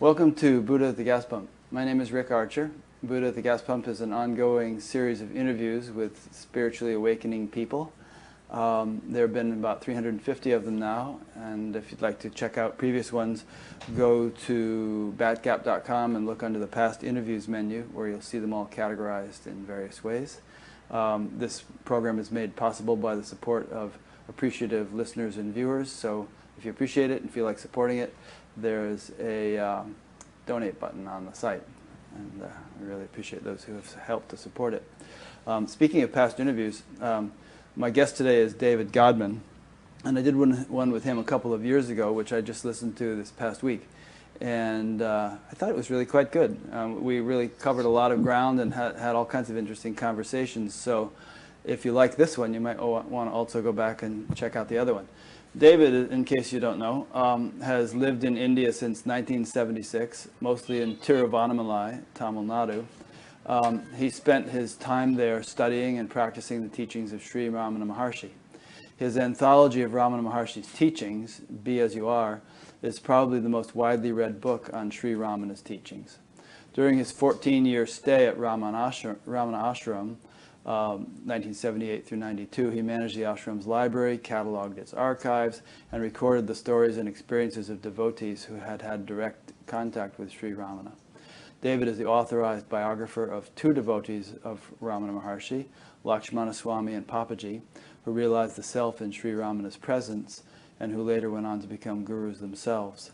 Welcome to Buddha at the Gas Pump. My name is Rick Archer. Buddha at the Gas Pump is an ongoing series of interviews with spiritually awakening people. There have been about 350 of them now, and if you'd like to check out previous ones, go to batgap.com and look under the past interviews menu where you'll see them all categorized in various ways. This program is made possible by the support of appreciative listeners and viewers, so if you appreciate it and feel like supporting it, there's a donate button on the site, and I really appreciate those who have helped to support it. Speaking of past interviews, my guest today is David Godman, and I did one with him a couple of years ago, which I just listened to this past week, and I thought it was really quite good. We really covered a lot of ground and had all kinds of interesting conversations, so if you like this one, you might want to also go back and check out the other one. David, in case you don't know, has lived in India since 1976, mostly in Tiruvannamalai, Tamil Nadu. He spent his time there studying and practicing the teachings of Sri Ramana Maharshi. His anthology of Ramana Maharshi's teachings, Be As You Are, is probably the most widely read book on Sri Ramana's teachings. During his 14-year stay at Ramanasramam, 1978 through 92, he managed the ashram's library, cataloged its archives, and recorded the stories and experiences of devotees who had had direct contact with Sri Ramana. David is the authorized biographer of two devotees of Ramana Maharshi, Lakshmana Swamy and Papaji, who realized the self in Sri Ramana's presence and who later went on to become gurus themselves.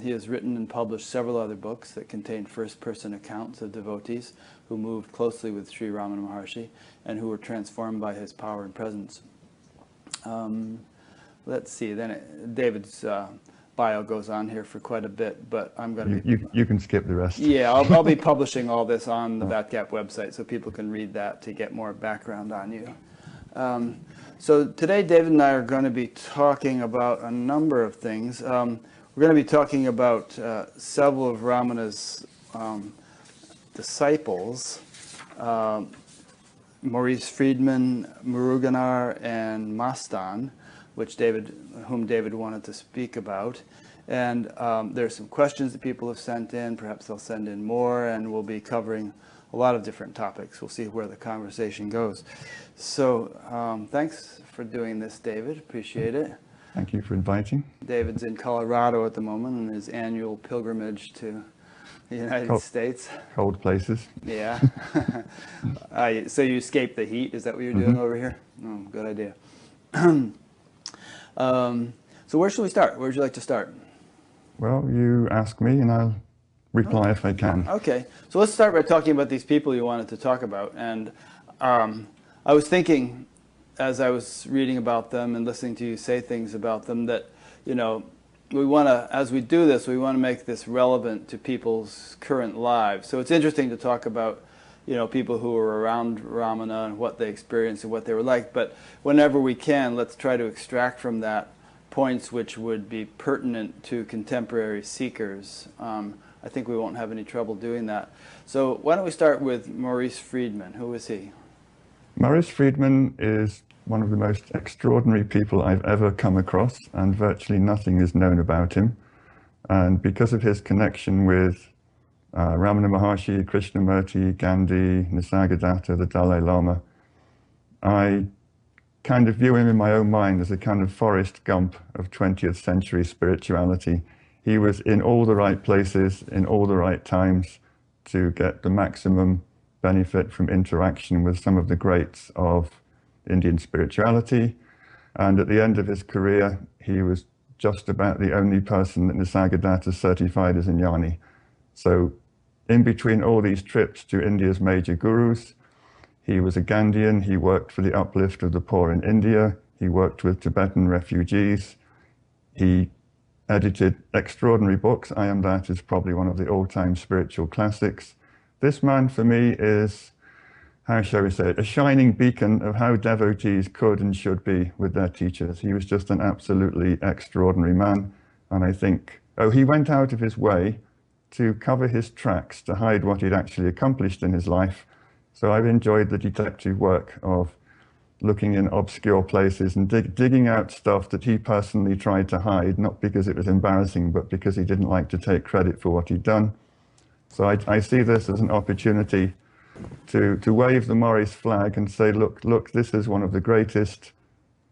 He has written and published several other books that contain first-person accounts of devotees who moved closely with Sri Ramana Maharshi and who were transformed by his power and presence. Let's see, then David's bio goes on here for quite a bit, but I'm going to... You can skip the rest. Yeah, I'll be publishing all this on the Batgap website so people can read that to get more background on you. So today David and I are going to be talking about a number of things. We're going to be talking about several of Ramana's disciples, Maurice, Frydman, Muruganar, and Mastan, whom David wanted to speak about. And there's some questions that people have sent in. Perhaps they'll send in more, and we'll be covering a lot of different topics. We'll see where the conversation goes. So thanks for doing this, David. Appreciate it. Thank you for inviting. David's in Colorado at the moment on his annual pilgrimage to the United States. Cold places. Yeah. So you escaped the heat? Is that what you're doing over here? Oh, good idea. So where should we start? Where would you like to start? Well, you ask me and I'll reply if I can. Okay. So let's start by talking about these people you wanted to talk about. And I was thinking, as I was reading about them and listening to you say things about them, that, you know, we want to, as we do this, we want to make this relevant to people's current lives. So it's interesting to talk about, you know, people who were around Ramana and what they experienced and what they were like. But whenever we can, let's try to extract from that points which would be pertinent to contemporary seekers. I think we won't have any trouble doing that. So why don't we start with Maurice Frydman? Who is he? Maurice Frydman is one of the most extraordinary people I've ever come across, and virtually nothing is known about him. And because of his connection with Ramana Maharshi, Krishnamurti, Gandhi, Nisargadatta, the Dalai Lama, I kind of view him in my own mind as a kind of Forrest Gump of 20th century spirituality. He was in all the right places, in all the right times, to get the maximum benefit from interaction with some of the greats of Indian spirituality. And at the end of his career, he was just about the only person that Nisargadatta certified as a jnani. So in between all these trips to India's major gurus, he was a Gandhian. He worked for the uplift of the poor in India. He worked with Tibetan refugees. He edited extraordinary books. I Am That is probably one of the all-time spiritual classics. This man, for me, is, how shall we say it, a shining beacon of how devotees could and should be with their teachers. He was just an absolutely extraordinary man. And I think, he went out of his way to cover his tracks, to hide what he'd actually accomplished in his life. So I've enjoyed the detective work of looking in obscure places and digging out stuff that he personally tried to hide, not because it was embarrassing, but because he didn't like to take credit for what he'd done. So I see this as an opportunity to wave the Maurice flag and say, look, this is one of the greatest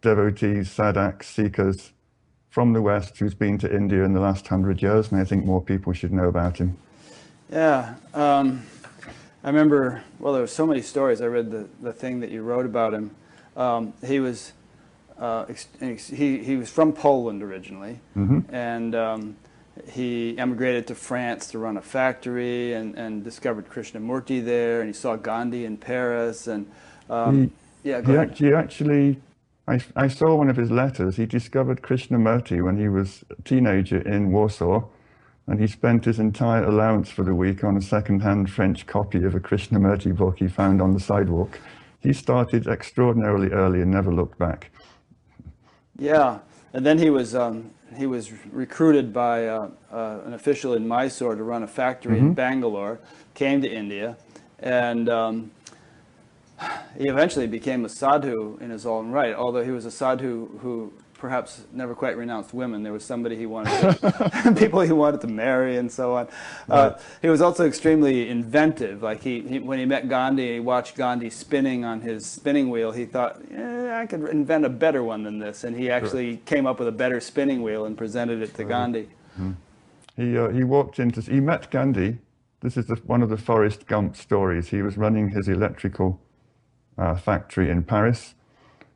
devotees, sadhaks, seekers from the West who's been to India in the last 100 years, and I think more people should know about him. Yeah, I remember, well, there were so many stories. I read the thing that you wrote about him. He was from Poland originally, and he emigrated to France to run a factory and discovered Krishnamurti there, and he saw Gandhi in Paris. And I saw one of his letters. He discovered Krishnamurti when he was a teenager in Warsaw, and he spent his entire allowance for the week on a second-hand French copy of a Krishnamurti book he found on the sidewalk. He started extraordinarily early and never looked back. Yeah, and then he was recruited by an official in Mysore to run a factory in Bangalore, came to India, and he eventually became a sadhu in his own right, although he was a sadhu who perhaps never quite renounced women. There was somebody he wanted to, people he wanted to marry and so on. He was also extremely inventive. Like when he met Gandhi, he watched Gandhi spinning on his spinning wheel. He thought, I could invent a better one than this. And he actually came up with a better spinning wheel and presented it to Gandhi. He met Gandhi. This is one of the Forrest Gump stories. He was running his electrical factory in Paris.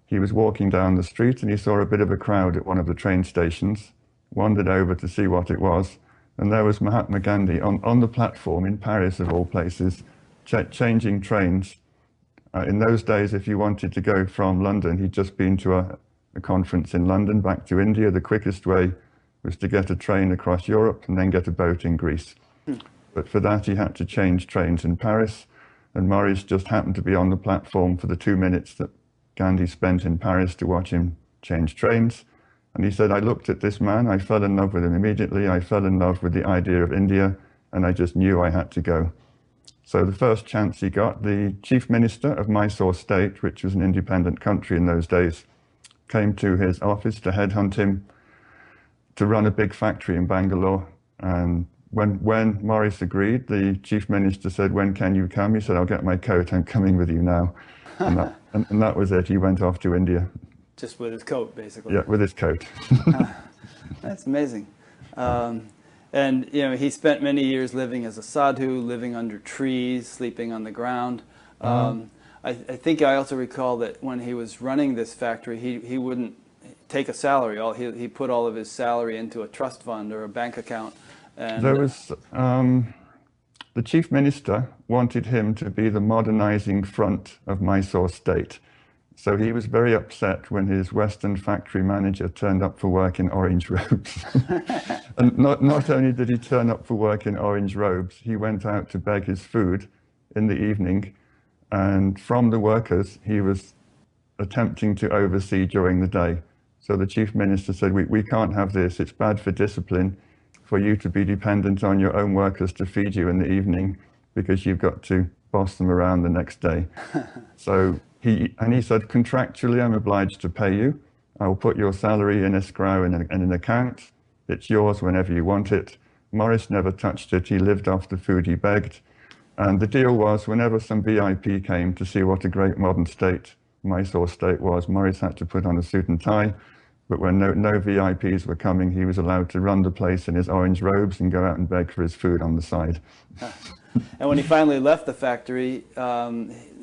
He was walking down the street and he saw a bit of a crowd at one of the train stations, wandered over to see what it was, and there was Mahatma Gandhi on the platform in Paris, of all places, changing trains. In those days, if you wanted to go from London, he'd just been to a conference in London back to India. The quickest way was to get a train across Europe and then get a boat in Greece. But for that, he had to change trains in Paris, and Maurice just happened to be on the platform for the 2 minutes that Gandhi spent in Paris to watch him change trains. And he said, I looked at this man, I fell in love with him immediately, I fell in love with the idea of India, and I just knew I had to go. So the first chance he got, the chief minister of Mysore state, which was an independent country in those days, came to his office to headhunt him to run a big factory in Bangalore. And when Maurice agreed, the chief minister said, when can you come? He said, I'll get my coat, I'm coming with you now. And that was it. He went off to India. Just with his coat, basically. Yeah, with his coat. That's amazing. And he spent many years living as a sadhu, living under trees, sleeping on the ground. I think I also recall that when he was running this factory, he wouldn't take a salary. He put all of his salary into a trust fund or a bank account. And there was the chief minister wanted him to be the modernizing front of Mysore state. So he was very upset when his Western factory manager turned up for work in orange robes. And not only did he turn up for work in orange robes, he went out to beg his food in the evening. And from the workers, he was attempting to oversee during the day. So the chief minister said, we can't have this. It's bad for discipline for you to be dependent on your own workers to feed you in the evening, because you've got to boss them around the next day. So he said, contractually, I'm obliged to pay you. I will put your salary in escrow in an account. It's yours whenever you want it. Maurice never touched it. He lived off the food he begged. And the deal was, whenever some VIP came to see what a great modern state Mysore state was, Maurice had to put on a suit and tie. But when no VIPs were coming, he was allowed to run the place in his orange robes and go out and beg for his food on the side. And when he finally left the factory,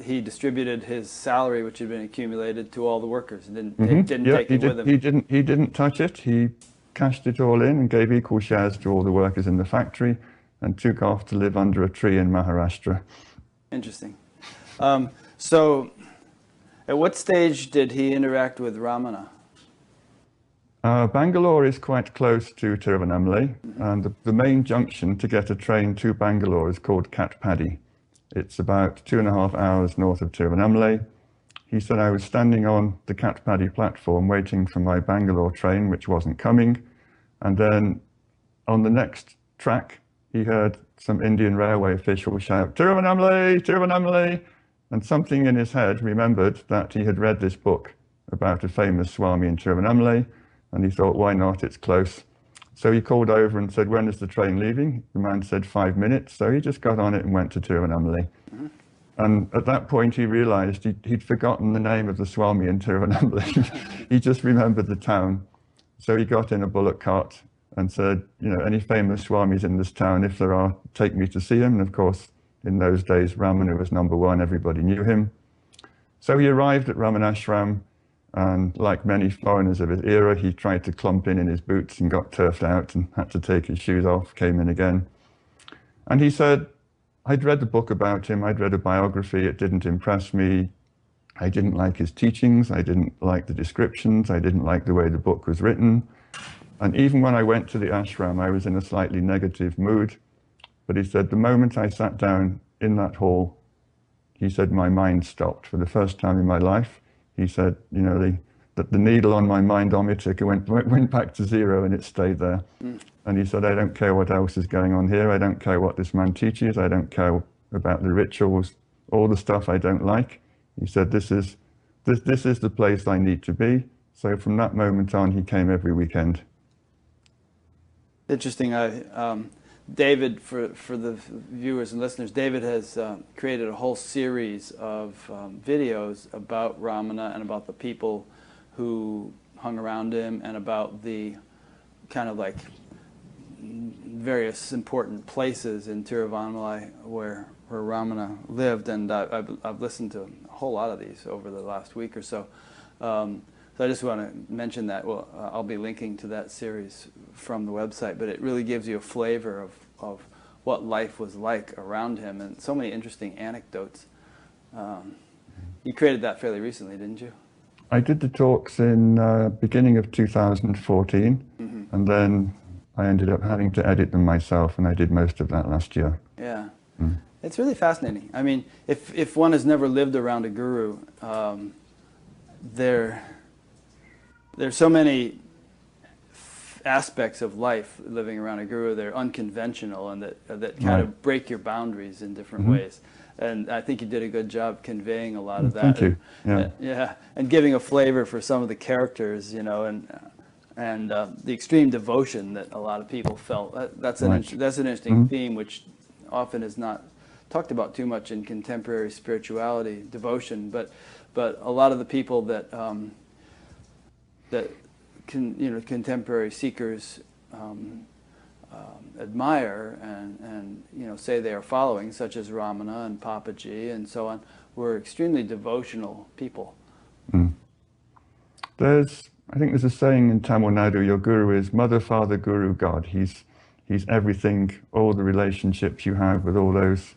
he distributed his salary, which had been accumulated, to all the workers. Didn't take it with him. He didn't touch it. He cashed it all in and gave equal shares to all the workers in the factory and took off to live under a tree in Maharashtra. Interesting. So at what stage did he interact with Ramana? Bangalore is quite close to Tiruvannamalai, and the main junction to get a train to Bangalore is called Katpadi. It's about 2.5 hours north of Tiruvannamalai. He said, I was standing on the Katpadi platform waiting for my Bangalore train, which wasn't coming, and then on the next track, he heard some Indian railway official shout, Tiruvannamalai, Tiruvannamalai, And something in his head remembered that he had read this book about a famous Swami in Tiruvannamalai, and he thought, why not? It's close. So he called over and said, when is the train leaving? The man said 5 minutes. So he just got on it and went to Tiruvannamalai. Mm-hmm. And at that point, he realized he'd forgotten the name of the Swami in Tiruvannamalai. He just remembered the town. So he got in a bullock cart and said, you know, any famous Swamis in this town, if there are, take me to see him. And of course, in those days, Ramana was number one. Everybody knew him. So he arrived at Ramanasramam, and like many foreigners of his era, he tried to clump in his boots and got turfed out and had to take his shoes off, came in again. And he said, I'd read the book about him, I'd read a biography, it didn't impress me. I didn't like his teachings, I didn't like the descriptions, I didn't like the way the book was written. And even when I went to the ashram, I was in a slightly negative mood. But he said, the moment I sat down in that hall, he said, my mind stopped for the first time in my life. He said, you know, the needle on my mindometer went back to zero and it stayed there. Mm. And he said, I don't care what else is going on here. I don't care what this man teaches. I don't care about the rituals, all the stuff I don't like. He said, this is the place I need to be. So from that moment on, he came every weekend. Interesting. David, for the viewers and listeners, David has created a whole series of videos about Ramana and about the people who hung around him and about the kind of like various important places in Tiruvannamalai where Ramana lived, and I've listened to a whole lot of these over the last week or so. So I just want to mention that. Well, I'll be linking to that series from the website, but it really gives you a flavor of what life was like around him, and so many interesting anecdotes. You created that fairly recently, didn't you? I did the talks in beginning of 2014, mm-hmm. and then I ended up having to edit them myself, and I did most of that last year. Yeah. Mm. It's really fascinating. I mean, if one has never lived around a guru, there's so many aspects of life living around a guru. They're unconventional and that kind of break your boundaries in different mm-hmm. ways. And I think you did a good job conveying a lot of that. Thank you. Yeah, and giving a flavor for some of the characters, you know, and the extreme devotion that a lot of people felt. That's an interesting mm-hmm. theme, which often is not talked about too much in contemporary spirituality, devotion. But a lot of the people that contemporary seekers admire and say they are following, such as Ramana and Papaji and so on, were extremely devotional people. Mm. I think there's a saying in Tamil Nadu, your guru is mother, father, guru, God. He's everything, all the relationships you have with all those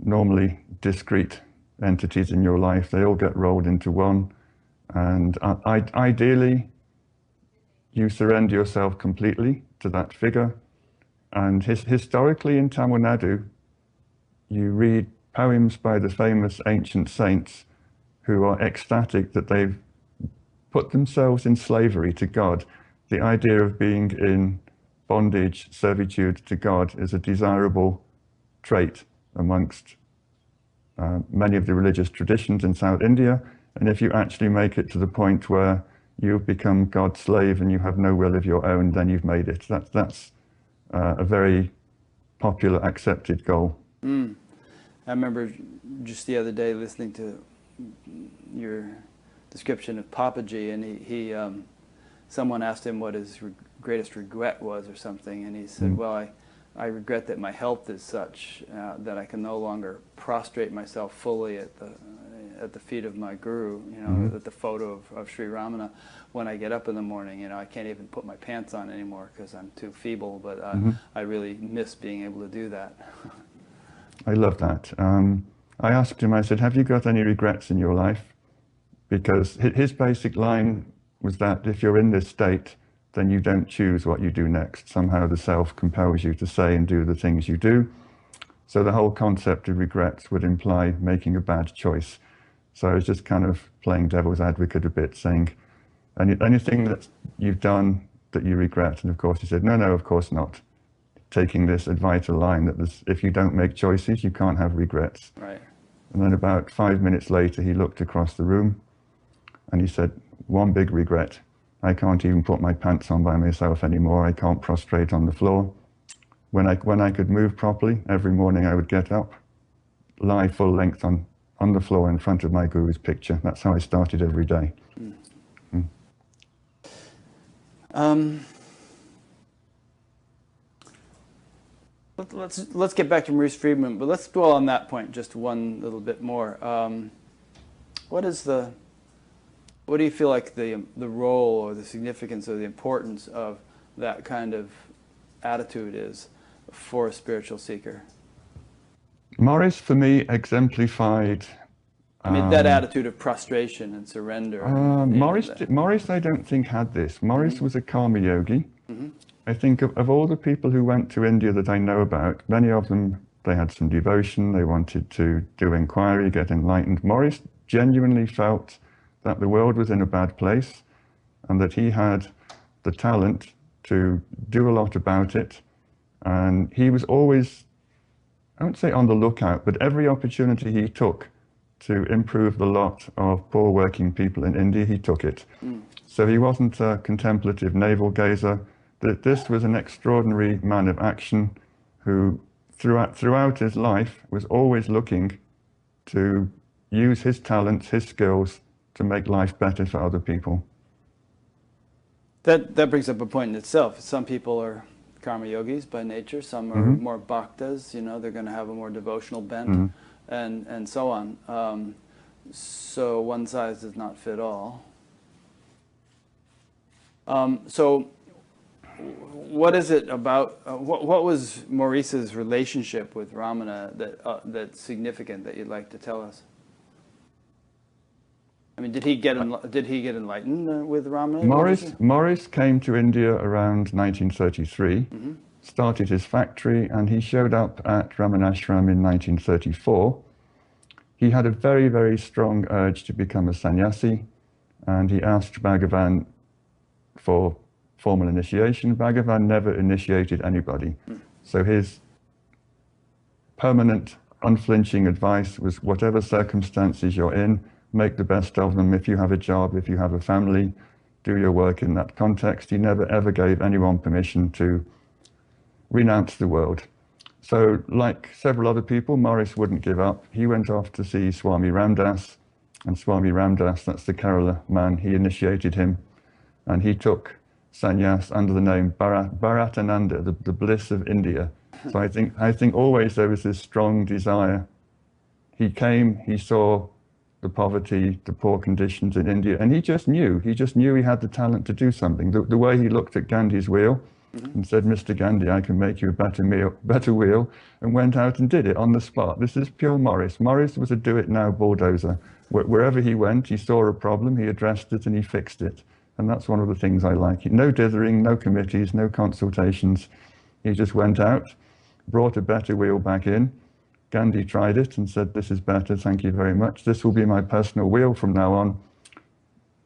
normally discrete entities in your life, they all get rolled into one. And ideally, you surrender yourself completely to that figure. And historically in Tamil Nadu, you read poems by the famous ancient saints who are ecstatic that they've put themselves in slavery to God. The idea of being in bondage, servitude to God is a desirable trait amongst many of the religious traditions in South India. And if you actually make it to the point where you've become God's slave and you have no will of your own, then you've made it. That's a very popular, accepted goal. Mm. I remember just the other day listening to your description of Papaji, and someone asked him what his greatest regret was or something, and he said, well, I regret that my health is such that I can no longer prostrate myself fully at the feet of my guru, mm-hmm. at the photo of Sri Ramana. When I get up in the morning, I can't even put my pants on anymore because I'm too feeble, but mm-hmm. I really miss being able to do that. I love that. I asked him, I said, have you got any regrets in your life? Because his basic line was that if you're in this state, then you don't choose what you do next. Somehow the self compels you to say and do the things you do. So the whole concept of regrets would imply making a bad choice. So I was just kind of playing devil's advocate a bit, saying, anything that you've done that you regret? And of course he said, no, of course not. Taking this vital line that if you don't make choices, you can't have regrets. Right. And then about 5 minutes later, he looked across the room and he said, one big regret. I can't even put my pants on by myself anymore. I can't prostrate on the floor. When I could move properly, every morning I would get up, lie full length on the floor in front of my guru's picture. That's how I started every day. Let's get back to Maurice Frydman, but let's dwell on that point just one little bit more. What do you feel like the role or the significance or the importance of that kind of attitude is for a spiritual seeker? Maurice, for me, exemplified. I mean, that attitude of prostration and surrender. Maurice, I don't think had this. Maurice was a karma yogi. I think of all the people who went to India that I know about, many of them, they had some devotion, they wanted to do inquiry, get enlightened. Maurice genuinely felt that the world was in a bad place and that he had the talent to do a lot about it. And he was always, I won't say on the lookout, but every opportunity he took to improve the lot of poor working people in India, he took it. So he wasn't a contemplative navel gazer. This was an extraordinary man of action who throughout his life was always looking to use his talents, his skills to make life better for other people. That brings up a point in itself. Some people are karma yogis by nature, some are more bhaktas, you know, they're going to have a more devotional bent, and so on. So one size does not fit all. So what is it about, what was Maurice's relationship with Ramana that's significant that you'd like to tell us? I mean, did he get enlightened with Ramana? Maurice came to India around 1933, started his factory, and he showed up at Ramanasramam in 1934. He had a very, very strong urge to become a sannyasi, and he asked Bhagavan for formal initiation. Bhagavan never initiated anybody. So his permanent, unflinching advice was, whatever circumstances you're in, make the best of them. If you have a job, if you have a family, do your work in that context. He never ever gave anyone permission to renounce the world. So like several other people, Maurice wouldn't give up. He went off to see Swami Ramdas, and Swami Ramdas, that's the Kerala man, he initiated him, and he took sannyas under the name Bharatananda, the bliss of India. So I think always there was this strong desire. He came, he saw the poverty, the poor conditions in India, and he just knew he had the talent to do something. The way he looked at Gandhi's wheel and said, Mr. Gandhi, I can make you a better wheel, and went out and did it on the spot. This is pure Maurice. Maurice was a do-it-now bulldozer. Wherever he went, he saw a problem, he addressed it, and he fixed it. And that's one of the things I like. No dithering, no committees, no consultations. He just went out, brought a better wheel back in. Gandhi tried it and said, this is better, thank you very much. This will be my personal wheel from now on.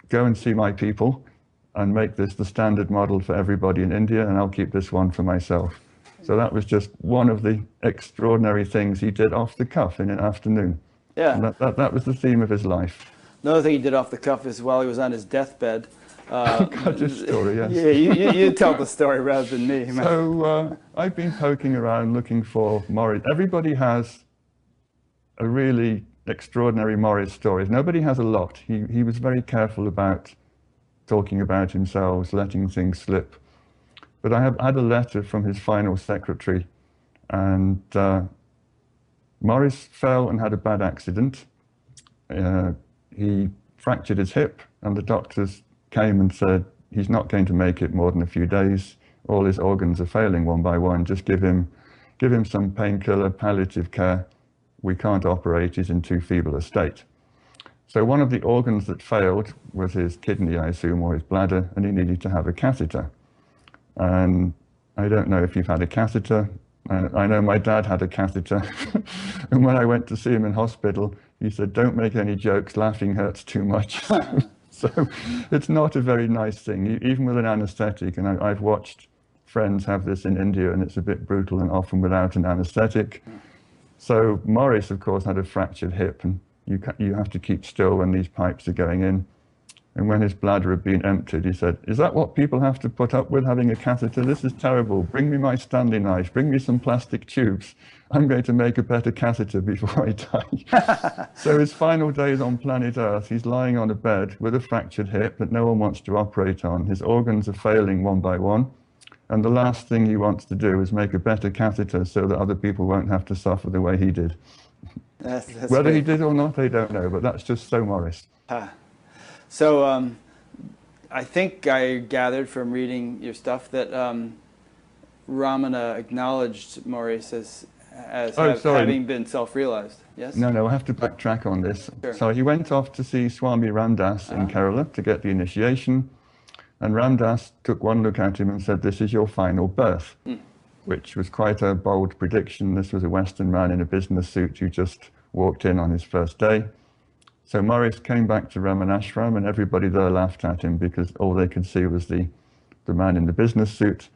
Go and see my people and make this the standard model for everybody in India, and I'll keep this one for myself. So that was just one of the extraordinary things he did off the cuff in an afternoon. Yeah. And that was the theme of his life. Another thing he did off the cuff is while he was on his deathbed. Got this story, yes. Yeah, you tell the story rather than me. So I've been poking around looking for Maurice. Everybody has a really extraordinary Maurice story. Nobody has a lot. He was very careful about talking about himself, letting things slip. But I have had a letter from his final secretary, and Maurice fell and had a bad accident. He fractured his hip, and the doctors came and said, he's not going to make it more than a few days. All his organs are failing one by one. Just give him some painkiller, palliative care. We can't operate, he's in too feeble a state. So one of the organs that failed was his kidney, I assume, or his bladder, and he needed to have a catheter. And I don't know if you've had a catheter. I know my dad had a catheter. And when I went to see him in hospital, he said, don't make any jokes, laughing hurts too much. So it's not a very nice thing, even with an anesthetic. And I've watched friends have this in India, and it's a bit brutal, and often without an anesthetic. So Maurice, of course, had a fractured hip, and you have to keep still when these pipes are going in. And when his bladder had been emptied, he said, "Is that what people have to put up with, having a catheter? This is terrible. Bring me my Stanley knife. Bring me some plastic tubes. I'm going to make a better catheter before I die." So his final days on planet Earth, he's lying on a bed with a fractured hip that no one wants to operate on. His organs are failing one by one. And the last thing he wants to do is make a better catheter so that other people won't have to suffer the way he did. That's Whether he great. did or not, I don't know, but that's just so Maurice. So I think I gathered from reading your stuff that Ramana acknowledged Maurice as having been self-realized. Yes? No, I have to backtrack on this. Sure. So he went off to see Swami Ramdas in Kerala to get the initiation, and Ramdas took one look at him and said, "This is your final birth," which was quite a bold prediction. This was a Western man in a business suit who just walked in on his first day. So Maurice came back to Ramanasramam, and everybody there laughed at him because all they could see was the man in the business suit.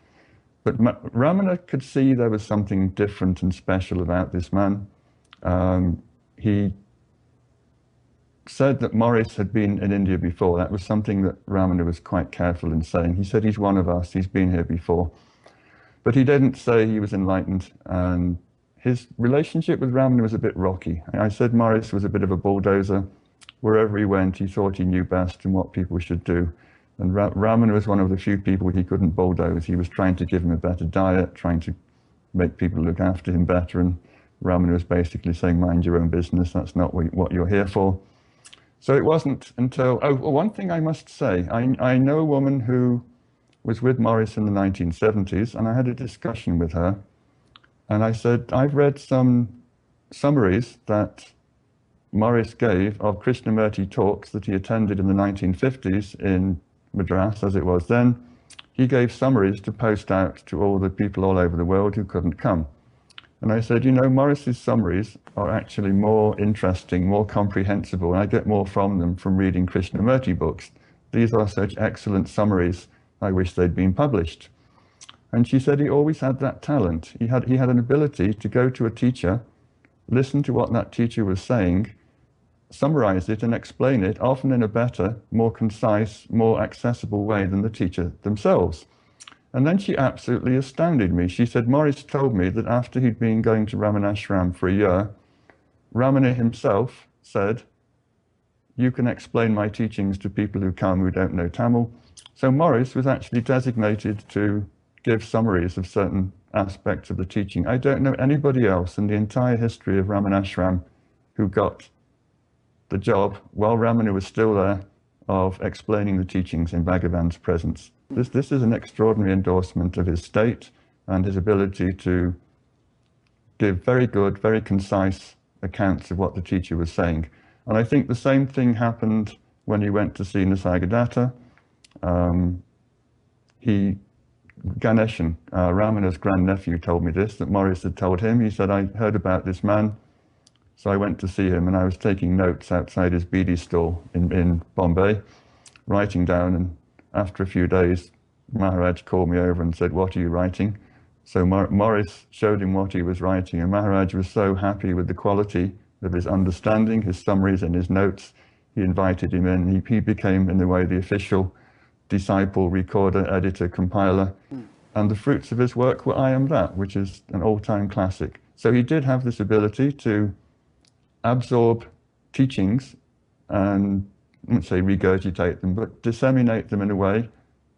But Ramana could see there was something different and special about this man. He said that Maurice had been in India before. That was something that Ramana was quite careful in saying. He said, "He's one of us, he's been here before." But he didn't say he was enlightened, and his relationship with Ramana was a bit rocky. I said Maurice was a bit of a bulldozer. Wherever he went, he thought he knew best and what people should do. And Ramana was one of the few people he couldn't bulldoze. He was trying to give him a better diet, trying to make people look after him better. And Ramana was basically saying, "Mind your own business. That's not what you're here for." So it wasn't until, one thing I must say, I know a woman who was with Maurice in the 1970s, and I had a discussion with her. And I said, "I've read some summaries that Maurice gave of Krishnamurti talks that he attended in the 1950s in Madras, as it was then. He gave summaries to post out to all the people all over the world who couldn't come." And I said, Maurice's summaries are actually more interesting, more comprehensible, and I get more from them from reading Krishnamurti books. These are such excellent summaries. I wish they'd been published. And she said he always had that talent. He had an ability to go to a teacher, listen to what that teacher was saying, summarize it and explain it, often in a better, more concise, more accessible way than the teacher themselves. And then she absolutely astounded me. She said, "Maurice told me that after he'd been going to Ramanasram for a year, Ramana himself said, 'You can explain my teachings to people who come who don't know Tamil.'" So Maurice was actually designated to give summaries of certain aspects of the teaching. I don't know anybody else in the entire history of Ramanasram who got the job, while Ramana was still there, of explaining the teachings in Bhagavan's presence. This is an extraordinary endorsement of his state and his ability to give very good, very concise accounts of what the teacher was saying. And I think the same thing happened when he went to see Nisargadatta. Ganeshan, Ramana's grandnephew, told me this, that Maurice had told him. He said, "I heard about this man, so I went to see him, and I was taking notes outside his beedi stall in Bombay, writing down, and after a few days, Maharaj called me over and said, 'What are you writing?' So Maurice showed him what he was writing, and Maharaj was so happy with the quality of his understanding, his summaries and his notes. He invited him in. He became, in a way, the official disciple, recorder, editor, compiler. And the fruits of his work were I Am That, which is an all-time classic. So he did have this ability to absorb teachings and, I wouldn't say regurgitate them, but disseminate them in a way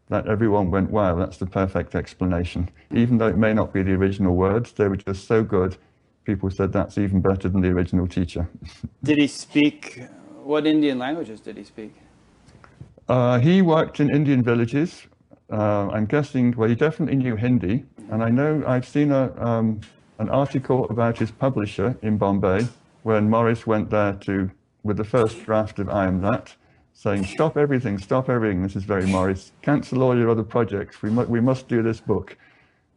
that everyone went, "Wow, that's the perfect explanation." Even though it may not be the original words, they were just so good, people said that's even better than the original teacher. Did he speak, what Indian languages did he speak? He worked in Indian villages. I'm guessing, well, he definitely knew Hindi. And I know I've seen an article about his publisher in Bombay when Maurice went there with the first draft of I Am That, saying, stop everything, this is very Maurice, cancel all your other projects, we must do this book.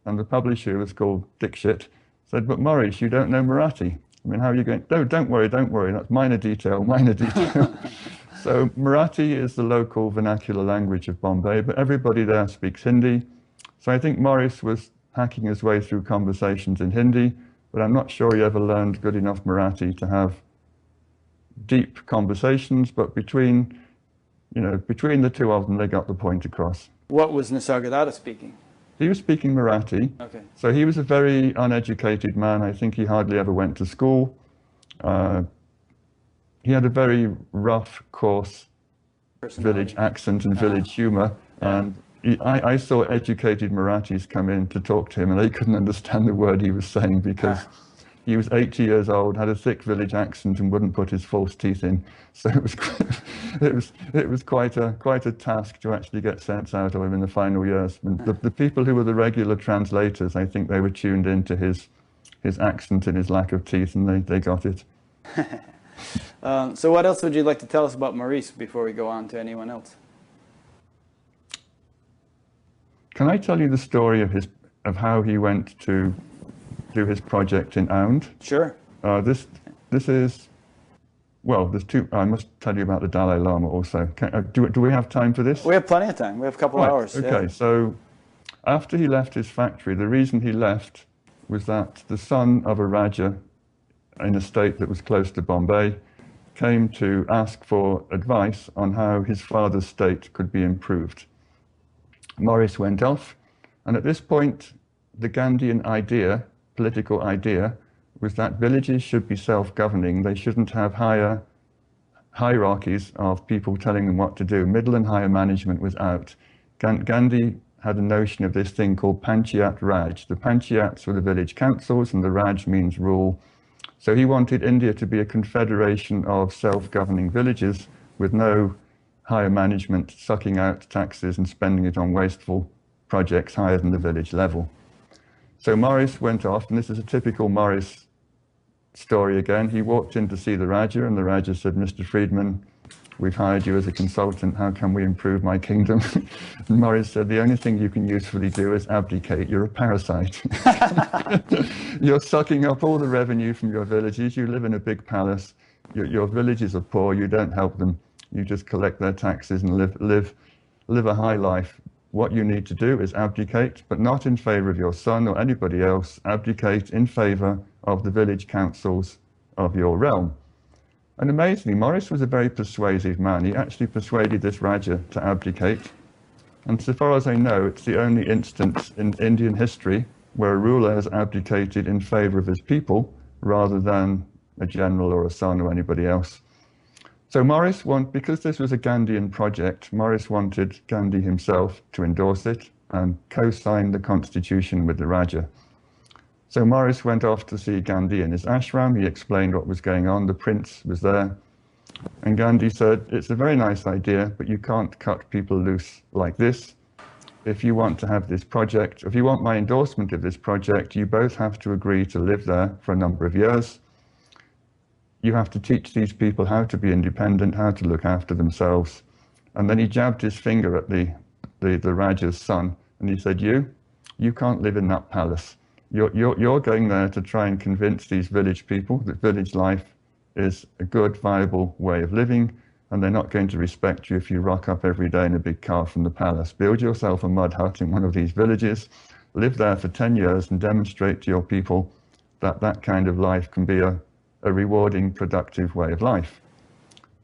And the publisher was called Dixit, said, "But Maurice, you don't know Marathi. I mean, how are you going?" "No, don't worry, that's minor detail. So Marathi is the local vernacular language of Bombay, but everybody there speaks Hindi. So I think Maurice was hacking his way through conversations in Hindi, but I'm not sure he ever learned good enough Marathi to have deep conversations, but between the two of them, they got the point across. What was Nisargadatta speaking? He was speaking Marathi. Okay. So he was a very uneducated man. I think he hardly ever went to school. He had a very rough, coarse village accent and village humor. And I saw educated Marathis come in to talk to him, and they couldn't understand the word he was saying because he was 80 years old, had a thick village accent, and wouldn't put his false teeth in. So it was quite a task to actually get sense out of him in the final years. And the people who were the regular translators, I think they were tuned into his accent and his lack of teeth, and they got it. So what else would you like to tell us about Maurice before we go on to anyone else? Can I tell you the story of how he went to do his project in Aund? Sure. This is, well, there's two. I must tell you about the Dalai Lama also. Do we have time for this? We have plenty of time. We have a couple of hours. Okay, yeah. So after he left his factory, the reason he left was that the son of a Raja in a state that was close to Bombay came to ask for advice on how his father's state could be improved. Maurice went off, and at this point, the Gandhian idea, political idea, was that villages should be self-governing. They shouldn't have higher hierarchies of people telling them what to do. Middle and higher management was out. Gandhi had a notion of this thing called Panchayat Raj. The Panchayats were the village councils, and the Raj means rule. So he wanted India to be a confederation of self-governing villages with no higher management sucking out taxes and spending it on wasteful projects higher than the village level. So Maurice went off, and this is a typical Maurice story again. He walked in to see the Raja, and the Raja said, "Mr. Frydman, we've hired you as a consultant. How can we improve my kingdom?" And Maurice said, "The only thing you can usefully do is abdicate. You're a parasite. You're sucking up all the revenue from your villages. You live in a big palace. Your villages are poor. You don't help them. You just collect their taxes and live a high life. What you need to do is abdicate, but not in favor of your son or anybody else. Abdicate in favor of the village councils of your realm." And amazingly, Maurice was a very persuasive man. He actually persuaded this Raja to abdicate. And so far as I know, it's the only instance in Indian history where a ruler has abdicated in favor of his people rather than a general or a son or anybody else. So Maurice because this was a Gandhian project, Maurice wanted Gandhi himself to endorse it and co-sign the constitution with the Raja. So Maurice went off to see Gandhi in his ashram. He explained what was going on. The prince was there. And Gandhi said, "It's a very nice idea, but you can't cut people loose like this. If you want to have this project, if you want my endorsement of this project, you both have to agree to live there for a number of years. You have to teach these people how to be independent, how to look after themselves." And then he jabbed his finger at the Raja's son, and he said, you can't live in that palace. You're going there to try and convince these village people that village life is a good, viable way of living, and they're not going to respect you if you rock up every day in a big car from the palace. Build yourself a mud hut in one of these villages, live there for 10 years and demonstrate to your people that that kind of life can be a rewarding, productive way of life.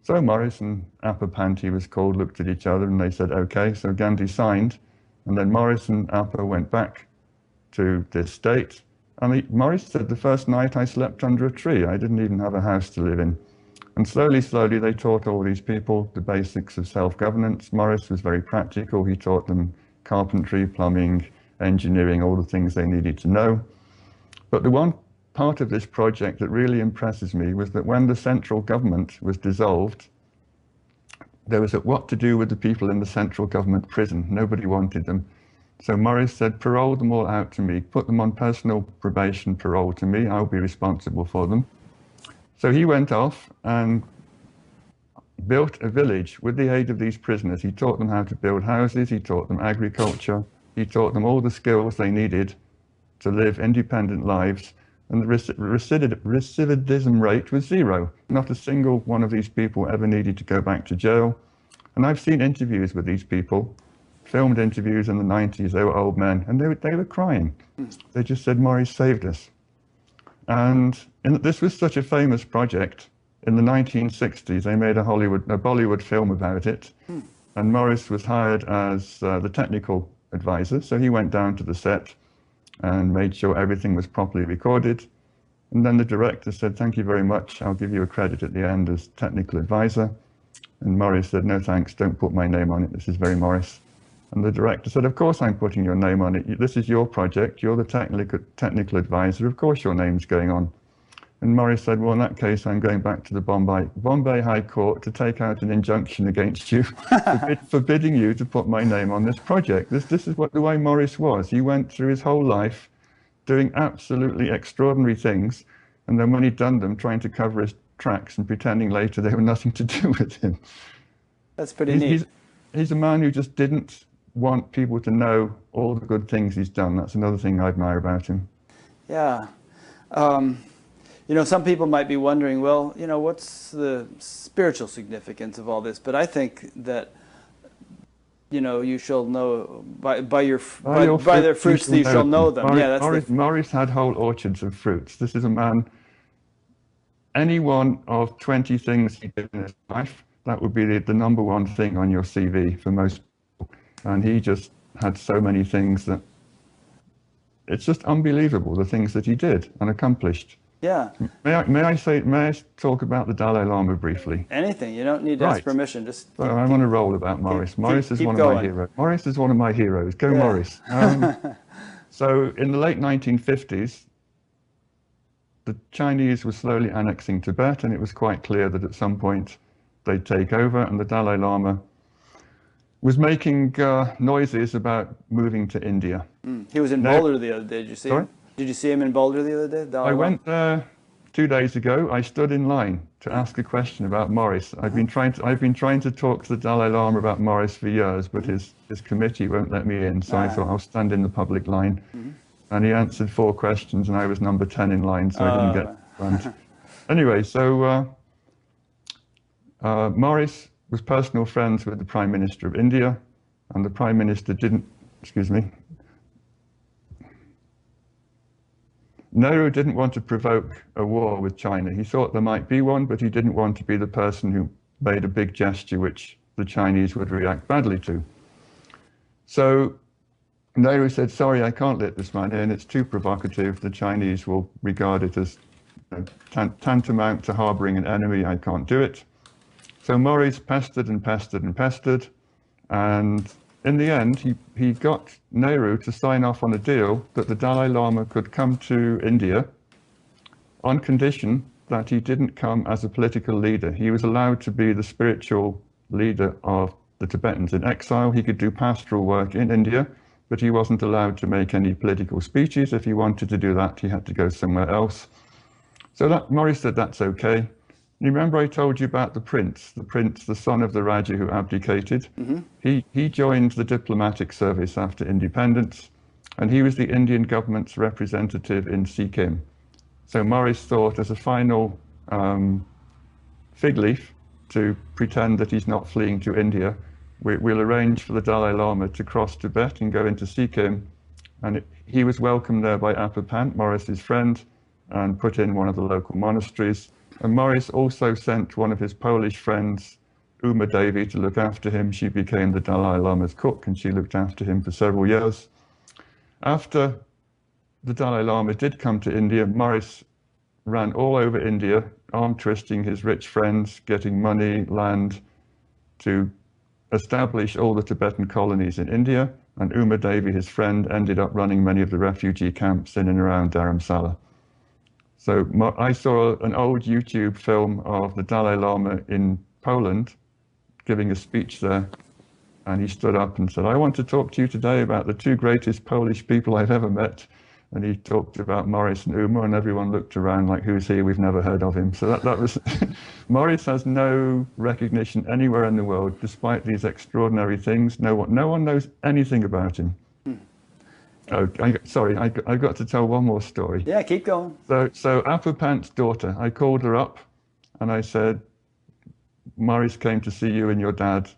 So Maurice and Appa he was called, looked at each other, and they said, okay. So Gandhi signed, and then Maurice and Appa went back to this state. And Maurice said, the first night I slept under a tree. I didn't even have a house to live in. And slowly, they taught all these people the basics of self-governance. Maurice was very practical. He taught them carpentry, plumbing, engineering, all the things they needed to know. But the one part of this project that really impresses me was that when the central government was dissolved, there was what to do with the people in the central government prison. Nobody wanted them. So Maurice said, parole them all out to me, put them on personal probation, parole to me, I'll be responsible for them. So he went off and built a village with the aid of these prisoners. He taught them how to build houses, he taught them agriculture, he taught them all the skills they needed to live independent lives. And the recidivism rate was zero. Not a single one of these people ever needed to go back to jail. And I've seen interviews with these people, filmed interviews in the 90s, they were old men, and they were crying. They just said, Maurice saved us. And this was such a famous project. In the 1960s, they made a Bollywood film about it. And Maurice was hired as the technical advisor. So he went down to the set and made sure everything was properly recorded. And then the director said, "Thank you very much. I'll give you a credit at the end as technical advisor." And Maurice said, "No, thanks. Don't put my name on it. This is very Maurice." And the director said, "Of course I'm putting your name on it. This is your project. You're the technical advisor. Of course your name's going on." And Maurice said, "Well, in that case, I'm going back to the Bombay High Court to take out an injunction against you, forbidding you to put my name on this project." This is the way Maurice was. He went through his whole life doing absolutely extraordinary things, and then when he'd done them, trying to cover his tracks and pretending later they were nothing to do with him. That's pretty neat. He's a man who just didn't want people to know all the good things he's done. That's another thing I admire about him. Yeah. You know, some people might be wondering, well, you know, what's the spiritual significance of all this? But I think that, you know, you shall know by their fruits you shall know them. Maurice had whole orchards of fruits. This is a man, any one of 20 things he did in his life, that would be the number one thing on your CV for most people. And he just had so many things that it's just unbelievable, the things that he did and accomplished. Yeah. May I talk about the Dalai Lama briefly? Anything. You don't need to ask permission. Just I'm on a roll about Maurice. Maurice is one of my heroes. Maurice is one of my heroes. Go, yeah. Maurice. So in the late 1950s, the Chinese were slowly annexing Tibet, and it was quite clear that at some point they'd take over, and the Dalai Lama was making noises about moving to India. He was in Boulder the other day. Did you see him? Did you see him in Boulder the other day? I went there 2 days ago. I stood in line to ask a question about Maurice. I've been trying to talk to the Dalai Lama about Maurice for years, but his committee won't let me in. So I thought I'll stand in the public line. And he answered 4 questions, and I was number 10 in line, so I didn't get front. Anyway, so Maurice was personal friends with the Prime Minister of India, and the Prime Minister Nehru didn't want to provoke a war with China. He thought there might be one, but he didn't want to be the person who made a big gesture which the Chinese would react badly to. So Nehru said, "Sorry, I can't let this man in. It's too provocative. The Chinese will regard it as tantamount to harboring an enemy. I can't do it." So Maurice pestered and pestered and pestered, and in the end, he got Nehru to sign off on a deal that the Dalai Lama could come to India on condition that he didn't come as a political leader. He was allowed to be the spiritual leader of the Tibetans in exile. He could do pastoral work in India, but he wasn't allowed to make any political speeches. If he wanted to do that, he had to go somewhere else. So Maurice said that's okay. You remember I told you about the prince, the son of the Raja who abdicated? He joined the diplomatic service after independence, and he was the Indian government's representative in Sikkim. So Maurice thought, as a final fig leaf to pretend that he's not fleeing to India, we'll arrange for the Dalai Lama to cross Tibet and go into Sikkim. And he was welcomed there by Appa Pant, Maurice's friend, and put in one of the local monasteries. And Maurice also sent one of his Polish friends, Uma Devi, to look after him. She became the Dalai Lama's cook, and she looked after him for several years. After the Dalai Lama did come to India, Maurice ran all over India, arm twisting his rich friends, getting money, land, to establish all the Tibetan colonies in India. And Uma Devi, his friend, ended up running many of the refugee camps in and around Dharamsala. So I saw an old YouTube film of the Dalai Lama in Poland giving a speech there, and he stood up and said, "I want to talk to you today about the 2 greatest Polish people I've ever met." And he talked about Maurice and Uma, and everyone looked around like, "Who's he? We've never heard of him." So that was Maurice has no recognition anywhere in the world, despite these extraordinary things. No one knows anything about him. Oh, I got to tell one more story. Yeah, keep going. So Appa Pant's daughter, I called her up and I said, "Maurice came to see you and your dad.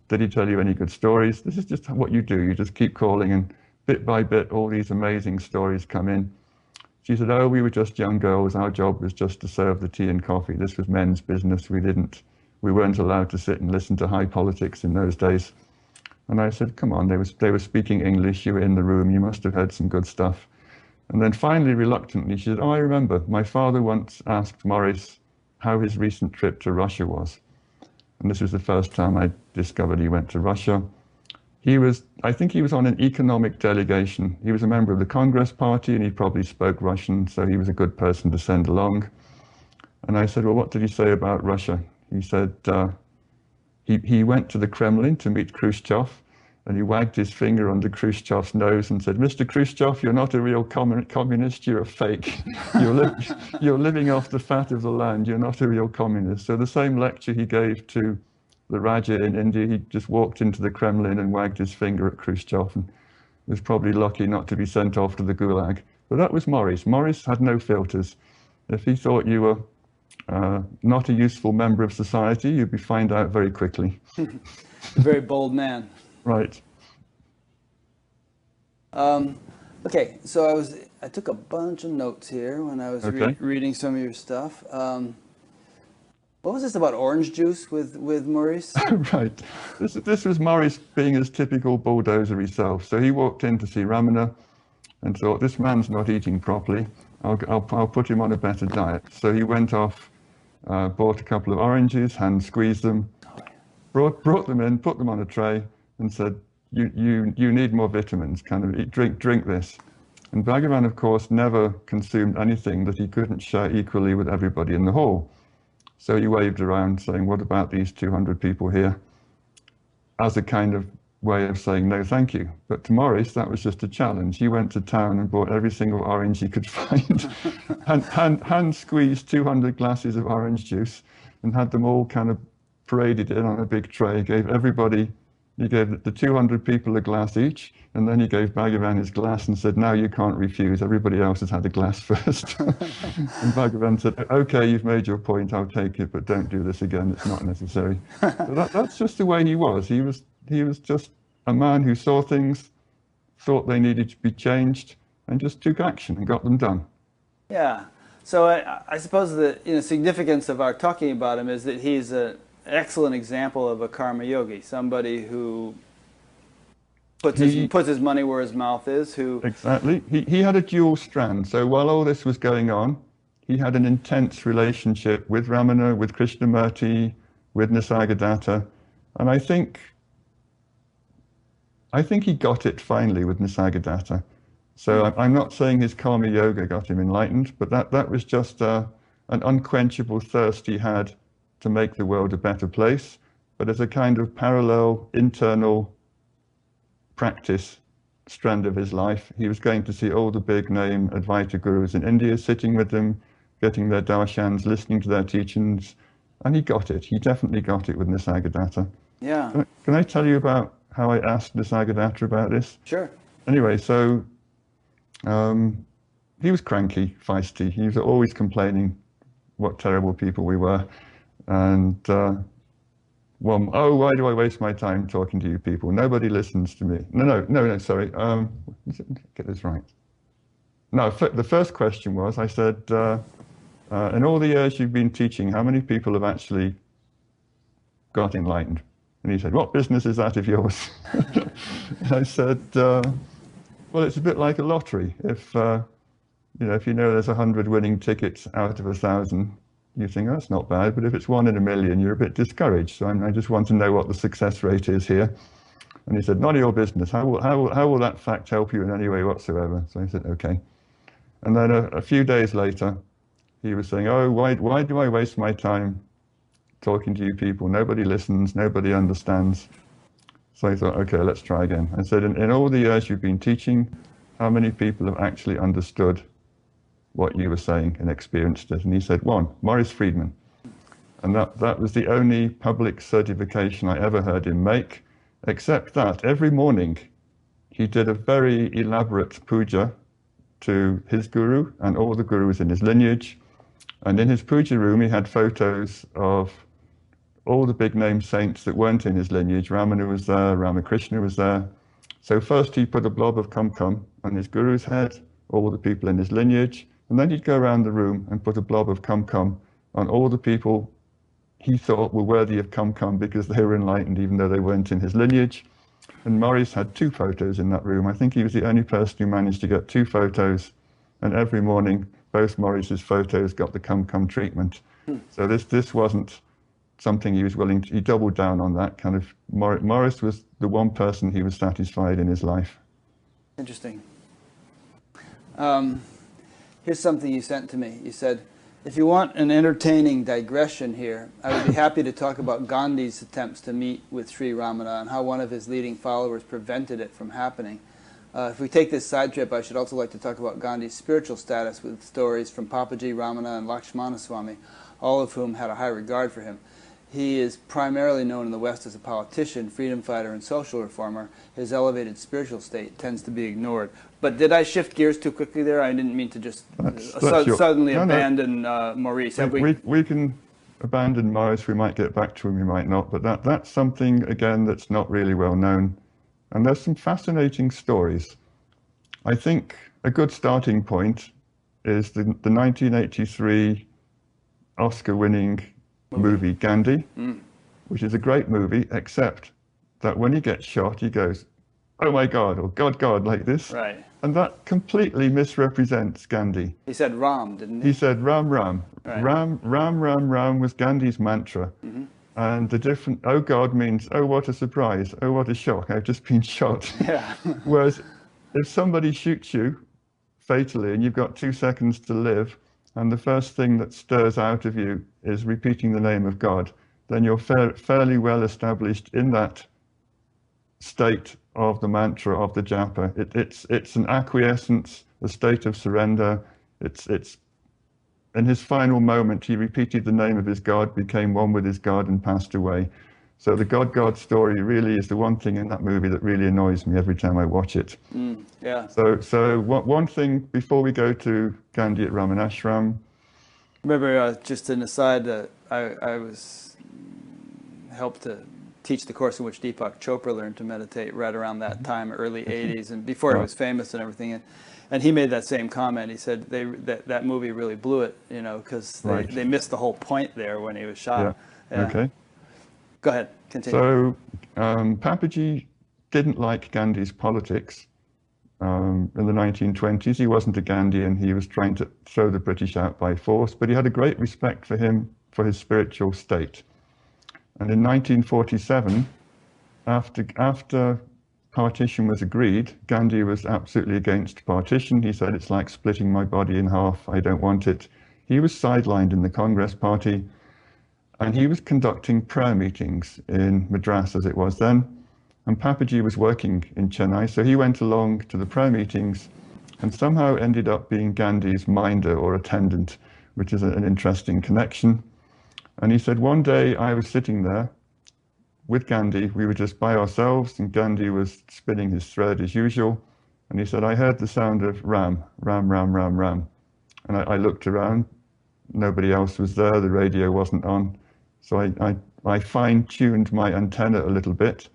Did he tell you any good stories?" This is just what you do. You just keep calling, and bit by bit, all these amazing stories come in. She said, oh, we were just young girls. Our job was just to serve the tea and coffee. This was men's business. We weren't allowed to sit and listen to high politics in those days. And I said, come on, they were speaking English. You were in the room. You must have heard some good stuff. And then finally, reluctantly, she said, oh, I remember. My father once asked Maurice how his recent trip to Russia was. And this was the first time I discovered he went to Russia. I think he was on an economic delegation. He was a member of the Congress Party, and he probably spoke Russian, so he was a good person to send along. And I said, well, what did he say about Russia? He said he went to the Kremlin to meet Khrushchev, and he wagged his finger under Khrushchev's nose and said, Mr. Khrushchev, you're not a real communist, you're a fake. You're living off the fat of the land, you're not a real communist. So the same lecture he gave to the Raja in India, he just walked into the Kremlin and wagged his finger at Khrushchev and was probably lucky not to be sent off to the Gulag. But that was Maurice. Maurice had no filters. If he thought you were not a useful member of society, you'd be found out very quickly. A very bold man. Right. Okay, so I took a bunch of notes here when I was reading some of your stuff. What was this about orange juice with Maurice? Right. This was Maurice being his typical bulldozer himself. So he walked in to see Ramana and thought, this man's not eating properly. I'll put him on a better diet. So he went off, bought a couple of oranges, hand squeezed them, brought them in, put them on a tray, and said, you need more vitamins. Kind of drink this. And Bhagavan, of course, never consumed anything that he couldn't share equally with everybody in the hall. So he waved around saying, what about these 200 people here? As a kind of way of saying, no, thank you. But to Maurice, that was just a challenge. He went to town and bought every single orange he could find, hand squeezed 200 glasses of orange juice and had them all kind of paraded in on a big tray, he gave the 200 people a glass each, and then he gave Bhagavan his glass and said, now you can't refuse, everybody else has had a glass first. And Bhagavan said, okay, you've made your point, I'll take it, but don't do this again, it's not necessary. So that's just the way he was. He was just a man who saw things, thought they needed to be changed, and just took action and got them done. Yeah, so I suppose the significance of our talking about him is that he's an excellent example of a karma yogi, somebody who puts his money where his mouth is. Exactly. He had a dual strand. So while all this was going on, he had an intense relationship with Ramana, with Krishnamurti, with Nisargadatta, and I think he got it finally with Nisargadatta. So I'm not saying his karma yoga got him enlightened, but that was just an unquenchable thirst he had to make the world a better place, but as a kind of parallel internal practice strand of his life, he was going to see all the big name Advaita gurus in India, sitting with them, getting their darshans, listening to their teachings, and he got it. He definitely got it with Nisargadatta. Yeah. Can I tell you about how I asked Nisargadatta about this? Sure. Anyway, so he was cranky, feisty. He was always complaining what terrible people we were. And, why do I waste my time talking to you people? Nobody listens to me. No, sorry. Get this right. No, the first question was, I said, in all the years you've been teaching, how many people have actually got enlightened? And he said, what business is that of yours? I said, well, it's a bit like a lottery. If you know there's 100 winning tickets out of 1,000, you think, oh, that's not bad, but if it's 1 in a million, you're a bit discouraged. So I just want to know what the success rate is here. And he said, none of your business. How will that fact help you in any way whatsoever? So I said, okay. And then a few days later, he was saying, oh, why do I waste my time talking to you people? Nobody listens, nobody understands. So I thought, okay, let's try again. I said, in all the years you've been teaching, how many people have actually understood what you were saying and experienced it? And he said, 1, Maurice Frydman. And that was the only public certification I ever heard him make, except that every morning he did a very elaborate puja to his guru and all the gurus in his lineage. And in his puja room, he had photos of all the big name saints that weren't in his lineage. Ramana was there, Ramakrishna was there. So first he put a blob of kumkum on his guru's head, all the people in his lineage, And then he'd go around the room and put a blob of cum-cum on all the people he thought were worthy of cum-cum because they were enlightened, even though they weren't in his lineage. And Maurice had 2 photos in that room. I think he was the only person who managed to get 2 photos. And every morning, both Maurice's photos got the cum-cum treatment. So this wasn't something he was willing to, he doubled down on that kind of, Maurice was the one person he was satisfied in his life. Interesting. Here's something you sent to me. You said, if you want an entertaining digression here, I would be happy to talk about Gandhi's attempts to meet with Sri Ramana and how one of his leading followers prevented it from happening. If we take this side trip, I should also like to talk about Gandhi's spiritual status with stories from Papaji, Ramana, and Lakshmana Swamy, all of whom had a high regard for him. He is primarily known in the West as a politician, freedom fighter, and social reformer. His elevated spiritual state tends to be ignored. But did I shift gears too quickly there? I didn't mean to just suddenly abandon Maurice. We can abandon Maurice. We might get back to him, we might not. But that's something, again, that's not really well known. And there's some fascinating stories. I think a good starting point is the 1983 Oscar-winning movie Gandhi, which is a great movie, except that when he gets shot, he goes, "Oh my God," or "God, God," like this. Right. And that completely misrepresents Gandhi. He said Ram, didn't he? He said Ram, Ram. Right. Ram, Ram, Ram, Ram was Gandhi's mantra. And the different, "Oh God" means, "Oh, what a surprise. Oh, what a shock. I've just been shot." Yeah. Whereas if somebody shoots you fatally and you've got 2 seconds to live, and the first thing that stirs out of you is repeating the name of God, then you're fairly well established in that state of the mantra, of the japa. It's an acquiescence, a state of surrender. It's in his final moment, he repeated the name of his God, became one with his God, and passed away. So the God story really is the one thing in that movie that really annoys me every time I watch it. Yeah. So one thing before we go to Gandhi at Ramanasramam. Remember, just an aside, I was helped to teach the course in which Deepak Chopra learned to meditate right around that time, early 80s, and before he was famous and everything. And he made that same comment. He said that movie really blew it, you know, because they missed the whole point there when he was shot. Yeah. Okay. Go ahead, continue. So Papaji didn't like Gandhi's politics. In the 1920s, he wasn't a Gandhian. He was trying to throw the British out by force, but he had a great respect for him, for his spiritual state. And in 1947, after partition was agreed, Gandhi was absolutely against partition. He said, "It's like splitting my body in half. I don't want it." He was sidelined in the Congress Party, and he was conducting prayer meetings in Madras, as it was then. And Papaji was working in Chennai, so he went along to the prayer meetings and somehow ended up being Gandhi's minder or attendant, which is an interesting connection. And he said, one day I was sitting there with Gandhi, we were just by ourselves, and Gandhi was spinning his thread as usual. And he said, "I heard the sound of Ram, Ram, Ram, Ram, Ram." And I looked around, nobody else was there, the radio wasn't on. So I fine-tuned my antenna a little bit.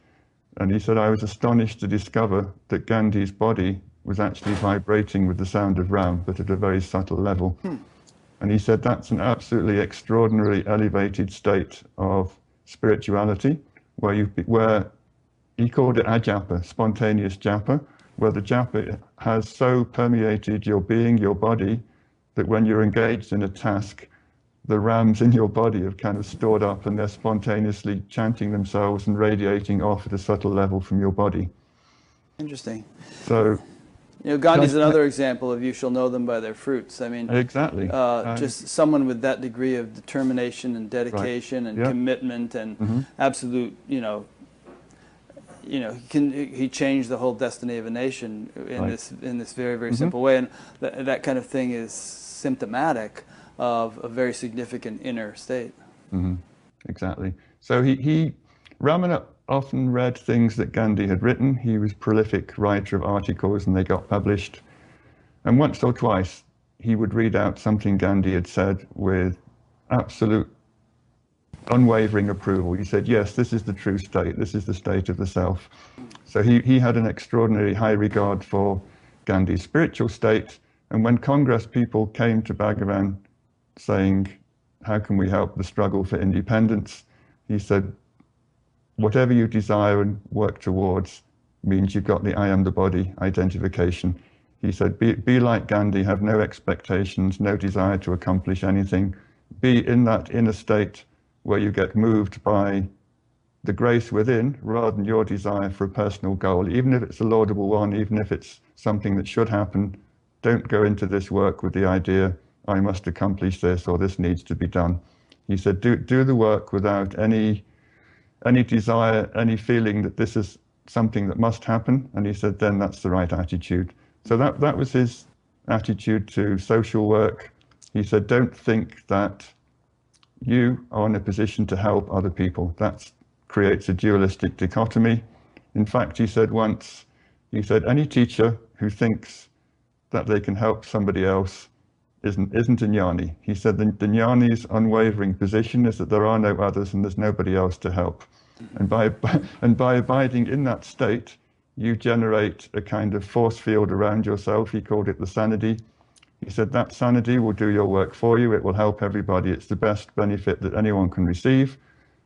And he said, I was astonished to discover that Gandhi's body was actually vibrating with the sound of Ram, but at a very subtle level. And he said, that's an absolutely extraordinarily elevated state of spirituality, where he called it ajapa, spontaneous japa, where the japa has so permeated your being, your body, that when you're engaged in a task, the rams in your body have kind of stored up and they're spontaneously chanting themselves and radiating off at a subtle level from your body. Interesting. So, you know, Gandhi's another example of "you shall know them by their fruits." I mean, exactly. Just someone with that degree of determination and dedication and commitment and absolute, he changed the whole destiny of a nation in this very, very simple way, and that kind of thing is symptomatic of a very significant inner state. Exactly. So Ramana often read things that Gandhi had written. He was a prolific writer of articles and they got published. And once or twice he would read out something Gandhi had said with absolute unwavering approval. He said, yes, this is the true state. This is the state of the self. So he had an extraordinary high regard for Gandhi's spiritual state, And when Congress people came to Bhagavan saying, how can we help the struggle for independence? He said, whatever you desire and work towards means you've got the I am the body identification. He said, be like Gandhi, have no expectations, no desire to accomplish anything. Be in that inner state where you get moved by the grace within rather than your desire for a personal goal. Even if it's a laudable one, even if it's something that should happen, don't go into this work with the idea, I must accomplish this or this needs to be done. He said, do the work without any desire, any feeling that this is something that must happen. And he said, then that's the right attitude. So that was his attitude to social work. He said, don't think that you are in a position to help other people. That creates a dualistic dichotomy. In fact, he said once, he said, any teacher who thinks that they can help somebody else isn't a jnani. He said the jnani's unwavering position is that there are no others and there's nobody else to help. And by abiding in that state, you generate a kind of force field around yourself. He called it the sanity. He said that sanity will do your work for you. It will help everybody. It's the best benefit that anyone can receive.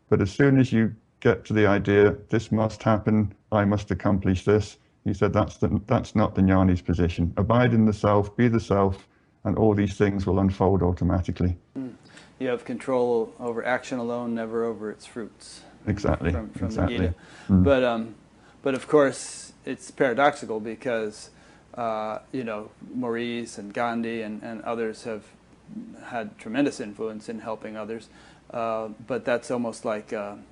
But as soon as you get to the idea, this must happen, I must accomplish this, he said that's not the jnani's position. Abide in the self, be the self, and all these things will unfold automatically. You have control over action alone, never over its fruits. Exactly. From exactly. the Gita. But of course, it's paradoxical because Maurice and Gandhi and others have had tremendous influence in helping others. But that's almost like, and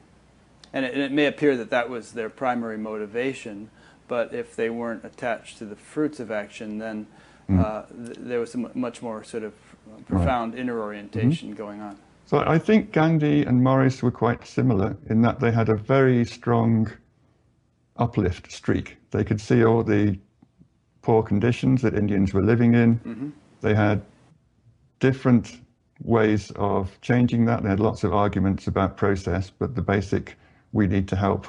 it may appear that was their primary motivation, but if they weren't attached to the fruits of action, then there was a much more sort of profound inner orientation going on. So I think Gandhi and Maurice were quite similar in that they had a very strong uplift streak. They could see all the poor conditions that Indians were living in. They had different ways of changing that. They had lots of arguments about process, but the basic, we need to help,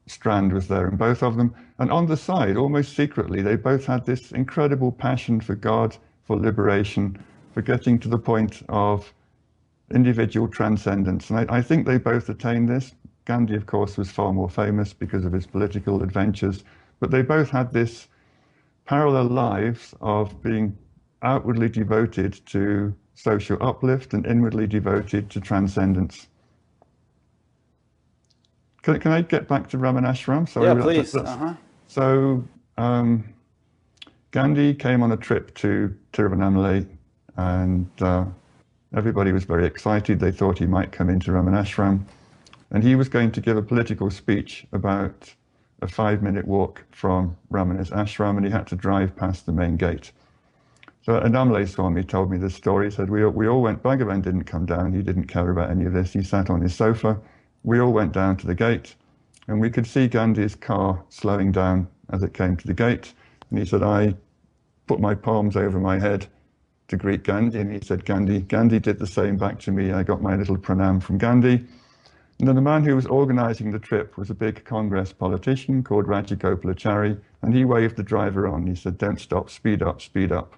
strand was there in both of them. And on the side, almost secretly, they both had this incredible passion for God, for liberation, for getting to the point of individual transcendence. And I think they both attained this. Gandhi, of course, was far more famous because of his political adventures, but they both had this parallel lives of being outwardly devoted to social uplift and inwardly devoted to transcendence. Can I get back to Ramanasramam? Sorry, yeah, please. So Gandhi came on a trip to Tiruvannamalai, and everybody was very excited. They thought he might come into Ramanasramam, and he was going to give a political speech about a 5-minute walk from Ramana's ashram, and he had to drive past the main gate. So Annamalai Swami told me this story. He said, we all went, Bhagavan didn't come down, he didn't care about any of this, he sat on his sofa. We all went down to the gate, and we could see Gandhi's car slowing down as it came to the gate. And he said, I put my palms over my head to greet Gandhi, and he said, Gandhi did the same back to me. I got my little pranam from Gandhi. And then the man who was organizing the trip was a big Congress politician called Rajagopalachari, and he waved the driver on. He said, don't stop, speed up, speed up.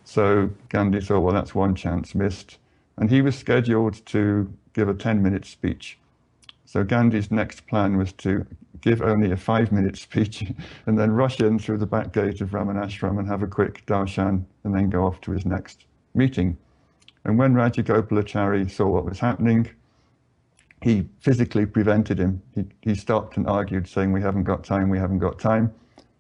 So Gandhi thought, well, that's one chance missed. And he was scheduled to give a 10-minute speech. So Gandhi's next plan was to give only a 5-minute speech and then rush in through the back gate of Ramanasramam and have a quick darshan and then go off to his next meeting. And when Rajagopalachari saw what was happening, he physically prevented him. He stopped and argued, saying, we haven't got time, we haven't got time.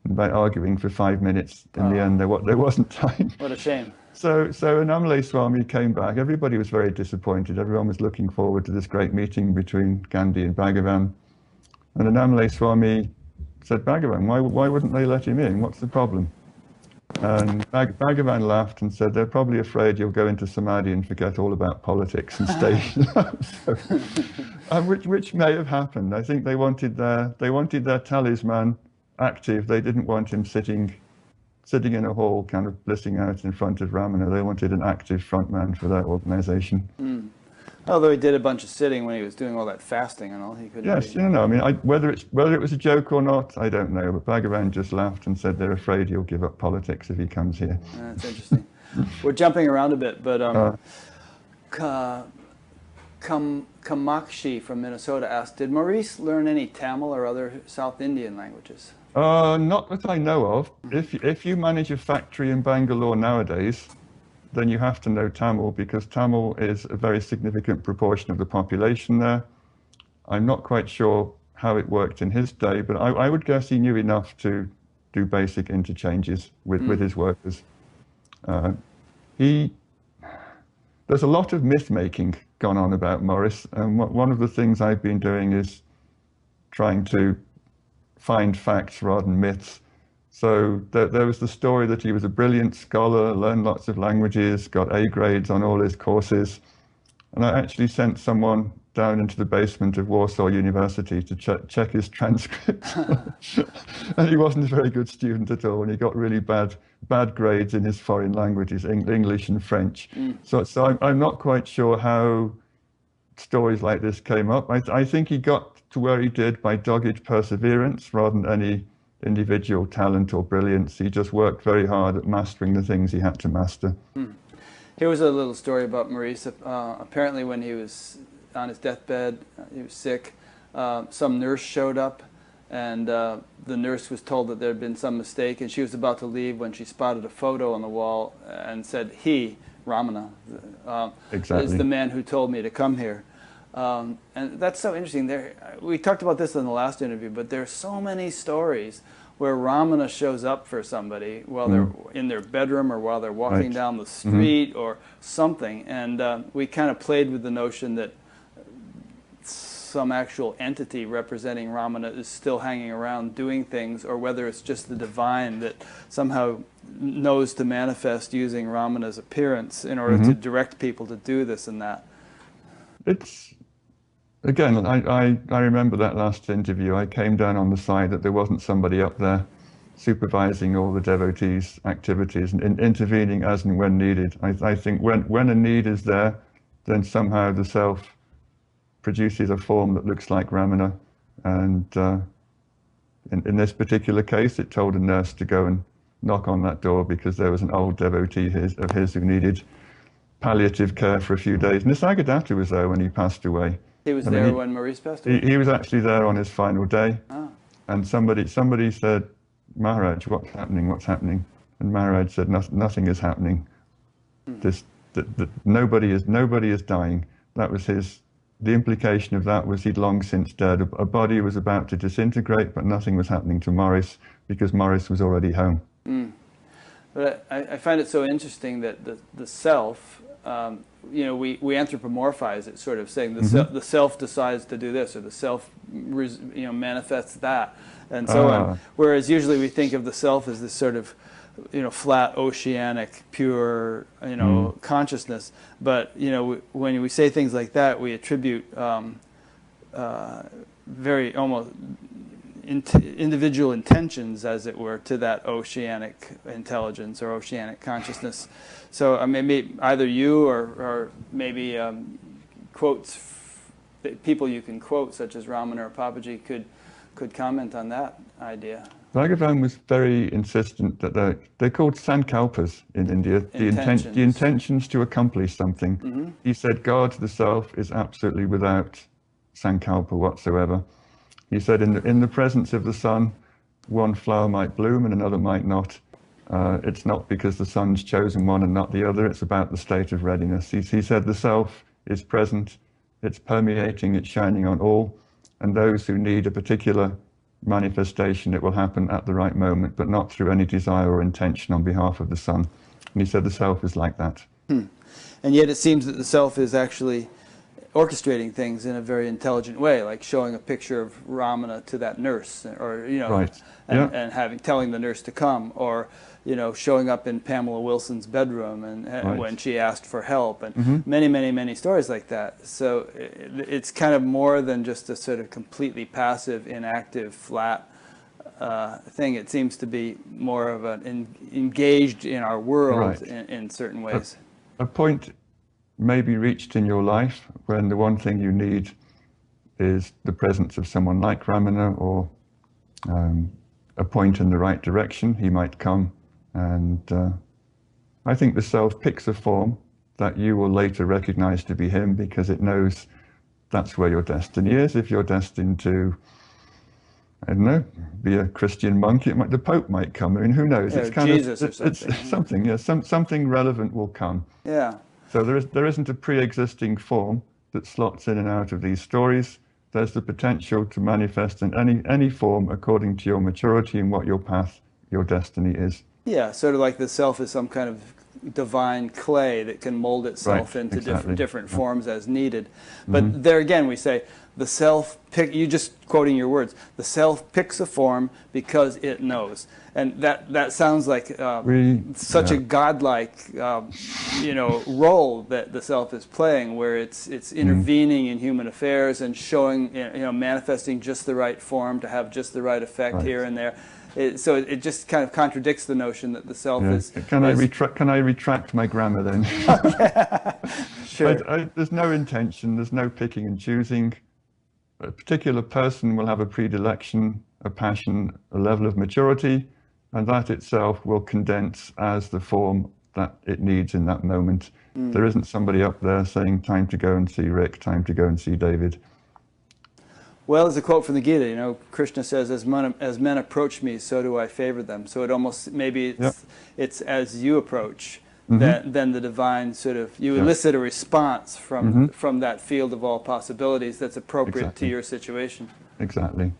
And by arguing for 5 minutes, in the end, there wasn't time. What a shame. So Annamalai Swami came back. Everybody was very disappointed. Everyone was looking forward to this great meeting between Gandhi and Bhagavan. And Annamalai Swami said, Bhagavan, why wouldn't they let him in? What's the problem? And Bhagavan laughed and said, they're probably afraid you'll go into samadhi and forget all about politics and stay. Which may have happened. I think they wanted their talisman active. They didn't want him sitting in a hall kind of blissing out in front of Ramana. They wanted an active front man for their organization. Although he did a bunch of sitting when he was doing all that fasting and all, he couldn't. Yes, you know, I mean, whether it was a joke or not, I don't know. But Bhagavan just laughed and said they're afraid he'll give up politics if he comes here. That's interesting. We're jumping around a bit, but Kamakshi from Minnesota asked, did Maurice learn any Tamil or other South Indian languages? Not that I know of. If you manage a factory in Bangalore nowadays, then you have to know Tamil, because Tamil is a very significant proportion of the population there. I'm not quite sure how it worked in his day, but I would guess he knew enough to do basic interchanges with his workers. There's a lot of myth-making gone on about Maurice, and one of the things I've been doing is trying to find facts rather than myths. So there was the story that he was a brilliant scholar, learned lots of languages, got A grades on all his courses. And I actually sent someone down into the basement of Warsaw University to check his transcripts. And he wasn't a very good student at all, and he got really bad grades in his foreign languages, English and French. So I'm not quite sure how stories like this came up. I think he got to where he did by dogged perseverance rather than any individual talent or brilliance. He just worked very hard at mastering the things he had to master. Here was a little story about Maurice. Apparently when he was on his deathbed, he was sick, some nurse showed up, and the nurse was told that there had been some mistake, and she was about to leave when she spotted a photo on the wall and said, he, Ramana, is the man who told me to come here. And that's so interesting. We talked about this in the last interview, but there are so many stories where Ramana shows up for somebody while they're in their bedroom or while they're walking down the street or something. And we kind of played with the notion that some actual entity representing Ramana is still hanging around doing things, or whether it's just the divine that somehow knows to manifest using Ramana's appearance in order to direct people to do this and that. It's, again, I remember that last interview. I came down on the side that there wasn't somebody up there supervising all the devotees' activities and intervening as and when needed. I think when a need is there, then somehow the self produces a form that looks like Ramana. And in this particular case, it told a nurse to go and knock on that door because there was an old devotee of his who needed palliative care for a few days. Nisargadatta was there when he passed away. He was there when Maurice passed away? He was actually there on his final day. And somebody said, Maharaj, what's happening, what's happening? And Maharaj said, nothing is happening. Nobody is dying. That was the implication of that was he'd long since dead. A body was about to disintegrate, but nothing was happening to Maurice because Maurice was already home. But I find it so interesting that the self, you know, we anthropomorphize it, sort of saying the self decides to do this, or the self, you know, manifests that, and so on. Whereas usually we think of the self as this sort of, you know, flat, oceanic, pure, you know, consciousness. But you know, when we say things like that, we attribute very almost individual intentions, as it were, to that oceanic intelligence or oceanic consciousness. So maybe either you or maybe quotes, people you can quote, such as Ramana or Papaji, could comment on that idea. Bhagavan was very insistent that they're called sankalpas in India, the intentions to accomplish something. He said God, the self, is absolutely without sankalpa whatsoever. He said in the presence of the sun, one flower might bloom and another might not. It's not because the sun's chosen one and not the other, it's about the state of readiness. He said the self is present, it's permeating, it's shining on all, and those who need a particular manifestation, it will happen at the right moment, but not through any desire or intention on behalf of the sun. And he said the self is like that. And yet it seems that the self is actually orchestrating things in a very intelligent way, like showing a picture of Ramana to that nurse, or you know, and telling the nurse to come, or you know, showing up in Pamela Wilson's bedroom and when she asked for help, and many stories like that. So it's kind of more than just a sort of completely passive, inactive, flat thing. It seems to be more of an engaged in our world in certain ways. A point maybe reached in your life when the one thing you need is the presence of someone like Ramana, or a point in the right direction. He might come, and I think the self picks a form that you will later recognize to be him, because it knows that's where your destiny is. If you're destined to, I don't know, be a Christian monk, the Pope might come. I mean, who knows? Yeah, it's kind Jesus of, or something. It's something, yeah, something relevant will come. Yeah. So there isn't a pre-existing form that slots in and out of these stories. There's the potential to manifest in any form according to your maturity and what your path, your destiny is. Yeah, sort of like the self is some kind of divine clay that can mold itself into different forms as needed. But there again, we say the self you just quoting your words, the self picks a form because it knows. And that sounds like such a godlike role that the self is playing, where it's intervening in human affairs and showing, manifesting just the right form to have just the right effect here and there. So it just kind of contradicts the notion that the self is... Can I retract my grammar then? Sure. There's no intention, there's no picking and choosing. A particular person will have a predilection, a passion, a level of maturity, and that itself will condense as the form that it needs in that moment. There isn't somebody up there saying, time to go and see Rick, time to go and see David. Well, there's a quote from the Gita, Krishna says, as men approach me, so do I favor them. So it almost, maybe it's as you approach, then the divine sort of, you elicit a response from that field of all possibilities that's appropriate to your situation. Exactly.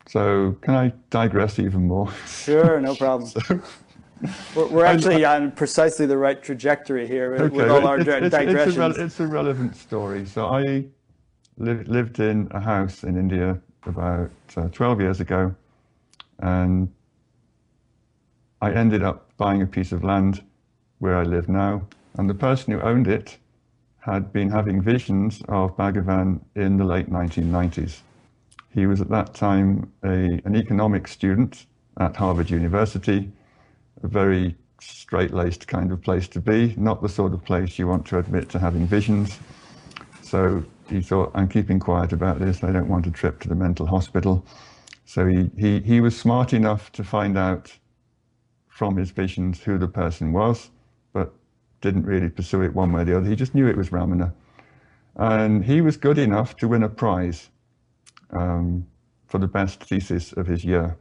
So can I digress even more? Sure, no problem. We're actually on precisely the right trajectory here with all our digressions. It's a relevant story. So I lived in a house in India about 12 years ago, and I ended up buying a piece of land where I live now, and the person who owned it had been having visions of Bhagavan in the late 1990s. He was at that time an economics student at Harvard University, a very straight-laced kind of place to be, not the sort of place you want to admit to having visions. So he thought, I'm keeping quiet about this, I don't want a trip to the mental hospital. So he was smart enough to find out from his visions who the person was, but didn't really pursue it one way or the other. He just knew it was Ramana. And he was good enough to win a prize for the best thesis of his year.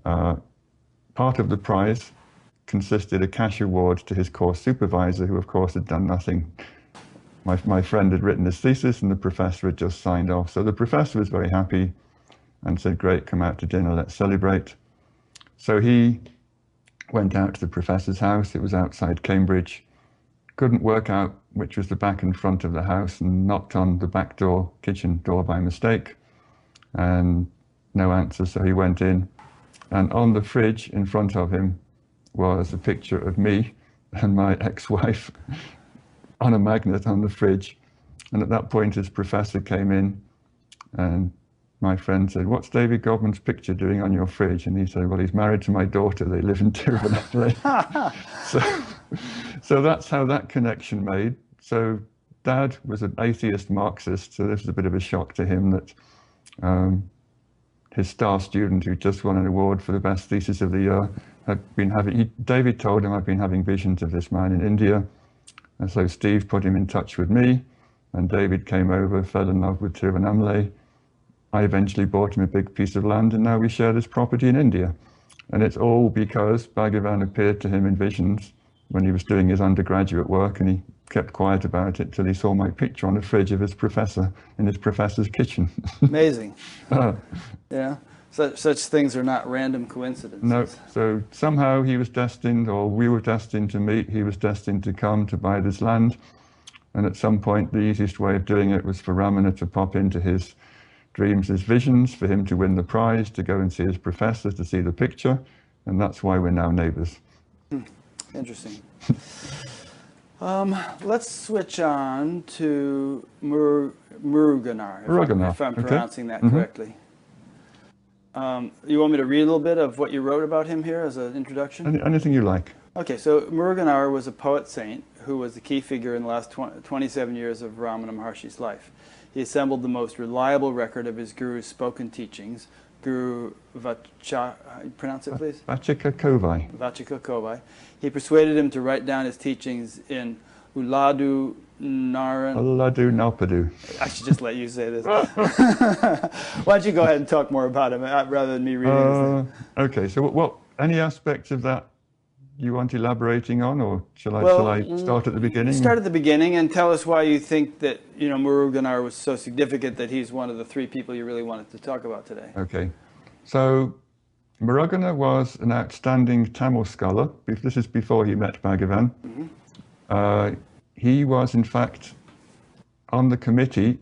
Part of the prize consisted a cash award to his course supervisor, who of course had done nothing. My friend had written his thesis and the professor had just signed off. So the professor was very happy and said, great, come out to dinner, let's celebrate. So he went out to the professor's house. It was outside Cambridge. Couldn't work out which was the back and front of the house, and knocked on the back door, kitchen door by mistake, and no answer. So he went in, and on the fridge in front of him was a picture of me and my ex-wife on a magnet on the fridge. And at that point, his professor came in, and my friend said, what's David Godman's picture doing on your fridge? And he said, well, he's married to my daughter. They live in Tiruvannamalai. So that's how that connection made. So Dad was an atheist Marxist, so this was a bit of a shock to him that his star student, who just won an award for the best thesis of the year, had been having, David told him, I've been having visions of this man in India. And so Steve put him in touch with me, and David came over, fell in love with Tiruvannamalai. I eventually bought him a big piece of land, and now we share this property in India. And it's all because Bhagavan appeared to him in visions when he was doing his undergraduate work, and he kept quiet about it till he saw my picture on the fridge of his professor in his professor's kitchen. Amazing. Yeah, such things are not random coincidences. No, so somehow he was destined, or we were destined to meet. He was destined to come to buy this land. And at some point, the easiest way of doing it was for Ramana to pop into his dreams, his visions, for him to win the prize, to go and see his professor, to see the picture. And that's why we're now neighbors. Interesting. Let's switch on to Muruganar, if I'm pronouncing that correctly. You want me to read a little bit of what you wrote about him here as an introduction? Anything you like. Okay, so Muruganar was a poet saint who was the key figure in the last 27 years of Ramana Maharshi's life. He assembled the most reliable record of his guru's spoken teachings. Guru pronounce it please? Vachika Kovai. Vachika Kovai. He persuaded him to write down his teachings in Uladu Naran. Uladu Nalpadu. I should just let you say this. Why don't you go ahead and talk more about him rather than me reading his name. Okay, so what any aspects of that you want elaborating on, or shall I start at the beginning? Start at the beginning and tell us why you think that Muruganar was so significant that he's one of the three people you really wanted to talk about today. Okay, so Muruganar was an outstanding Tamil scholar. This is before he met Bhagavan. Mm-hmm. He was in fact on the committee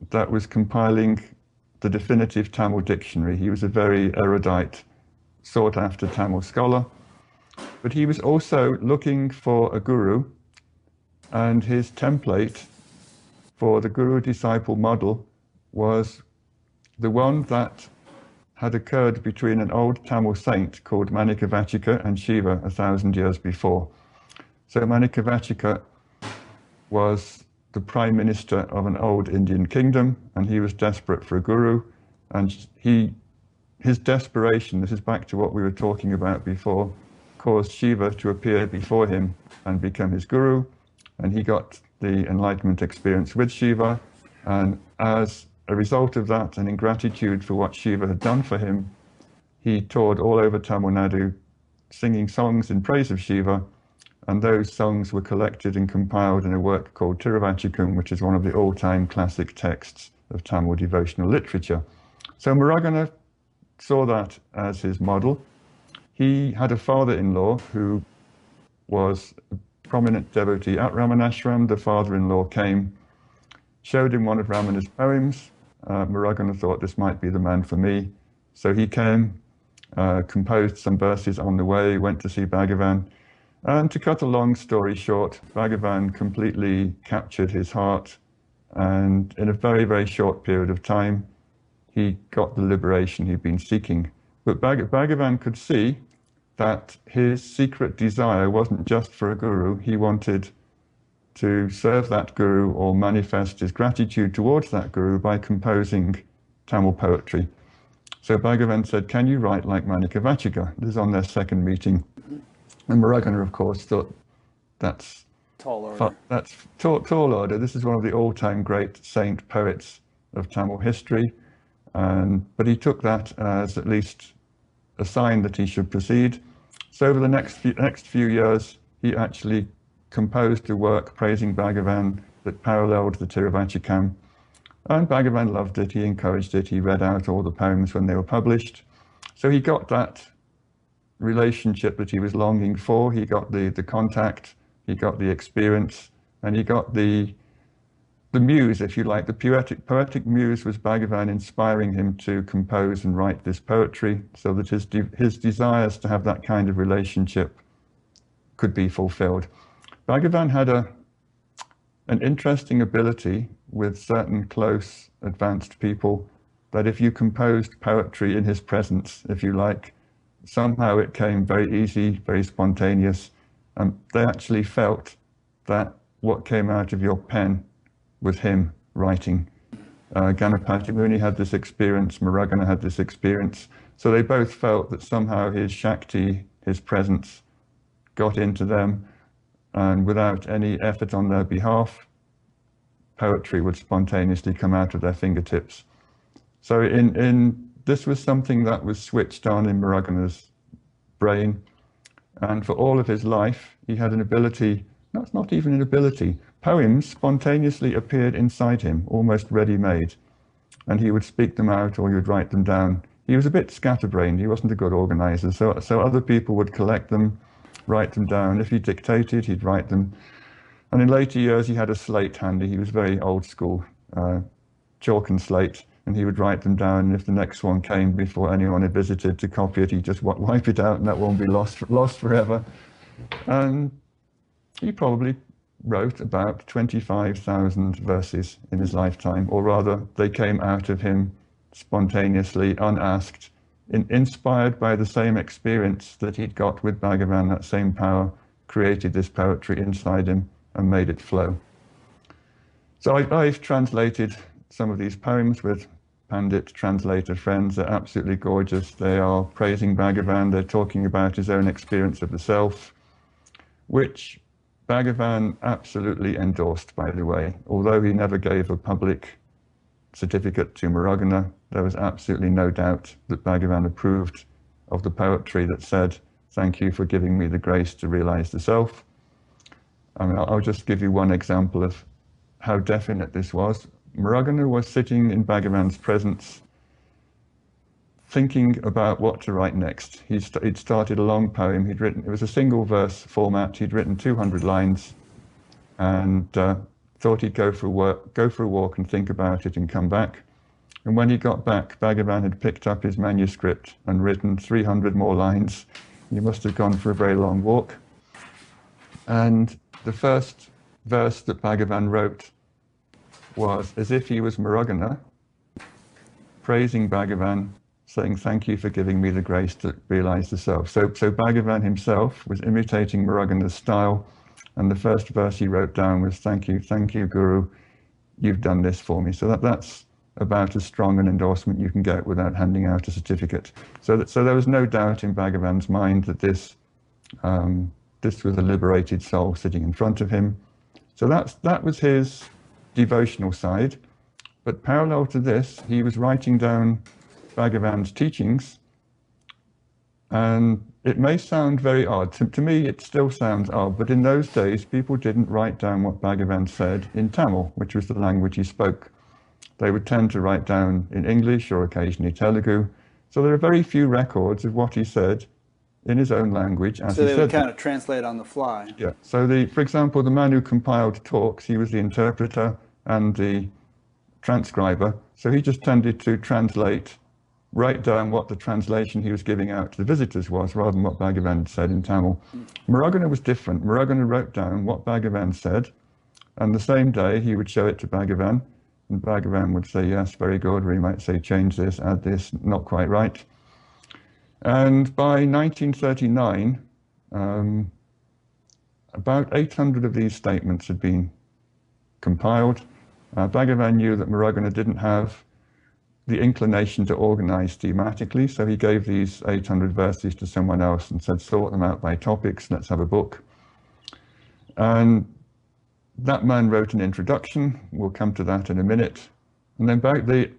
that was compiling the definitive Tamil dictionary. He was a very erudite, sought after Tamil scholar. But he was also looking for a guru, and his template for the guru-disciple model was the one that had occurred between an old Tamil saint called Manikavachika and Shiva 1,000 years before. So Manikavachika was the prime minister of an old Indian kingdom, and he was desperate for a guru, and his desperation, this is back to what we were talking about before, caused Shiva to appear before him and become his guru, and he got the enlightenment experience with Shiva, and as a result of that, and in gratitude for what Shiva had done for him, he toured all over Tamil Nadu singing songs in praise of Shiva, and those songs were collected and compiled in a work called Tiruvannamalai, which is one of the all-time classic texts of Tamil devotional literature. So Muruganar saw that as his model. He had a father-in-law who was a prominent devotee at Ramanasramam. The father-in-law came, showed him one of Ramana's poems. Muruganar thought this might be the man for me. So he came, composed some verses on the way, went to see Bhagavan. And to cut a long story short, Bhagavan completely captured his heart. And in a very, very short period of time, he got the liberation he'd been seeking. But Bhagavan could see that his secret desire wasn't just for a guru. He wanted to serve that guru or manifest his gratitude towards that guru by composing Tamil poetry. So Bhagavan said, "Can you write like Manikavachika?" This is on their second meeting. And Muruganar, of course, thought that's tall order. That's tall order. This is one of the all-time great saint poets of Tamil history. But he took that as at least a sign that he should proceed. So over the next few years, he actually composed a work praising Bhagavan that paralleled the Tiruvachikam. And Bhagavan loved it, he encouraged it, he read out all the poems when they were published. So he got that relationship that he was longing for, he got the contact, he got the experience, and he got the muse, if you like. The poetic muse was Bhagavan inspiring him to compose and write this poetry so that his desires to have that kind of relationship could be fulfilled. Bhagavan had an interesting ability with certain close, advanced people that if you composed poetry in his presence, if you like, somehow it came very easy, very spontaneous, and they actually felt that what came out of your pen was him writing. Ganapati Muni had this experience, Muruganar had this experience, so they both felt that somehow his Shakti, his presence, got into them, and without any effort on their behalf, poetry would spontaneously come out of their fingertips. So this was something that was switched on in Muruganar's brain, and for all of his life, he had an ability, that's not even an ability, poems spontaneously appeared inside him, almost ready-made, and he would speak them out or he would write them down. He was a bit scatterbrained, he wasn't a good organizer, so other people would collect them, write them down. If he dictated, he'd write them. And in later years, he had a slate handy. He was very old school, chalk and slate, and he would write them down. And if the next one came before anyone had visited to copy it, he'd just wipe it out and that won't be lost forever. And he probably wrote about 25,000 verses in his lifetime, or rather, they came out of him spontaneously, unasked, inspired by the same experience that he'd got with Bhagavan. That same power created this poetry inside him, and made it flow. So I've translated some of these poems with Pandit translator friends. They're absolutely gorgeous. They are praising Bhagavan. They're talking about his own experience of the self, which Bhagavan absolutely endorsed, by the way. Although he never gave a public certificate to Miragana, there was absolutely no doubt that Bhagavan approved of the poetry that said, "Thank you for giving me the grace to realize the self." I mean, I'll just give you one example of how definite this was. Miragana was sitting in Bhagavan's presence, thinking about what to write next. He'd started a long poem. He'd written, it was a single verse format. He'd written 200 lines, and thought he'd go for a walk and think about it and come back. And when he got back, Bhagavan had picked up his manuscript and written 300 more lines. He must have gone for a very long walk. And the first verse that Bhagavan wrote was as if he was Miragana, praising Bhagavan, saying, "Thank you for giving me the grace to realize the self." So Bhagavan himself was imitating Miragana's style, and the first verse he wrote down was, thank you, Guru, you've done this for me." So that's about as strong an endorsement you can get without handing out a certificate. So there was no doubt in Bhagavan's mind that this was a liberated soul sitting in front of him. So that was his devotional side. But parallel to this, he was writing down Bhagavan's teachings, and it may sound very odd. To me, it still sounds odd, but in those days, people didn't write down what Bhagavan said in Tamil, which was the language he spoke. They would tend to write down in English or occasionally Telugu. So there are very few records of what he said in his own language as he said. So they would kind of translate on the fly. Yeah. So for example, the man who compiled talks, he was the interpreter and the transcriber. So he just tended to write down what the translation he was giving out to the visitors was, rather than what Bhagavan said in Tamil. Miragana was different. Miragana wrote down what Bhagavan said, and the same day he would show it to Bhagavan, and Bhagavan would say, "Yes, very good," or he might say, "Change this, add this, not quite right." And by 1939, about 800 of these statements had been compiled. Bhagavan knew that Miragana didn't have the inclination to organize thematically, so he gave these 800 verses to someone else and said, "Sort them out by topics, let's have a book." And that man wrote an introduction. We'll come to that in a minute. And then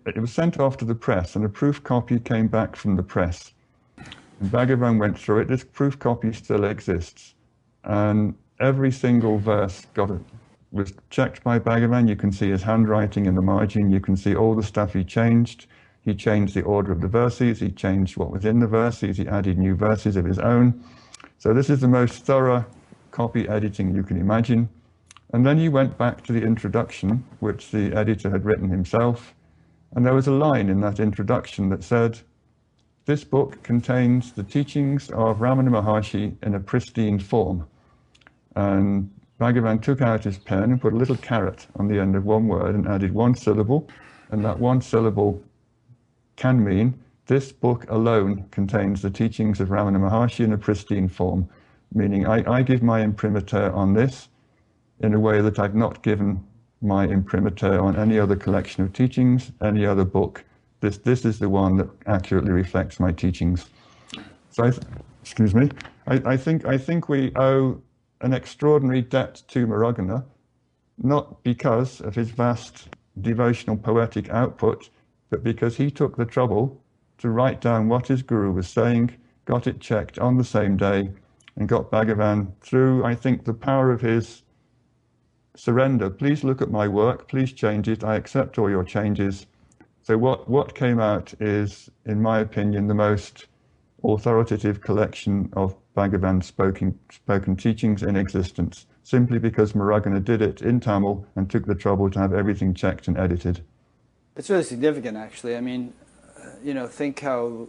it was sent off to the press, and a proof copy came back from the press. And Bhagavan went through it. This proof copy still exists. And every single verse was checked by Bhagavan. You can see his handwriting in the margin. You can see all the stuff he changed. He changed the order of the verses. He changed what was in the verses. He added new verses of his own. So this is the most thorough copy editing you can imagine. And then he went back to the introduction, which the editor had written himself. And there was a line in that introduction that said, "This book contains the teachings of Ramana Maharshi in a pristine form." And Bhagavan took out his pen and put a little caret on the end of one word and added one syllable. And that one syllable can mean, "This book alone contains the teachings of Ramana Maharshi in a pristine form," meaning I give my imprimatur on this in a way that I've not given my imprimatur on any other collection of teachings, any other book. This is the one that accurately reflects my teachings. So, I think we owe an extraordinary debt to Miragana, not because of his vast devotional poetic output, but because he took the trouble to write down what his guru was saying, got it checked on the same day, and got Bhagavan through, I think, the power of his surrender. "Please look at my work, please change it, I accept all your changes." So what came out is, in my opinion, the most authoritative collection of Bhagavan's spoken teachings in existence, simply because Miragana did it in Tamil and took the trouble to have everything checked and edited. It's really significant, actually. I mean, think how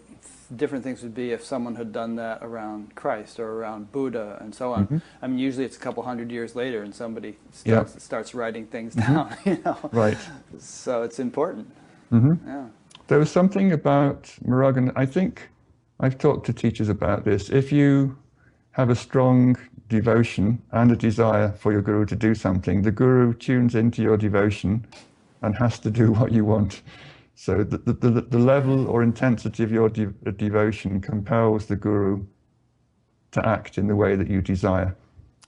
different things would be if someone had done that around Christ or around Buddha and so on. Mm-hmm. I mean, usually it's a couple hundred years later and somebody starts writing things down, Right. So it's important. Mm-hmm. Yeah. There was something about Miragana, I think I've talked to teachers about this. If you have a strong devotion and a desire for your guru to do something, the guru tunes into your devotion and has to do what you want. So the level or intensity of your devotion compels the guru to act in the way that you desire.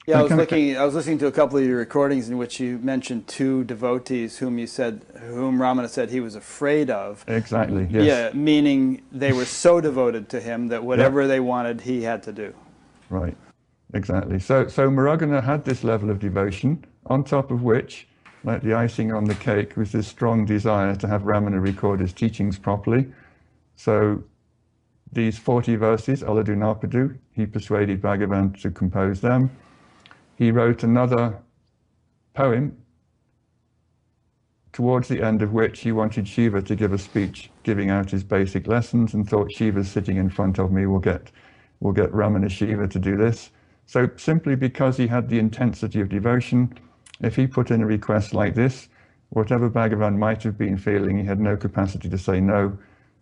Yeah, I was listening to a couple of your recordings in which you mentioned two devotees whom Ramana said he was afraid of. Exactly, yes. Yeah, meaning they were so devoted to him that whatever they wanted, he had to do. Right, exactly. So Mrugana had this level of devotion, on top of which, like the icing on the cake, was this strong desire to have Ramana record his teachings properly. So these 40 verses, Aladu Narpadu, he persuaded Bhagavan to compose them. He wrote another poem, towards the end of which he wanted Shiva to give a speech giving out his basic lessons, and thought, Shiva's sitting in front of me, we'll get Ramana Shiva to do this. So simply because he had the intensity of devotion, if he put in a request like this, whatever Bhagavan might have been feeling, he had no capacity to say no.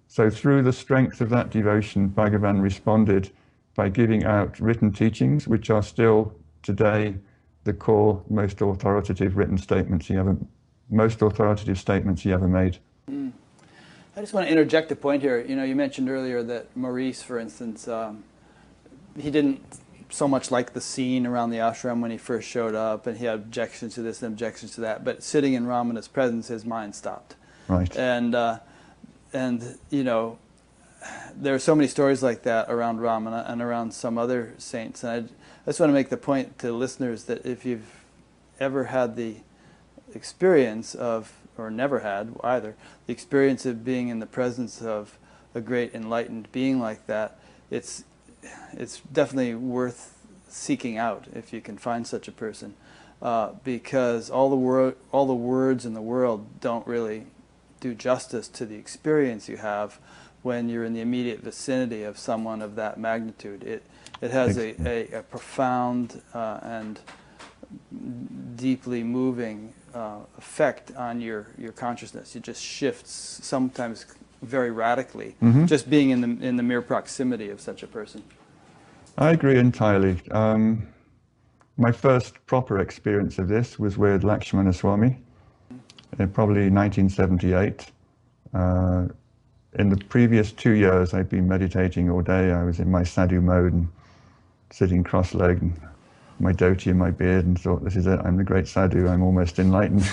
So through the strength of that devotion, Bhagavan responded by giving out written teachings, which are still today the core, most authoritative statements he ever made. I just want to interject a point here. You know, you mentioned earlier that Maurice, for instance, he didn't so much like the scene around the ashram when he first showed up, and he had objections to this and objections to that. But sitting in Ramana's presence, his mind stopped. Right. And you know, there are so many stories like that around Ramana and around some other saints. And I just want to make the point to listeners that if you've ever had the experience of, or never had either, the experience of being in the presence of a great enlightened being like that, it's definitely worth seeking out if you can find such a person, because all the words in the world don't really do justice to the experience you have when you're in the immediate vicinity of someone of that magnitude. It has a profound and deeply moving effect on your consciousness. It just shifts, sometimes very radically, just being in the mere proximity of such a person. I agree entirely. My first proper experience of this was with Lakshmana Swamy in probably 1978. In the previous 2 years, I'd been meditating all day. I was in my sadhu mode and sitting cross-legged, and my dhoti in my beard, and thought, this is it, I'm the great sadhu, I'm almost enlightened.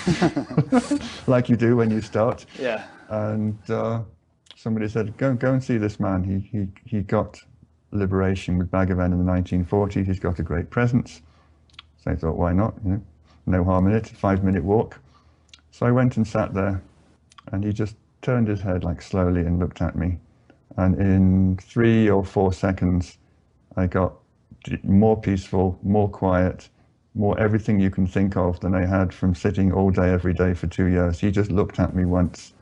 Like you do when you start. Yeah. And somebody said, go and see this man. He got liberation with Bhagavan in the 1940s. He's got a great presence. So I thought, why not? You know, no harm in it, 5-minute walk. So I went and sat there, and he just turned his head like slowly and looked at me. And in 3 or 4 seconds, I got more peaceful, more quiet, more everything you can think of than I had from sitting all day, every day for 2 years. He just looked at me once,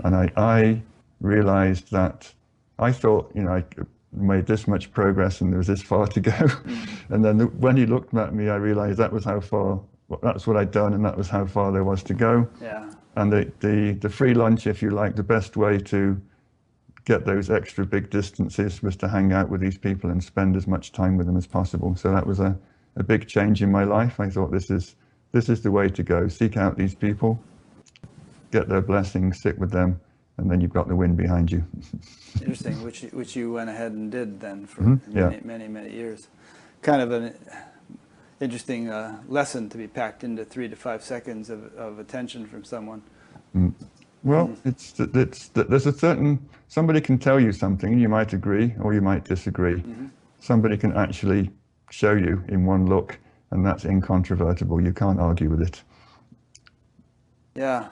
and I realized that I thought, you know, I made this much progress and there was this far to go. And then when he looked at me, I realized that was how far, that's what I'd done, and that was how far there was to go. Yeah. And the free lunch, if you like, the best way to get those extra big distances was to hang out with these people and spend as much time with them as possible. So that was a big change in my life. I thought this is the way to go. Seek out these people, get their blessings, sit with them, and then you've got the wind behind you. Interesting, which you went ahead and did then for many years. Kind of an interesting lesson to be packed into 3 to 5 seconds of attention from someone. Well, there's a certain, somebody can tell you something and you might agree or you might disagree. Somebody can actually show you in one look, and that's incontrovertible. You can't argue with it. Yeah.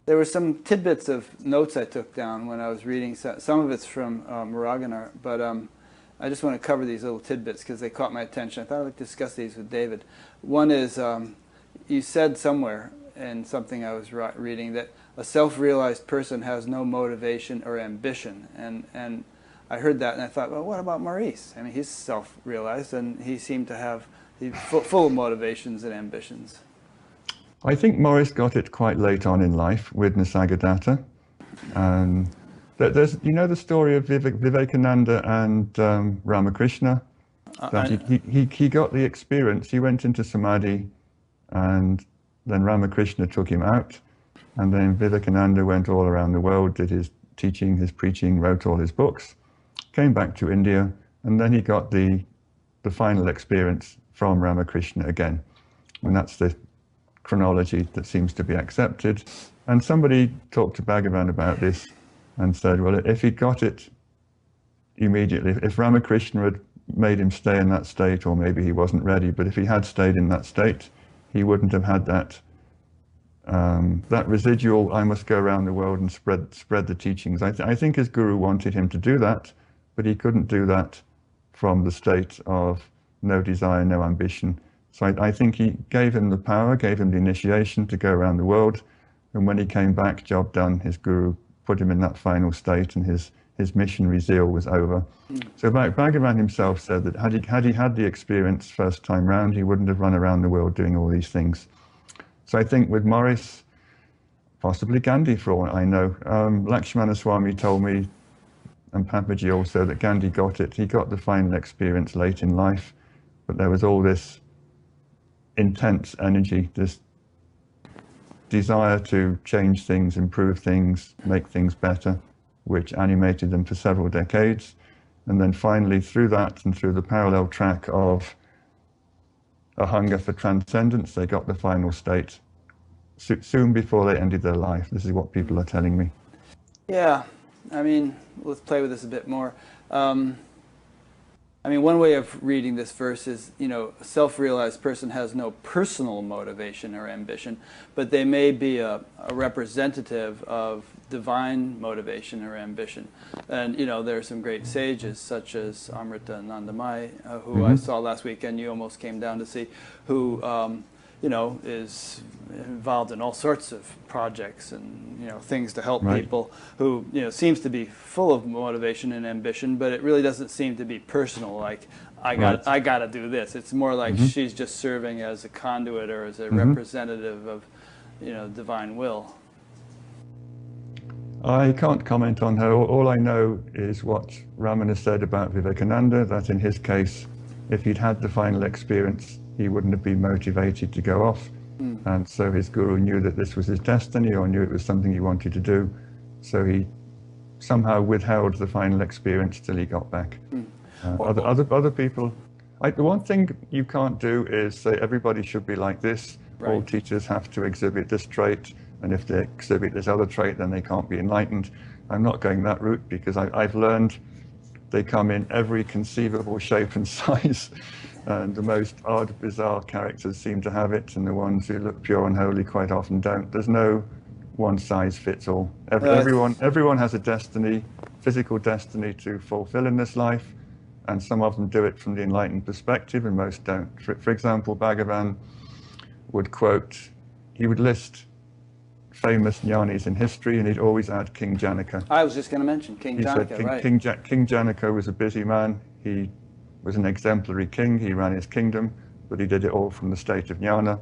There were some tidbits of notes I took down when I was reading. Some of it's from Mrugana, but I just want to cover these little tidbits because they caught my attention. I thought I'd like to discuss these with David. One is, you said somewhere in something I was reading that a self-realized person has no motivation or ambition. And I heard that and I thought, well, what about Maurice? I mean, he's self-realized and he seemed to have, he's full of motivations and ambitions. I think Maurice got it quite late on in life with Nisargadatta. And there's, you know, the story of Vivekananda and Ramakrishna. that he got the experience. He went into samadhi, and then Ramakrishna took him out, and then Vivekananda went all around the world, did his teaching, his preaching, wrote all his books, came back to India, and then he got the final experience from Ramakrishna again. And that's the chronology that seems to be accepted. And somebody talked to Bhagavan about this and said, well, if he got it immediately, if Ramakrishna had made him stay in that state, or maybe he wasn't ready, but if he had stayed in that state, he wouldn't have had that that residual, I must go around the world and spread the teachings. I think his guru wanted him to do that, but he couldn't do that from the state of no desire, no ambition. So I think he gave him the power, gave him the initiation to go around the world, and when he came back, job done, his guru put him in that final state, and his missionary zeal was over. So Bhagavan himself said that had he had the experience first time round, he wouldn't have run around the world doing all these things. So I think with Maurice, possibly Gandhi for all I know, Lakshmana Swamy told me, and Papaji also, that Gandhi got it. He got the final experience late in life, but there was all this intense energy, this desire to change things, improve things, make things better, which animated them for several decades. And then finally, through that and through the parallel track of a hunger for transcendence, they got the final state soon before they ended their life. This is what people are telling me. Yeah, I mean, let's play with this a bit more. I mean, one way of reading this verse is, you know, a self-realized person has no personal motivation or ambition, but they may be a representative of divine motivation or ambition. And, you know, there are some great sages, such as Amrita Nandamai, who I saw last week, and you almost came down to see, who, you know, is involved in all sorts of projects and, you know, things to help people, who, you know, seems to be full of motivation and ambition, but it really doesn't seem to be personal, like, I got to do this. It's more like she's just serving as a conduit or as a representative of, you know, divine will. I can't comment on her. All I know is what Ramana said about Vivekananda, that in his case, if he'd had the final experience, he wouldn't have been motivated to go off. And so his guru knew that this was his destiny, or knew it was something he wanted to do. So he somehow withheld the final experience till he got back. Other people, the one thing you can't do is say everybody should be like this. All teachers have to exhibit this trait, and if they exhibit this other trait, then they can't be enlightened. I'm not going that route, because I've learned they come in every conceivable shape and size. And the most odd, bizarre characters seem to have it, and the ones who look pure and holy quite often don't. There's no one size fits all. Everyone has a destiny, physical destiny to fulfill in this life, and some of them do it from the enlightened perspective, and most don't. For example, Bhagavan would quote, he would list famous jnanis in history, and he'd always add King Janaka. I was just going to mention King Janaka, right. King Janaka was a busy man. He was an exemplary king. He ran his kingdom, but he did it all from the state of jnana.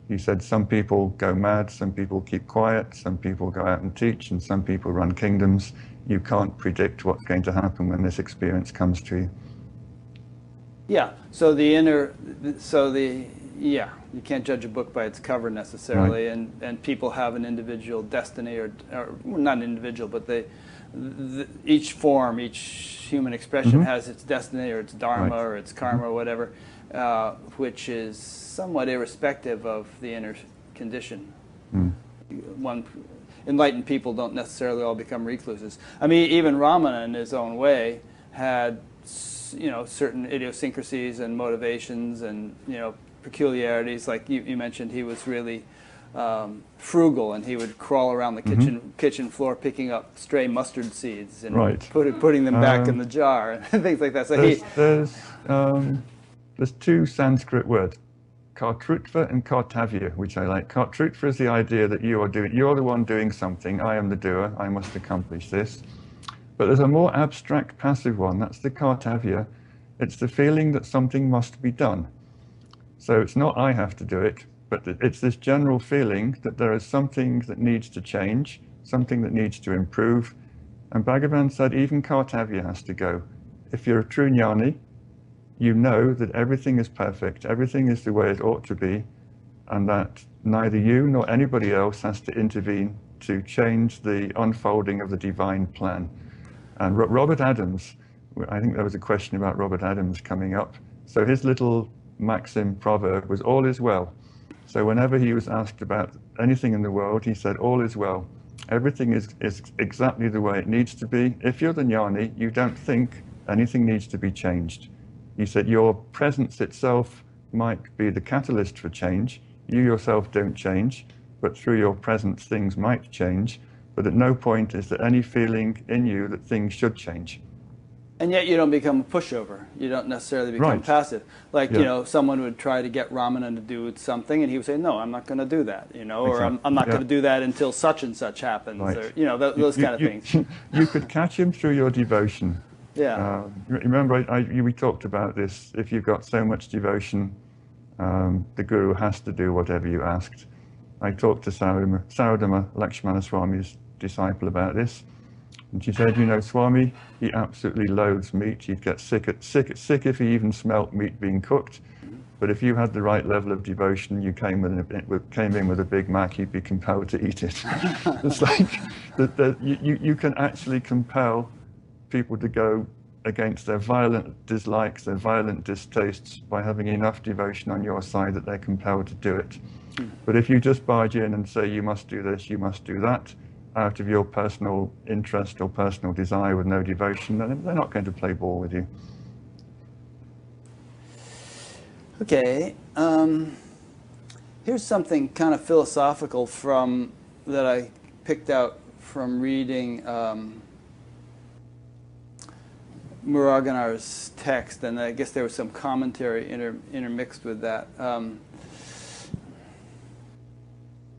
He said some people go mad, some people keep quiet, some people go out and teach, and some people run kingdoms. You can't predict what's going to happen when this experience comes to you. Yeah, so you can't judge a book by its cover necessarily, and people have an individual destiny, or not an individual, but each form, each human expression has its destiny or its dharma or its karma or whatever, which is somewhat irrespective of the inner condition. Enlightened people don't necessarily all become recluses. I mean, even Ramana in his own way had, you know, certain idiosyncrasies and motivations and, you know, peculiarities. Like you mentioned, he was really frugal, and he would crawl around the kitchen floor picking up stray mustard seeds and putting them back in the jar and things like that. So there's two Sanskrit words, Kartrutva and Kartavya, which I like. Kartrutva is the idea that you're the one doing something. I am the doer. I must accomplish this. But there's a more abstract passive one. That's the Kartavya. It's the feeling that something must be done. So it's not I have to do it, but it's this general feeling that there is something that needs to change, something that needs to improve. And Bhagavan said even Kartavya has to go. If you're a true jnani, you know that everything is perfect, everything is the way it ought to be, and that neither you nor anybody else has to intervene to change the unfolding of the divine plan. And Robert Adams, I think there was a question about Robert Adams coming up. So his little maxim proverb was all is well. So whenever he was asked about anything in the world, he said, all is well. Everything is exactly the way it needs to be. If you're the jnani, you don't think anything needs to be changed. He said, your presence itself might be the catalyst for change. You yourself don't change, but through your presence, things might change. But at no point is there any feeling in you that things should change. And yet you don't become a pushover. You don't necessarily become passive. Like, you know, someone would try to get Ramana to do something, and he would say, no, I'm not going to do that, you know, or I'm not going to do that until such and such happens, or, you know, those kind of things. You could catch him through your devotion. Yeah. Remember, we talked about this. If you've got so much devotion, the guru has to do whatever you asked. I talked to Saradama, Lakshmana Swamy's disciple, about this. And she said, you know, Swami, he absolutely loathes meat. He'd get sick if he even smelt meat being cooked. But if you had the right level of devotion, you came in with a Big Mac, he'd be compelled to eat it. It's like you can actually compel people to go against their violent dislikes, their violent distastes, by having enough devotion on your side that they're compelled to do it. But if you just barge in and say, you must do this, you must do that, out of your personal interest or personal desire with no devotion, then they're not going to play ball with you. Okay, here's something kind of philosophical that I picked out from reading Muraganar's text, and I guess there was some commentary intermixed with that.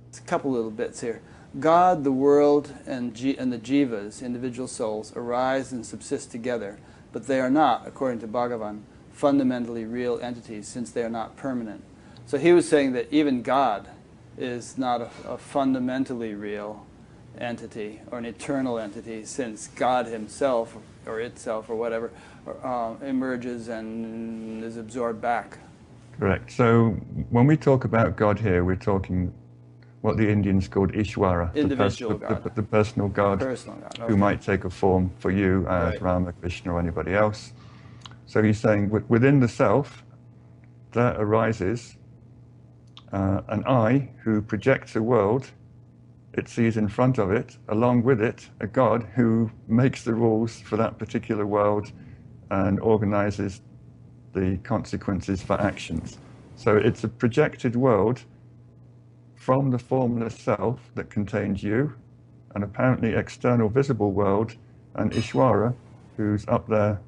It's a couple little bits here. God, the world, and the jivas, individual souls, arise and subsist together, but they are not, according to Bhagavan, fundamentally real entities, since they are not permanent. So he was saying that even God is not a fundamentally real entity or an eternal entity, since God himself or itself or whatever emerges and is absorbed back. Correct. So when we talk about God here, we're talking what the Indians called Ishwara, the personal God, who might take a form for you as Rama, Krishna, or anybody else. So he's saying within the self, there arises an I who projects a world it sees in front of it, along with it, a God who makes the rules for that particular world and organizes the consequences for actions. So it's a projected world from the formless self that contains you, an apparently external visible world, and Ishwara, who's up there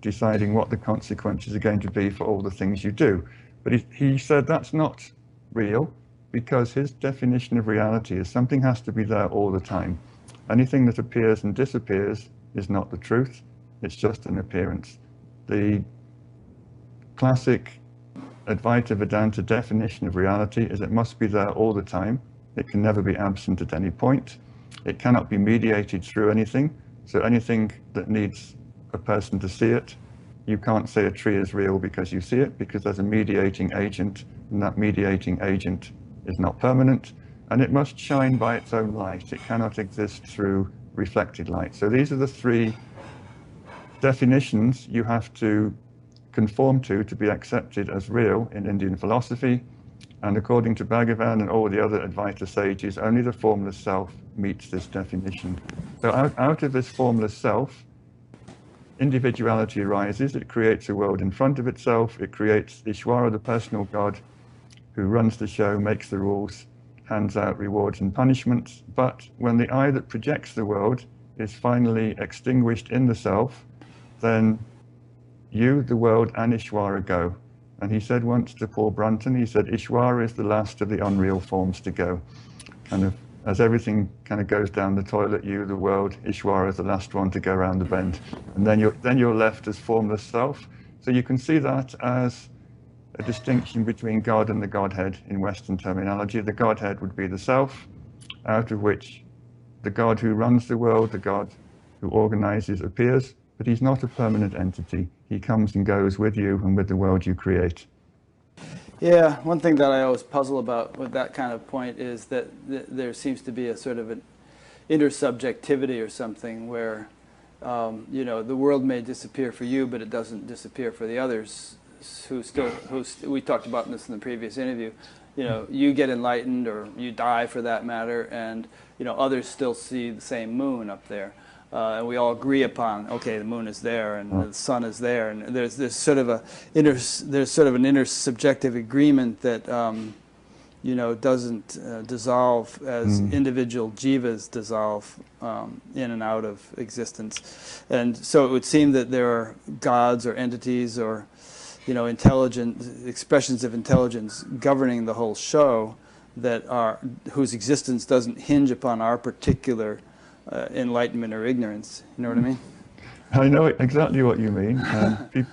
deciding what the consequences are going to be for all the things you do. But he said that's not real, because his definition of reality is something has to be there all the time. Anything that appears and disappears is not the truth, it's just an appearance. The classic Advaita Vedanta definition of reality is it must be there all the time. It can never be absent at any point. It cannot be mediated through anything. So anything that needs a person to see it, you can't say a tree is real because you see it, because there's a mediating agent, and that mediating agent is not permanent, and it must shine by its own light. It cannot exist through reflected light. So these are the three definitions you have to conform to be accepted as real in Indian philosophy. And according to Bhagavan and all the other Advaita sages, only the formless self meets this definition. So out of this formless self, individuality arises. It creates a world in front of itself. It creates Ishwara, the personal God, who runs the show, makes the rules, hands out rewards and punishments. But when the I that projects the world is finally extinguished in the self, then you, the world, and Ishwara go. And he said once to Paul Brunton, he said, Ishwara is the last of the unreal forms to go. Kind of, as everything kind of goes down the toilet, you, the world, Ishwara is the last one to go around the bend. And then you're left as formless self. So you can see that as a distinction between God and the Godhead in Western terminology. The Godhead would be the self, out of which the God who runs the world, the God who organizes, appears. but he's not a permanent entity. He comes and goes with you and with the world you create. Yeah, one thing that I always puzzle about with that kind of point is that there seems to be a sort of an intersubjectivity or something where, you know, the world may disappear for you, but it doesn't disappear for the others we talked about this in the previous interview. You know, you get enlightened, or you die for that matter, and, you know, others still see the same moon up there. And we all agree upon, okay, the moon is there and the sun is there, and there's sort of an intersubjective agreement that you know, doesn't dissolve as individual jivas dissolve in and out of existence. And so it would seem that there are gods or entities or, you know, intelligent expressions of intelligence governing the whole show that are whose existence doesn't hinge upon our particular enlightenment or ignorance. You know what I mean? I know exactly what you mean.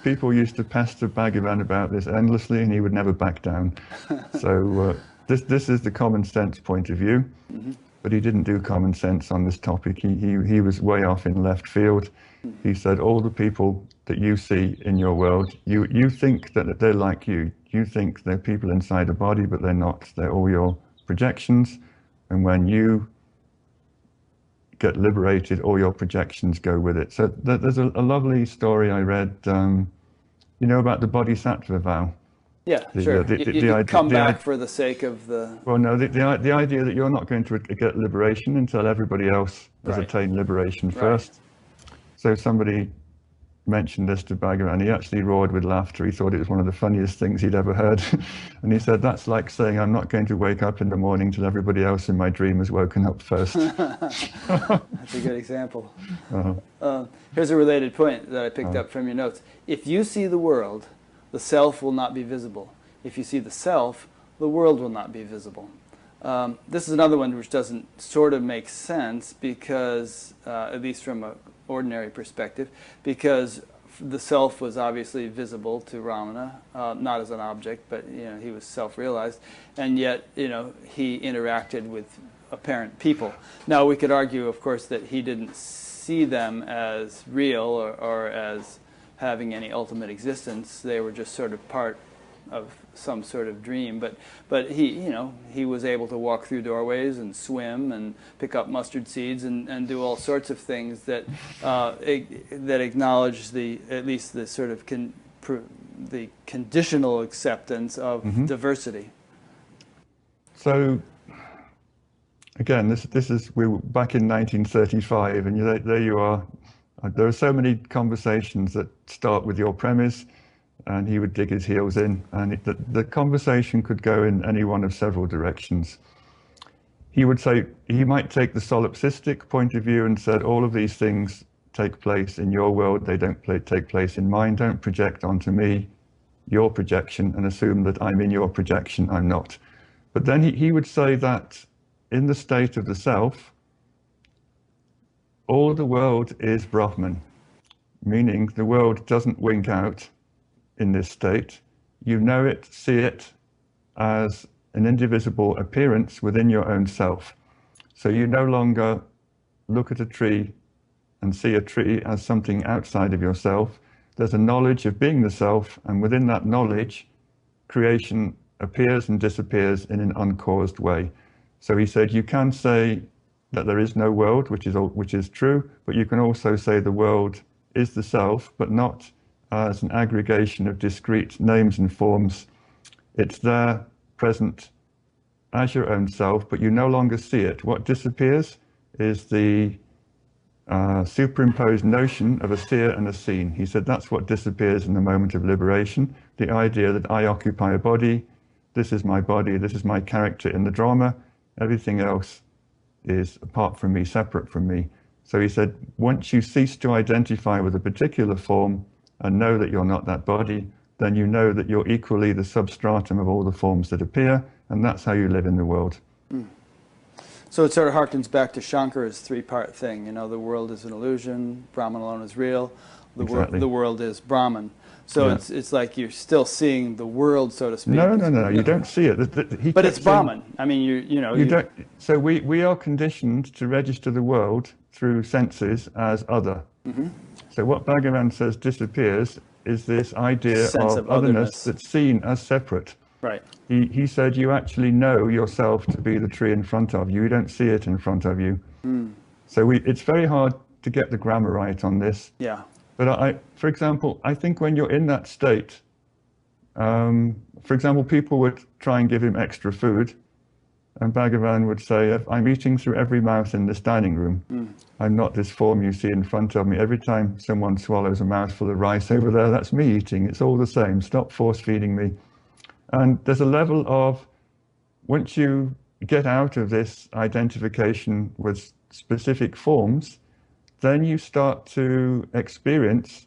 People used to pester Bhagavan about this endlessly, and he would never back down. So this is the common sense point of view, but he didn't do common sense on this topic. He was way off in left field. He said all the people that you see in your world, you think that they're like you. You think they're people inside a body, but they're not. They're all your projections, and when you get liberated, all your projections go with it. So there's a lovely story I read, you know, about the bodhisattva vow. Yeah, sure. You come back for the sake of the... Well, no, the idea that you're not going to get liberation until everybody else has attained liberation first. So somebody mentioned this to Bhagavan. He actually roared with laughter. He thought it was one of the funniest things he'd ever heard. And he said, that's like saying, I'm not going to wake up in the morning till everybody else in my dream has woken up first. That's a good example. Here's a related point that I picked up from your notes. If you see the world, the self will not be visible. If you see the self, the world will not be visible. This is another one which doesn't sort of make sense because, at least from an ordinary perspective, because the self was obviously visible to Ramana, not as an object, but, you know, he was self-realized, and yet, you know, he interacted with apparent people. Now we could argue, of course, that he didn't see them as real or as having any ultimate existence. They were just sort of part of some sort of dream, but he, you know, he was able to walk through doorways and swim and pick up mustard seeds and do all sorts of things that that acknowledge at least the sort of the conditional acceptance of diversity. So again, this is we were back in 1935, and there you are. There are so many conversations that start with your premise, and he would dig his heels in, and the conversation could go in any one of several directions. He would say, he might take the solipsistic point of view and said, all of these things take place in your world, they don't take place in mine. Don't project onto me your projection and assume that I'm in your projection. I'm not. But then he would say that in the state of the self, all the world is Brahman, meaning the world doesn't wink out in this state. You know it, see it as an indivisible appearance within your own self. So you no longer look at a tree and see a tree as something outside of yourself. There's a knowledge of being the self, and within that knowledge, creation appears and disappears in an uncaused way. So he said, you can say that there is no world, which is true, but you can also say the world is the self, but not as an aggregation of discrete names and forms. It's there, present as your own self, but you no longer see it. What disappears is the superimposed notion of a seer and a seen. He said that's what disappears in the moment of liberation, the idea that I occupy a body, this is my character in the drama, everything else is apart from me, separate from me. So he said, once you cease to identify with a particular form and know that you're not that body, then you know that you're equally the substratum of all the forms that appear, and that's how you live in the world. So it sort of harkens back to Shankara's three-part thing. You know, the world is an illusion, Brahman alone is real, the world is Brahman. So yeah. It's like you're still seeing the world, so to speak. No, you don't see it. But it's Brahman. I mean, you don't. So we are conditioned to register the world through senses as other. Mm-hmm. So what Bhagavan says disappears is this idea Sense of of otherness that's seen as separate. Right. He said you actually know yourself to be the tree in front of you. You don't see it in front of you. So it's very hard to get the grammar right on this. Yeah. But for example, I think when you're in that state, for example, people would try and give him extra food, and Bhagavan would say, I'm eating through every mouth in this dining room. I'm not this form you see in front of me. Every time someone swallows a mouthful of rice over there, that's me eating. It's all the same. Stop force feeding me. And there's a level of, once you get out of this identification with specific forms, then you start to experience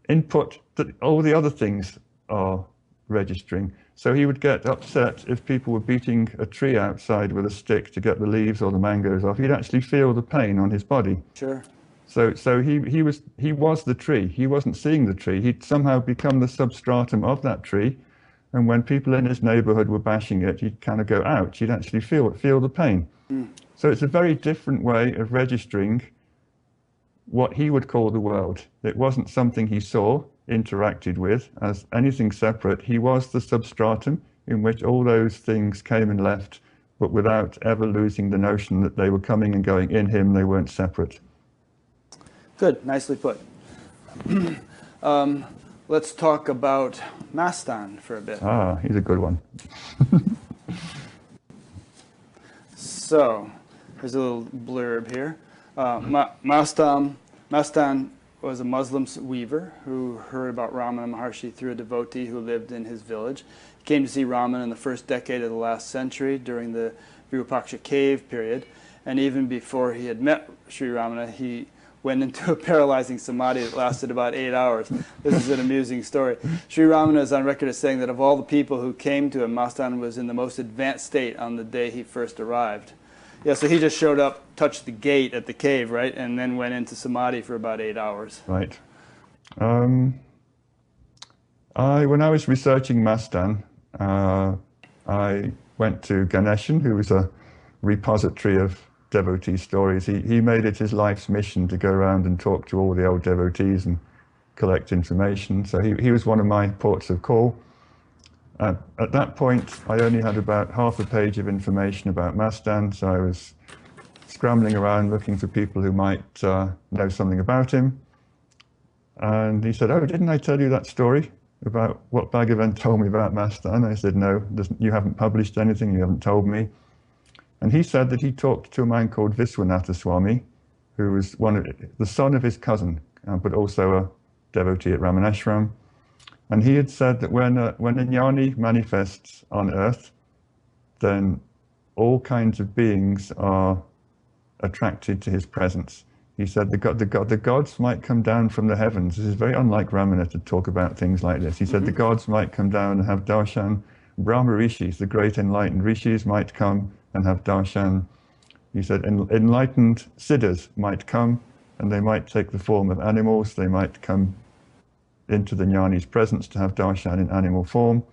input that all the other things are registering. So he would get upset if people were beating a tree outside with a stick to get the leaves or the mangoes off. He'd actually feel the pain on his body. Sure. So he was the tree. He wasn't seeing the tree. He'd somehow become the substratum of that tree. And when people in his neighborhood were bashing it, he'd kind of go, ouch. He'd actually feel the pain. So it's a very different way of registering what he would call the world. It wasn't something he saw, interacted with as anything separate. He was the substratum in which all those things came and left, but without ever losing the notion that they were coming and going in him. They weren't separate. Good, nicely put. Let's talk about Mastan for a bit. Ah, he's a good one. So, here's a little blurb here. Mastan was a Muslim weaver who heard about Ramana Maharshi through a devotee who lived in his village. He came to see Ramana in the first decade of the last century during the Virupaksha cave period. And even before he had met Sri Ramana, he went into a paralyzing samadhi that lasted about 8 hours. This is an amusing story. Sri Ramana is on record as saying that of all the people who came to him, Mastan was in the most advanced state on the day he first arrived. Yeah, so he just showed up, touched the gate at the cave, right, and then went into samadhi for about 8 hours. Right. When I was researching Mastan, I went to Ganeshan, who was a repository of devotee stories. He made it his life's mission to go around and talk to all the old devotees and collect information. So he was one of my ports of call. At that point, I only had about half a page of information about Mastan, so I was scrambling around looking for people who might know something about him. And he said, oh, didn't I tell you that story about what Bhagavan told me about Mastan? I said, no, you haven't published anything, you haven't told me. And he said that he talked to a man called Viswanatha who was the son of his cousin, but also a devotee at Ramanasramam. And he had said that when a jnani manifests on earth, then all kinds of beings are attracted to his presence. He said the gods might come down from the heavens. This is very unlike Ramana to talk about things like this. He said the gods might come down and have darshan. Brahma rishis, the great enlightened rishis, might come and have darshan. He said enlightened siddhas might come and they might take the form of animals. They might come into the jnani's presence to have darshan in animal form.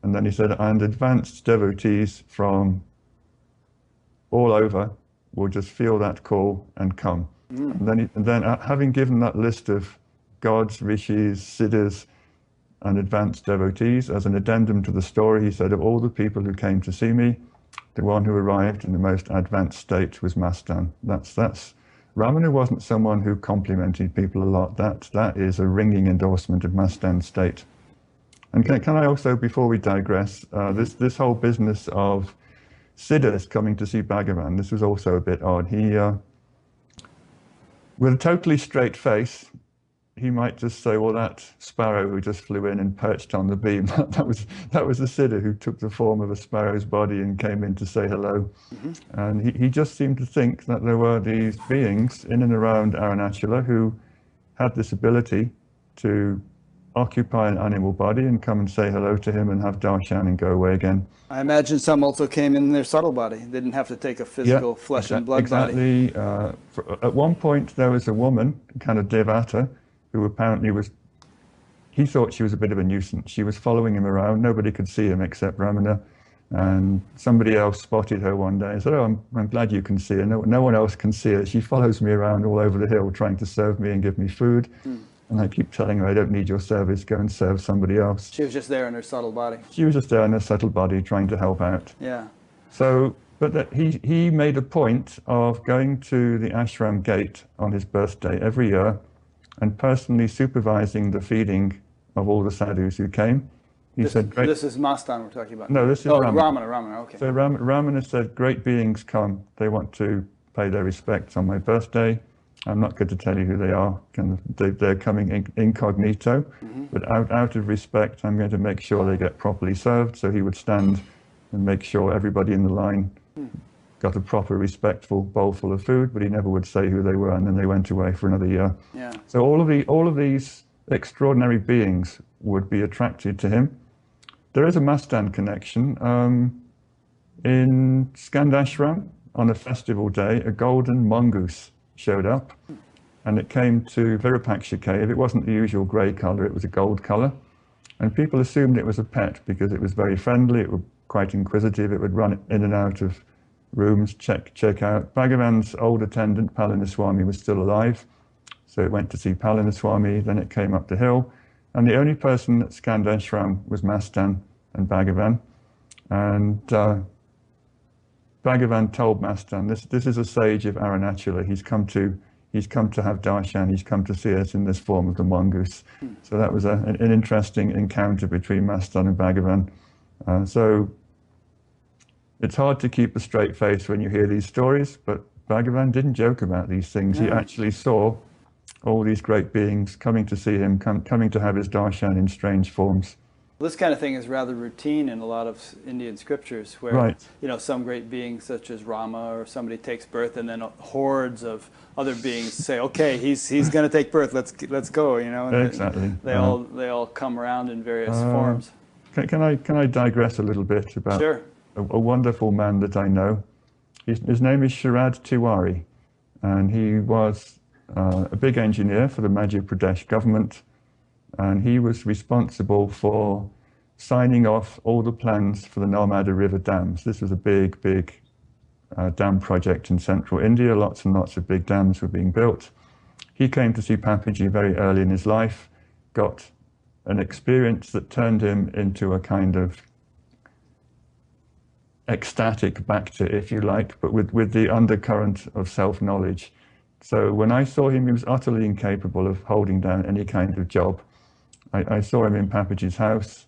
And then he said, and advanced devotees from all over will just feel that call and come. And then having given that list of gods, rishis, siddhas, and advanced devotees as an addendum to the story, he said, of all the people who came to see me, the one who arrived in the most advanced state was Mastan. That's Ramana wasn't someone who complimented people a lot. That is a ringing endorsement of Mastan's state. And can I also, before we digress, this whole business of siddhas coming to see Bhagavan, this was also a bit odd. He, with a totally straight face, he might just say, well, that sparrow who just flew in and perched on the beam, that was the siddha who took the form of a sparrow's body and came in to say hello. And he just seemed to think that there were these beings in and around Arunachala who had this ability to occupy an animal body and come and say hello to him and have darshan and go away again. I imagine some also came in their subtle body. They didn't have to take a physical flesh and blood body. At one point, there was a woman, kind of devata, who apparently he thought she was a bit of a nuisance. She was following him around. Nobody could see him except Ramana. And somebody else spotted her one day and said, "Oh, I'm glad you can see her. No one else can see her. She follows me around all over the hill trying to serve me and give me food." And I keep telling her, "I don't need your service. Go and serve somebody else." She was just there in her subtle body. She was just there in her subtle body trying to help out. Yeah. So, but that he made a point of going to the ashram gate on his birthday every year and personally supervising the feeding of all the sadhus who came. He said, "Great." This is Mastan we're talking about. No, this is Ramana, okay. So Ramana said, "Great beings come. They want to pay their respects on my birthday. I'm not going to tell you who they are. They're coming incognito, but out of respect, I'm going to make sure they get properly served." So he would stand and make sure everybody in the line got a proper, respectful bowl full of food, but he never would say who they were, and then they went away for another year. Yeah. So all of these extraordinary beings would be attracted to him. There is a Mastan connection. In Skandashram, on a festival day, a golden mongoose showed up, and it came to Virupaksha cave. It wasn't the usual grey colour, it was a gold colour. And people assumed it was a pet because it was very friendly, it was quite inquisitive, it would run in and out of rooms, check out. Bhagavan's old attendant, Palanaswamy, was still alive, so it went to see Palanaswamy, then it came up the hill. And the only person at Skandashram was Mastan and Bhagavan. And Bhagavan told Mastan, this is a sage of Arunachala. He's come to have darshan. He's come to see us in this form of the mongoose. So that was an interesting encounter between Mastan and Bhagavan. So it's hard to keep a straight face when you hear these stories, but Bhagavan didn't joke about these things. He actually saw all these great beings coming to see him, coming to have his darshan in strange forms. This kind of thing is rather routine in a lot of Indian scriptures, where some great beings such as Rama or somebody takes birth, and then hordes of other beings say, "Okay, he's going to take birth. Let's go." And exactly. They all come around in various forms. Can I digress a little bit about a wonderful man that I know? His name is Sharad Tiwari, and he was a big engineer for the Madhya Pradesh government. And he was responsible for signing off all the plans for the Narmada River dams. This was a big dam project in central India. Lots and lots of big dams were being built. He came to see Papaji very early in his life, got an experience that turned him into a kind of ecstatic bhakta, if you like, but with the undercurrent of self-knowledge. So when I saw him, he was utterly incapable of holding down any kind of job. I saw him in Papaji's house,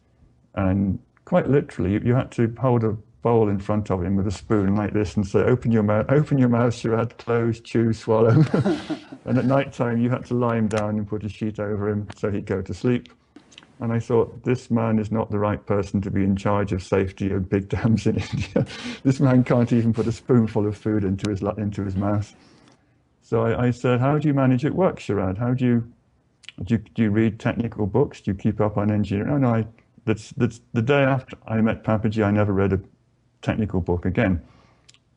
and quite literally, you had to hold a bowl in front of him with a spoon like this and say, open your mouth, Sharad, close, chew, swallow." And at night time, you had to lie him down and put a sheet over him so he'd go to sleep. And I thought, this man is not the right person to be in charge of safety of big dams in India. This man can't even put a spoonful of food into his mouth. So I said, "How do you manage at work, Sharad? How do you read technical books? Do you keep up on engineering?" "Oh, no, that's the day after I met Papaji, I never read a technical book again."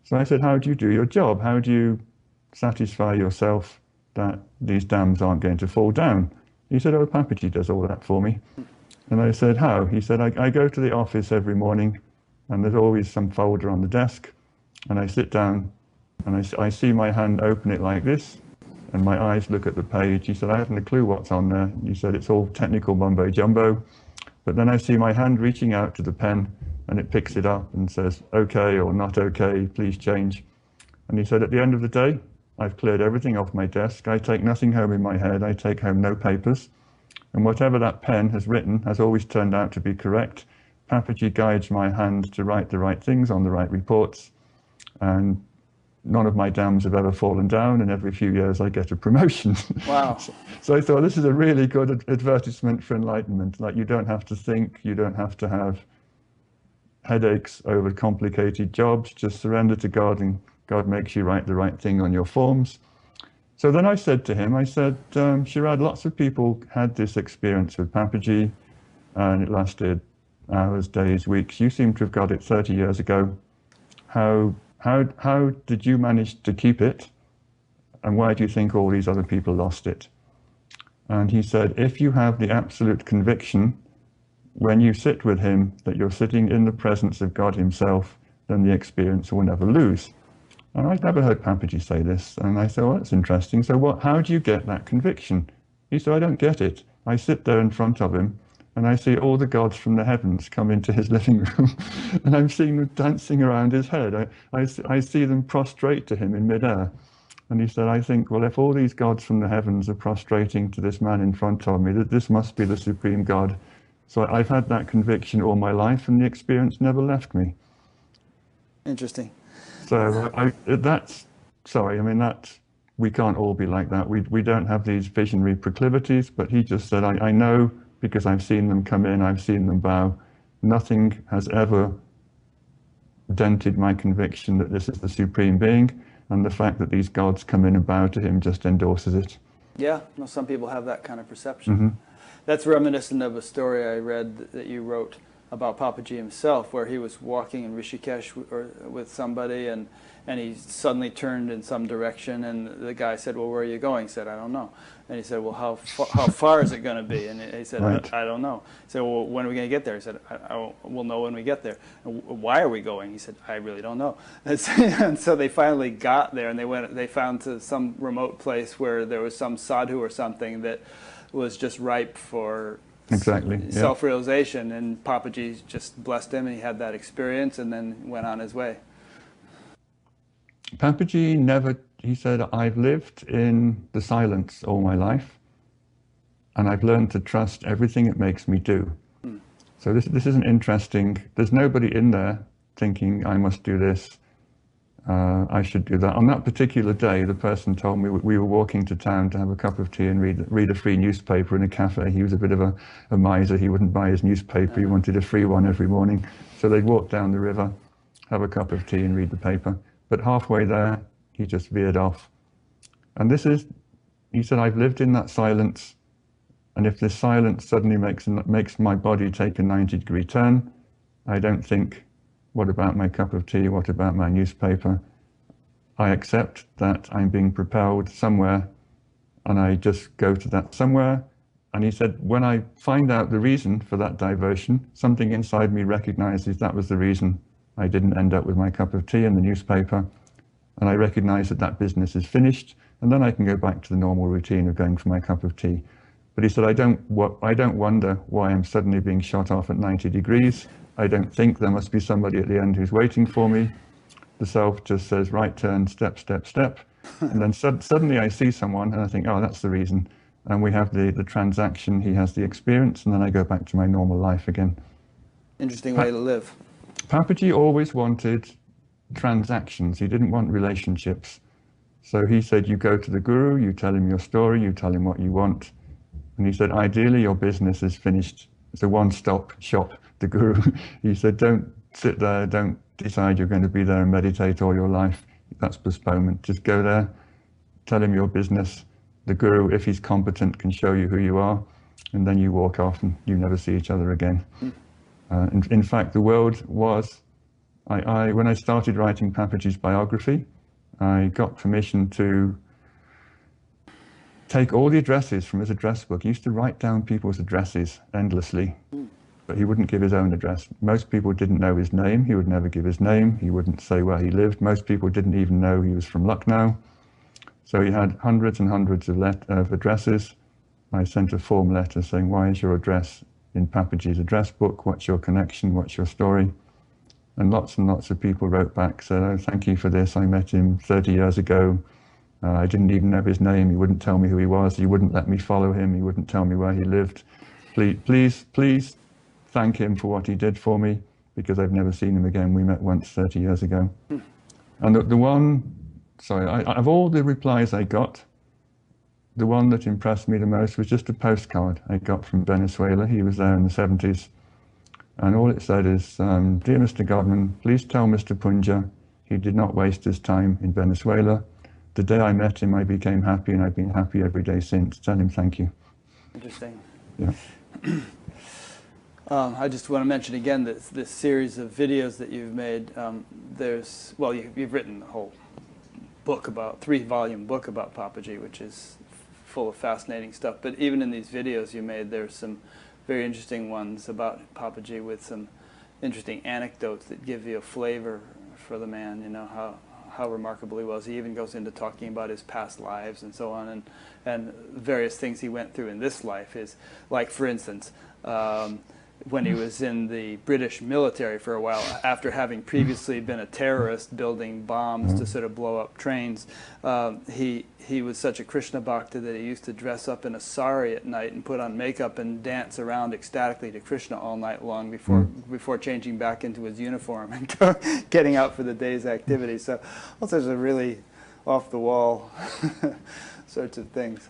So I said, "How do you do your job? How do you satisfy yourself that these dams aren't going to fall down?" He said, "Oh, Papaji does all that for me." And I said, "How?" He said, I go to the office every morning, and there's always some folder on the desk, and I sit down, and I see my hand open it like this, and my eyes look at the page." He said, "I haven't a clue what's on there." He said, "It's all technical mumbo jumbo." But then I see my hand reaching out to the pen, and it picks it up and says, "Okay," or "Not okay, please change." And he said, "At the end of the day, I've cleared everything off my desk. I take nothing home in my head. I take home no papers. And whatever that pen has written has always turned out to be correct. Papaji guides my hand to write the right things on the right reports. And none of my dams have ever fallen down, and every few years I get a promotion." Wow. So I thought, this is a really good advertisement for enlightenment. Like, you don't have to think, you don't have to have headaches over complicated jobs. Just surrender to God, and God makes you write the right thing on your forms. So then I said to him, "Sharad, lots of people had this experience with Papaji, and it lasted hours, days, weeks. You seem to have got it 30 years ago. How did you manage to keep it? And why do you think all these other people lost it?" And he said, "If you have the absolute conviction when you sit with him, that you're sitting in the presence of God himself, then the experience will never lose. And I'd never heard Papaji say this. And I said, well, that's interesting. So how do you get that conviction? He said, I don't get it. I sit there in front of him and I see all the gods from the heavens come into his living room and I'm seeing them dancing around his head. I see them prostrate to him in midair. And he said, I think, well, if all these gods from the heavens are prostrating to this man in front of me, that this must be the supreme God. So I've had that conviction all my life and the experience never left me. Interesting. So we can't all be like that. We don't have these visionary proclivities, but he just said, I know because I've seen them come in, I've seen them bow. Nothing has ever dented my conviction that this is the Supreme Being, and the fact that these gods come in and bow to him just endorses it. Yeah, well, some people have that kind of perception. Mm-hmm. That's reminiscent of a story I read that you wrote about Papaji himself, where he was walking in Rishikesh with somebody, and he suddenly turned in some direction, and the guy said, well, where are you going? He said, I don't know. And he said, well, how far is it going to be? And he said, right. I don't know. He said, well, when are we going to get there? He said, we'll know when we get there. And why are we going? He said, I really don't know. And so they finally got there, and they found to some remote place where there was some sadhu or something that was just ripe for self-realization, and Papaji just blessed him, and he had that experience and then went on his way. Papaji he said, I've lived in the silence all my life, and I've learned to trust everything it makes me do. So this isn't interesting. There's nobody in there thinking, I must do this, I should do that. On that particular day, the person told me we were walking to town to have a cup of tea and read a free newspaper in a cafe. He was a bit of a miser. He wouldn't buy his newspaper. He wanted a free one every morning. So they'd walk down the river, have a cup of tea and read the paper. But halfway there, he just veered off. And he said, I've lived in that silence, and if this silence suddenly makes my body take a 90-degree turn, I don't think, what about my cup of tea? What about my newspaper? I accept that I'm being propelled somewhere, and I just go to that somewhere. And he said, when I find out the reason for that diversion, something inside me recognizes that was the reason I didn't end up with my cup of tea and the newspaper. And I recognize that business is finished, and then I can go back to the normal routine of going for my cup of tea. But he said, I don't wonder why I'm suddenly being shot off at 90 degrees. I don't think there must be somebody at the end who's waiting for me. The self just says, right turn, step, step, step. And then suddenly I see someone, and I think, oh, that's the reason. And we have the transaction, he has the experience, and then I go back to my normal life again. Interesting way to live. Papaji always wanted transactions. He didn't want relationships. So he said, you go to the guru, you tell him your story, you tell him what you want. And he said, ideally, your business is finished. It's a one-stop shop, the guru. He said, don't sit there, don't decide you're going to be there and meditate all your life. That's postponement. Just go there, tell him your business. The guru, if he's competent, can show you who you are, and then you walk off and you never see each other again. In fact, the world was, when I started writing Papaji's biography, I got permission to take all the addresses from his address book. He used to write down people's addresses endlessly, but he wouldn't give his own address. Most people didn't know his name. He would never give his name. He wouldn't say where he lived. Most people didn't even know he was from Lucknow. So he had hundreds and hundreds of addresses. I sent a form letter saying, why is your address in Papaji's address book? What's your connection? What's your story? And lots of people wrote back, said, oh, thank you for this. I met him 30 years ago. I didn't even know his name. He wouldn't tell me who he was. He wouldn't let me follow him. He wouldn't tell me where he lived. Please thank him for what he did for me, because I've never seen him again. We met once 30 years ago. And of all the replies I got, the one that impressed me the most was just a postcard I got from Venezuela. He was there in the 70s. And all it said is, dear Mr. Godman, please tell Mr. Punja he did not waste his time in Venezuela. The day I met him, I became happy, and I've been happy every day since. Tell him thank you. Interesting. Yeah. I just want to mention again that this series of videos that you've made, you've written a whole book about, 3-volume book about Papaji, which is full of fascinating stuff. But even in these videos you made, there's some very interesting ones about Papaji with some interesting anecdotes that give you a flavor for the man, you know, how remarkable he was. He even goes into talking about his past lives and so on, and various things he went through in this life. Is like, for instance, when he was in the British military for a while, after having previously been a terrorist building bombs to sort of blow up trains, he was such a Krishna bhakta that he used to dress up in a sari at night and put on makeup and dance around ecstatically to Krishna all night long before changing back into his uniform and getting out for the day's activities. So all sorts of really off-the-wall sorts of things.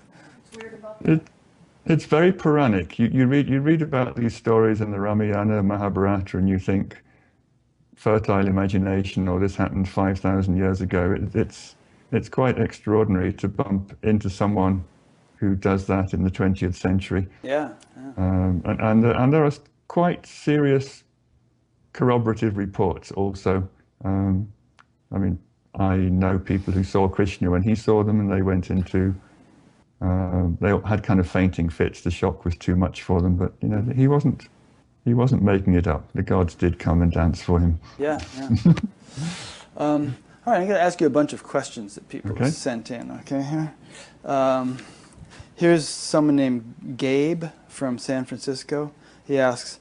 What's weird about that? It's very Puranic. You read about these stories in the Ramayana, Mahabharata, and you think fertile imagination, or this happened 5,000 years ago. It's quite extraordinary to bump into someone who does that in the 20th century. Yeah. And there are quite serious corroborative reports also. I mean, I know people who saw Krishna when he saw them, and they went into they had kind of fainting fits. The shock was too much for them, but you know, he wasn't making it up. The gods did come and dance for him. Yeah. All right, I'm going to ask you a bunch of questions that people have sent in. Okay, here. Here's someone named Gabe from San Francisco. He asks,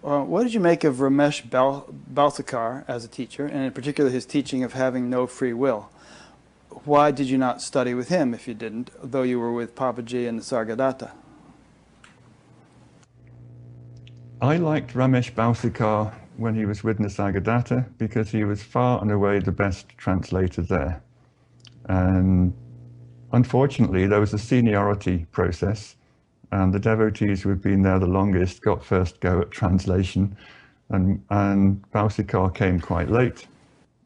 what did you make of Ramesh Balsekar as a teacher, and in particular his teaching of having no free will? Why did you not study with him if you didn't, though you were with Papaji and Nisargadatta? I liked Ramesh Balsekar when he was with Nisargadatta because he was far and away the best translator there. And unfortunately, there was a seniority process, and the devotees who had been there the longest got first go at translation, and Balsekar came quite late.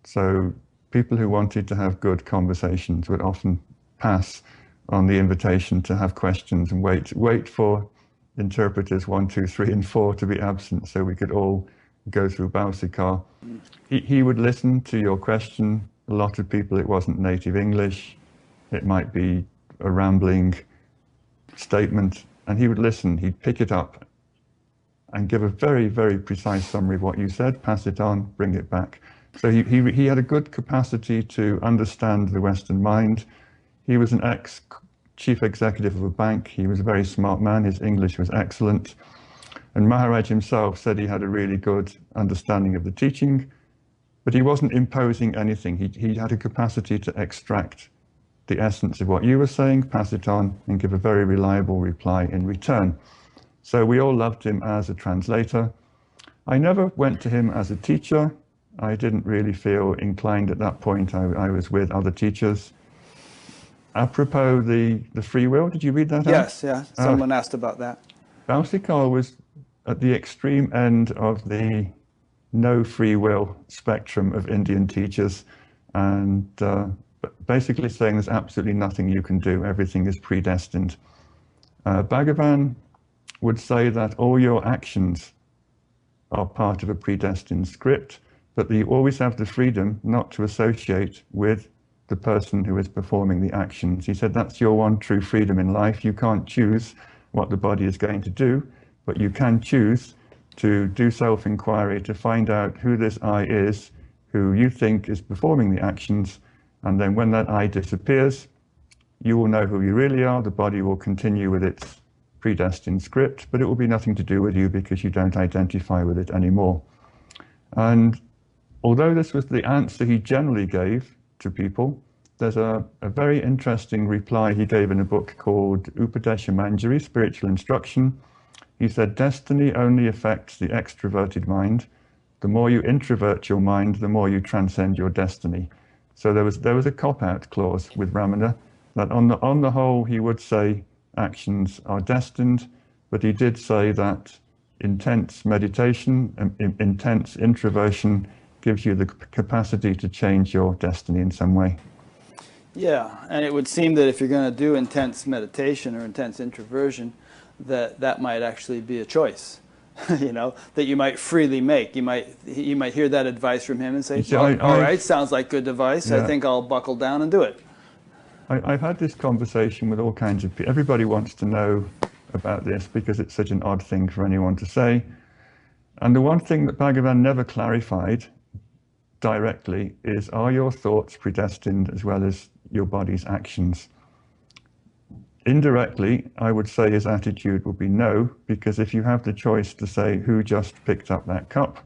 So people who wanted to have good conversations would often pass on the invitation to have questions and wait for interpreters 1, 2, 3, and 4 to be absent so we could all go through Balsekar. He would listen to your question. A lot of people, it wasn't native English. It might be a rambling statement, and he would listen. He'd pick it up and give a very, very precise summary of what you said, pass it on, bring it back. So he had a good capacity to understand the Western mind. He was an ex-chief executive of a bank. He was a very smart man. His English was excellent. And Maharaj himself said he had a really good understanding of the teaching, but he wasn't imposing anything. He had a capacity to extract the essence of what you were saying, pass it on, and give a very reliable reply in return. So we all loved him as a translator. I never went to him as a teacher. I didn't really feel inclined at that point. I was with other teachers. Apropos the free will, did you read that? Yes, yeah. Someone asked about that. Balsekar was at the extreme end of the no free will spectrum of Indian teachers, and basically saying there's absolutely nothing you can do. Everything is predestined. Bhagavan would say that all your actions are part of a predestined script, but that you always have the freedom not to associate with the person who is performing the actions. He said that's your one true freedom in life. You can't choose what the body is going to do, but you can choose to do self-inquiry, to find out who this I is, who you think is performing the actions, and then when that I disappears, you will know who you really are. The body will continue with its predestined script, but it will be nothing to do with you because you don't identify with it anymore. And although this was the answer he generally gave to people, there's a very interesting reply he gave in a book called Upadesha Manjari, Spiritual Instruction. He said, destiny only affects the extroverted mind. The more you introvert your mind, the more you transcend your destiny. So there was a cop-out clause with Ramana that on the whole he would say actions are destined, but he did say that intense meditation and intense introversion gives you the capacity to change your destiny in some way. Yeah, and it would seem that if you're going to do intense meditation or intense introversion, that might actually be a choice, you know, that you might freely make. You might hear that advice from him and say, well, all right, sounds like good advice. Yeah. I think I'll buckle down and do it. I've had this conversation with all kinds of people. Everybody wants to know about this because it's such an odd thing for anyone to say. And the one thing that Bhagavan never clarified directly is, are your thoughts predestined as well as your body's actions? Indirectly, I would say his attitude would be no, because if you have the choice to say who just picked up that cup,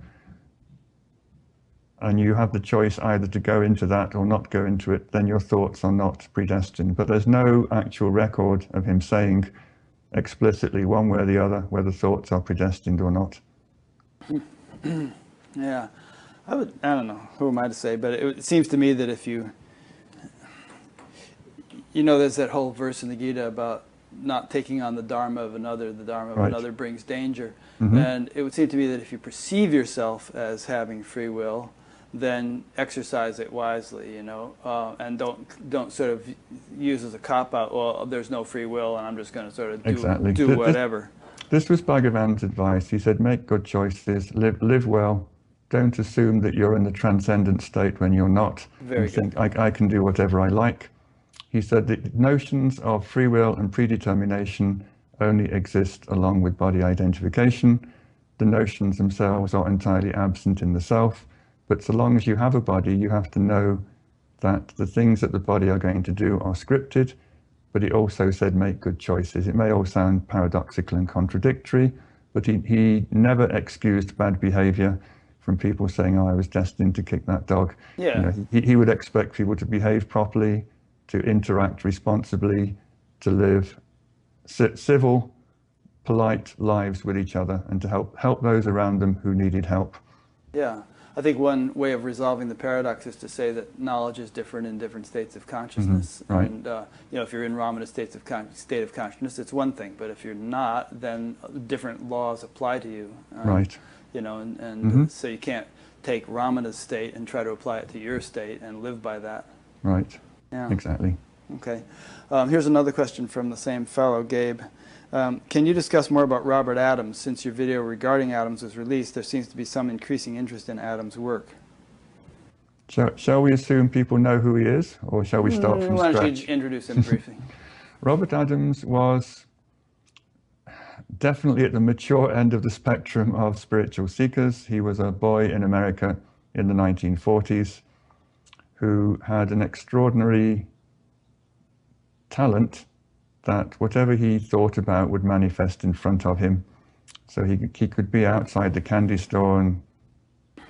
and you have the choice either to go into that or not go into it, then your thoughts are not predestined. But there's no actual record of him saying explicitly one way or the other whether thoughts are predestined or not. Yeah, I don't know, who am I to say, but it seems to me that if you know, there's that whole verse in the Gita about not taking on the dharma of another. The dharma of another brings danger. And it would seem to me that if you perceive yourself as having free will, then exercise it wisely, and don't sort of use as a cop-out, well, there's no free will and I'm just going to sort of do whatever. This was Bhagavan's advice. He said, make good choices, live well, don't assume that you're in the transcendent state when you're not. Very good. Think, I can do whatever I like. He said that notions of free will and predetermination only exist along with body identification. The notions themselves are entirely absent in the self. But so long as you have a body, you have to know that the things that the body are going to do are scripted, but he also said make good choices. It may all sound paradoxical and contradictory, but he never excused bad behavior from people saying, oh, I was destined to kick that dog. Yeah. He would expect people to behave properly, to interact responsibly, to live civil, polite lives with each other, and to help those around them who needed help. Yeah. I think one way of resolving the paradox is to say that knowledge is different in different states of consciousness. Right. And if you're in Ramana state of consciousness, it's one thing. But if you're not, then different laws apply to you. Right. So you can't take Ramana's state and try to apply it to your state and live by that. Right. Yeah. Exactly. Okay. Here's another question from the same fellow, Gabe. Can you discuss more about Robert Adams? Since your video regarding Adams was released, there seems to be some increasing interest in Adams' work. Shall we assume people know who he is, or shall we start from scratch? Why don't you introduce him briefly? Robert Adams was definitely at the mature end of the spectrum of spiritual seekers. He was a boy in America in the 1940s who had an extraordinary talent that whatever he thought about would manifest in front of him. So he could be outside the candy store, and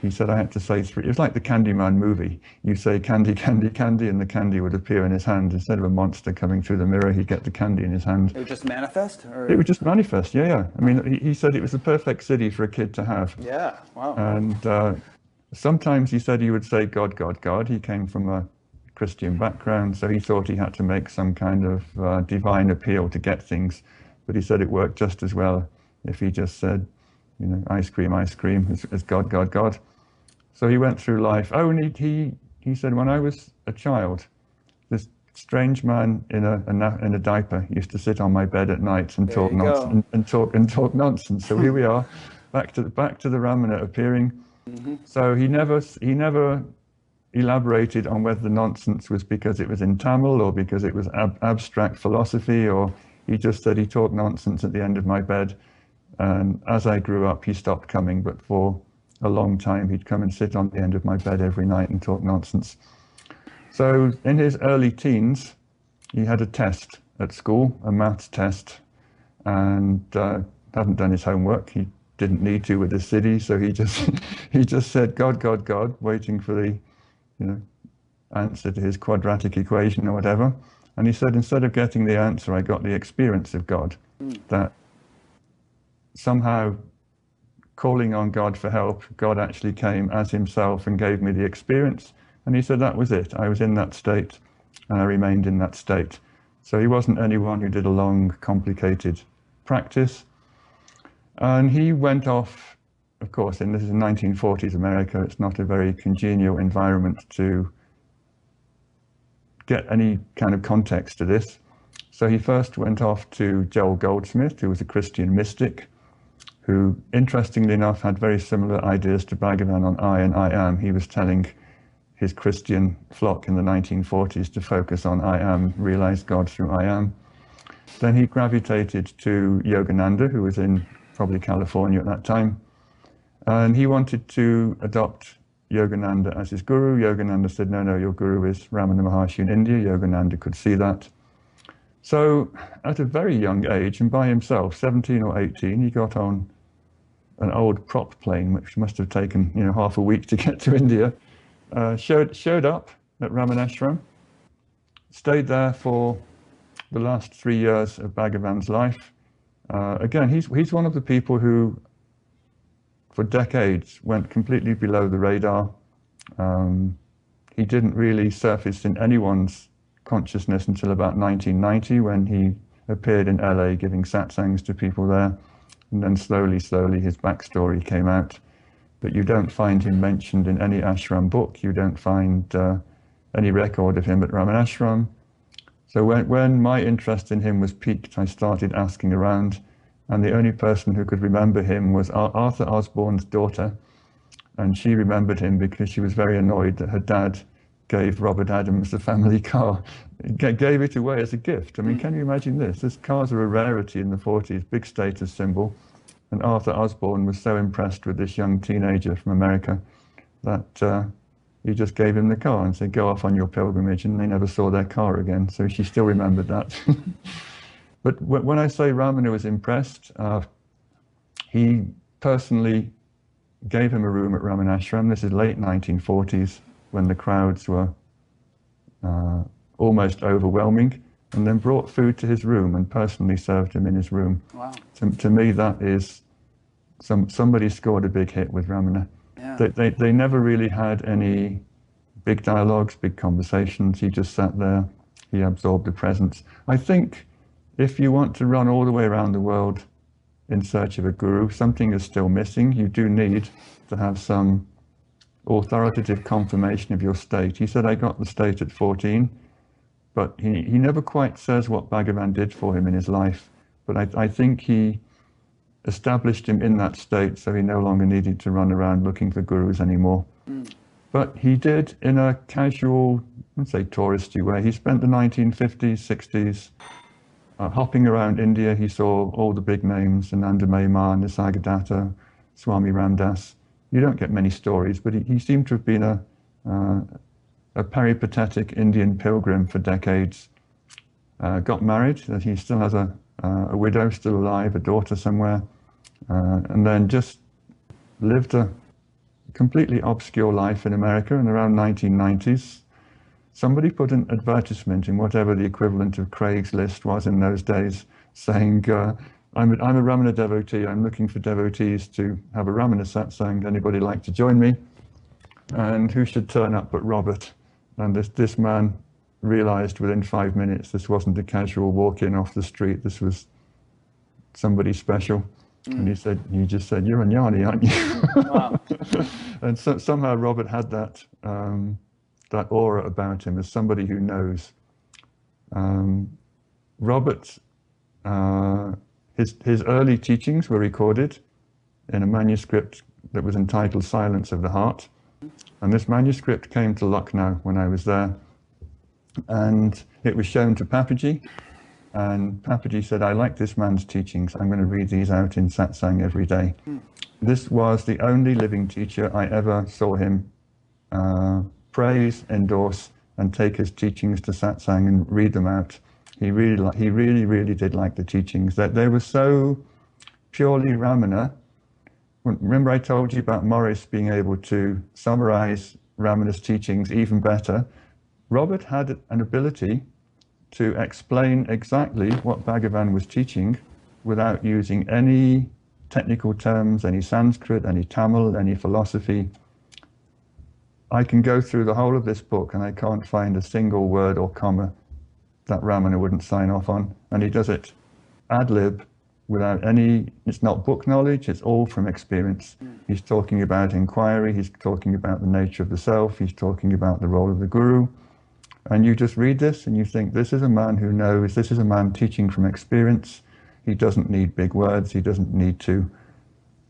he said, I had to say three. It was like the Candyman movie. You say candy, candy, candy, and the candy would appear in his hand. Instead of a monster coming through the mirror, he'd get the candy in his hand. It would just manifest? Or? It would just manifest, yeah. I mean, he said it was the perfect city for a kid to have. Yeah, wow. And sometimes he said he would say, God, God, God. He came from a Christian background, so he thought he had to make some kind of divine appeal to get things. But he said it worked just as well if he just said, ice cream, as God, God, God. So he went through life. Oh, and he said, when I was a child, this strange man in a diaper used to sit on my bed at night and talk nonsense and talk nonsense. So here we are, back to the Ramana appearing. Mm-hmm. So he never elaborated on whether the nonsense was because it was in Tamil or because it was abstract philosophy, or he just said he talked nonsense at the end of my bed. And as I grew up, he stopped coming, but for a long time he'd come and sit on the end of my bed every night and talk nonsense. So in his early teens, he had a test at school, a maths test, and hadn't done his homework. He didn't need to with the city, so he just said God, God, God, waiting for the answer to his quadratic equation or whatever. And he said, instead of getting the answer, I got the experience of God. That somehow calling on God for help, God actually came as himself and gave me the experience. And he said that was it. I was in that state and I remained in that state. So he wasn't anyone who did a long, complicated practice. And he went off, of course, and this is 1940s America. It's not a very congenial environment to get any kind of context to this. So he first went off to Joel Goldsmith, who was a Christian mystic, who, interestingly enough, had very similar ideas to Bhagavan on I and I am. He was telling his Christian flock in the 1940s to focus on I am, realize God through I am. Then he gravitated to Yogananda, who was in probably California at that time. And he wanted to adopt Yogananda as his guru. Yogananda said, no, no, your guru is Ramana Maharshi in India. Yogananda could see that. So at a very young age, and by himself, 17 or 18, he got on an old prop plane, which must have taken half a week to get to India, showed up at Ramanasram, stayed there for the last 3 years of Bhagavan's life. Again, he's one of the people who, for decades, went completely below the radar. He didn't really surface in anyone's consciousness until about 1990, when he appeared in LA giving satsangs to people there. And then slowly his backstory came out. But you don't find him mentioned in any ashram book. You don't find any record of him at Ramanashram. So when my interest in him was piqued, I started asking around, and the only person who could remember him was Arthur Osborne's daughter, and she remembered him because she was very annoyed that her dad gave Robert Adams the family car, gave it away as a gift. I mean, can you imagine this? These cars are a rarity in the 40s, big status symbol, and Arthur Osborne was so impressed with this young teenager from America that he just gave him the car and said, go off on your pilgrimage, and they never saw their car again. So she still remembered that. But when I say Ramana was impressed, he personally gave him a room at Ramanashram. This is late 1940s, when the crowds were almost overwhelming, and then brought food to his room and personally served him in his room. Wow. To me, that is somebody scored a big hit with Ramana. Yeah. They never really had any big dialogues, big conversations. He just sat there. He absorbed the presence. I think if you want to run all the way around the world in search of a guru, something is still missing. You do need to have some authoritative confirmation of your state. He said, I got the state at 14, but he never quite says what Bhagavan did for him in his life. But I think he established him in that state, so he no longer needed to run around looking for gurus anymore. But he did in a casual, let's say touristy way. He spent the 1950s, 60s hopping around India. He saw all the big names, Ananda Maymar, Nisargadatta, Swami Ramdas. You don't get many stories, but he seemed to have been a peripatetic Indian pilgrim for decades. Got married, he still has a widow still alive, a daughter somewhere, and then just lived a completely obscure life in America in around 1990s. Somebody put an advertisement in whatever the equivalent of Craigslist was in those days, saying, I'm a Ramana devotee, I'm looking for devotees to have a Ramana satsang, anybody like to join me? And who should turn up but Robert? And this man realized within 5 minutes this wasn't a casual walk-in off the street, this was somebody special. And he just said, you're a jnani, aren't you? Wow. And somehow Robert had that aura about him as somebody who knows. Robert, his early teachings were recorded in a manuscript that was entitled Silence of the Heart. And this manuscript came to Lucknow when I was there. And it was shown to Papaji. And Papaji said, I like this man's teachings. I'm going to read these out in satsang every day. This was the only living teacher I ever saw him praise, endorse, and take his teachings to satsang and read them out. He really did like the teachings. That they were so purely Ramana. Remember I told you about Maurice being able to summarize Ramana's teachings even better? Robert had an ability to explain exactly what Bhagavan was teaching without using any technical terms, any Sanskrit, any Tamil, any philosophy. I can go through the whole of this book and I can't find a single word or comma that Ramana wouldn't sign off on. And he does it ad lib without any, it's not book knowledge, it's all from experience. He's talking about inquiry, he's talking about the nature of the self, he's talking about the role of the guru. And you just read this and you think, this is a man who knows, this is a man teaching from experience. He doesn't need big words, he doesn't need to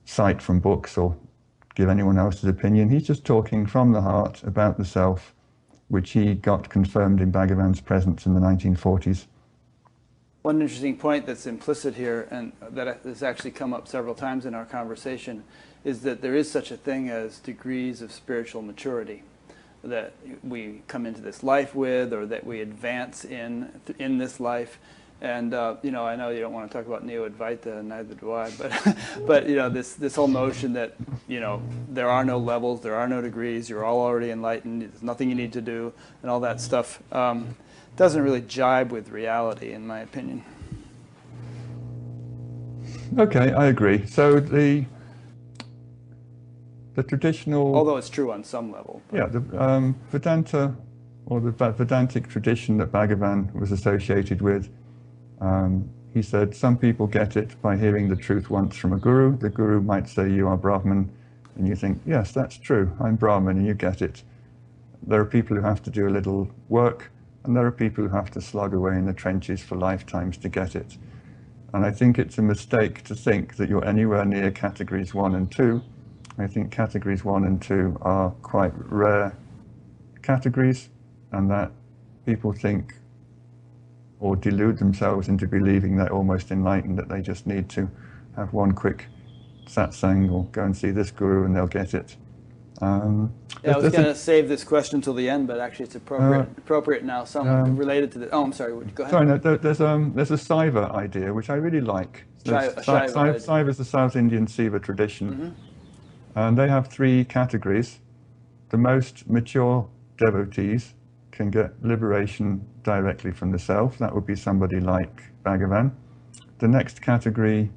cite from books or give anyone else's opinion. He's just talking from the heart about the self, which he got confirmed in Bhagavan's presence in the 1940s. One interesting point that's implicit here, and that has actually come up several times in our conversation, is that there is such a thing as degrees of spiritual maturity that we come into this life with, or that we advance in this life. And you know, I know you don't want to talk about Neo-Advaita, and neither do I, but you know, this whole notion that, you know, there are no levels, there are no degrees, you're all already enlightened, there's nothing you need to do, and all that stuff doesn't really jibe with reality, in my opinion. Okay, I agree. So the traditional, although it's true on some level. Yeah, the Vedanta, or the Vedantic tradition that Bhagavan was associated with, he said some people get it by hearing the truth once from a guru. The guru might say, you are Brahman, and you think, yes, that's true, I'm Brahman, and you get it. There are people who have to do a little work, and there are people who have to slog away in the trenches for lifetimes to get it. And I think it's a mistake to think that you're anywhere near categories 1 and 2. I think categories 1 and 2 are quite rare categories, and that people think or delude themselves into believing they're almost enlightened, that they just need to have one quick satsang or go and see this guru and they'll get it. Yeah, I was going to save this question till the end, but actually it's appropriate now. Something related to the. Oh, I'm sorry. Go ahead. Sorry, no, there's a Saiva idea which I really like. Saiva is the South Indian Siva tradition, mm-hmm. and they have 3 categories. The most mature devotees can get liberation directly from the self. That would be somebody like Bhagavan. The next category,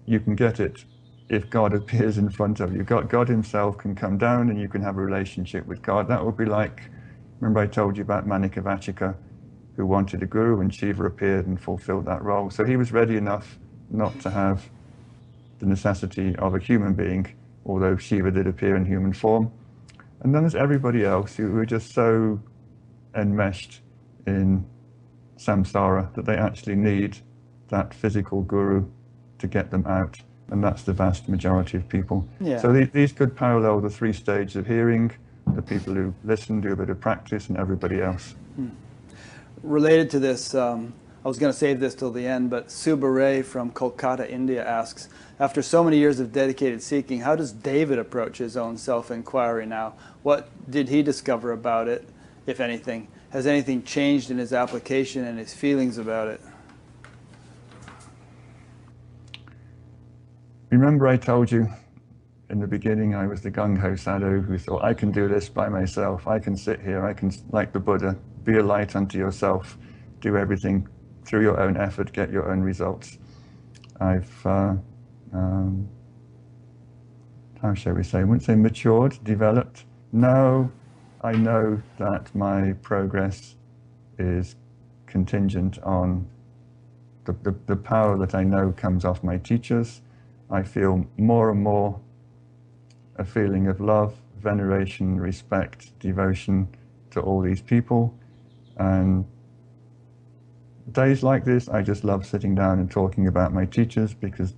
you can get it if God appears in front of you. God himself can come down and you can have a relationship with God. That would be like, remember I told you about Manikavachika, who wanted a guru, and Shiva appeared and fulfilled that role. So he was ready enough not to have the necessity of a human being, although Shiva did appear in human form. And then there's everybody else who are just so enmeshed in samsara that they actually need that physical guru to get them out. And that's the vast majority of people. Yeah. So these could parallel the 3 stages of hearing, the people who listen, do a bit of practice, and everybody else. Related to this, I was going to save this till the end, but Subba Ray from Kolkata, India asks, after so many years of dedicated seeking, how does David approach his own self-inquiry now? What did he discover about it, if anything? Has anything changed in his application and his feelings about it? Remember I told you in the beginning I was the gung-ho sadhu who thought, I can do this by myself, I can sit here, I can, like the Buddha, be a light unto yourself, do everything through your own effort, get your own results. I've, how shall we say, I wouldn't say matured, developed. Now I know that my progress is contingent on the power that I know comes off my teachers. I feel more and more a feeling of love, veneration, respect, devotion to all these people. And days like this, I just love sitting down and talking about my teachers, because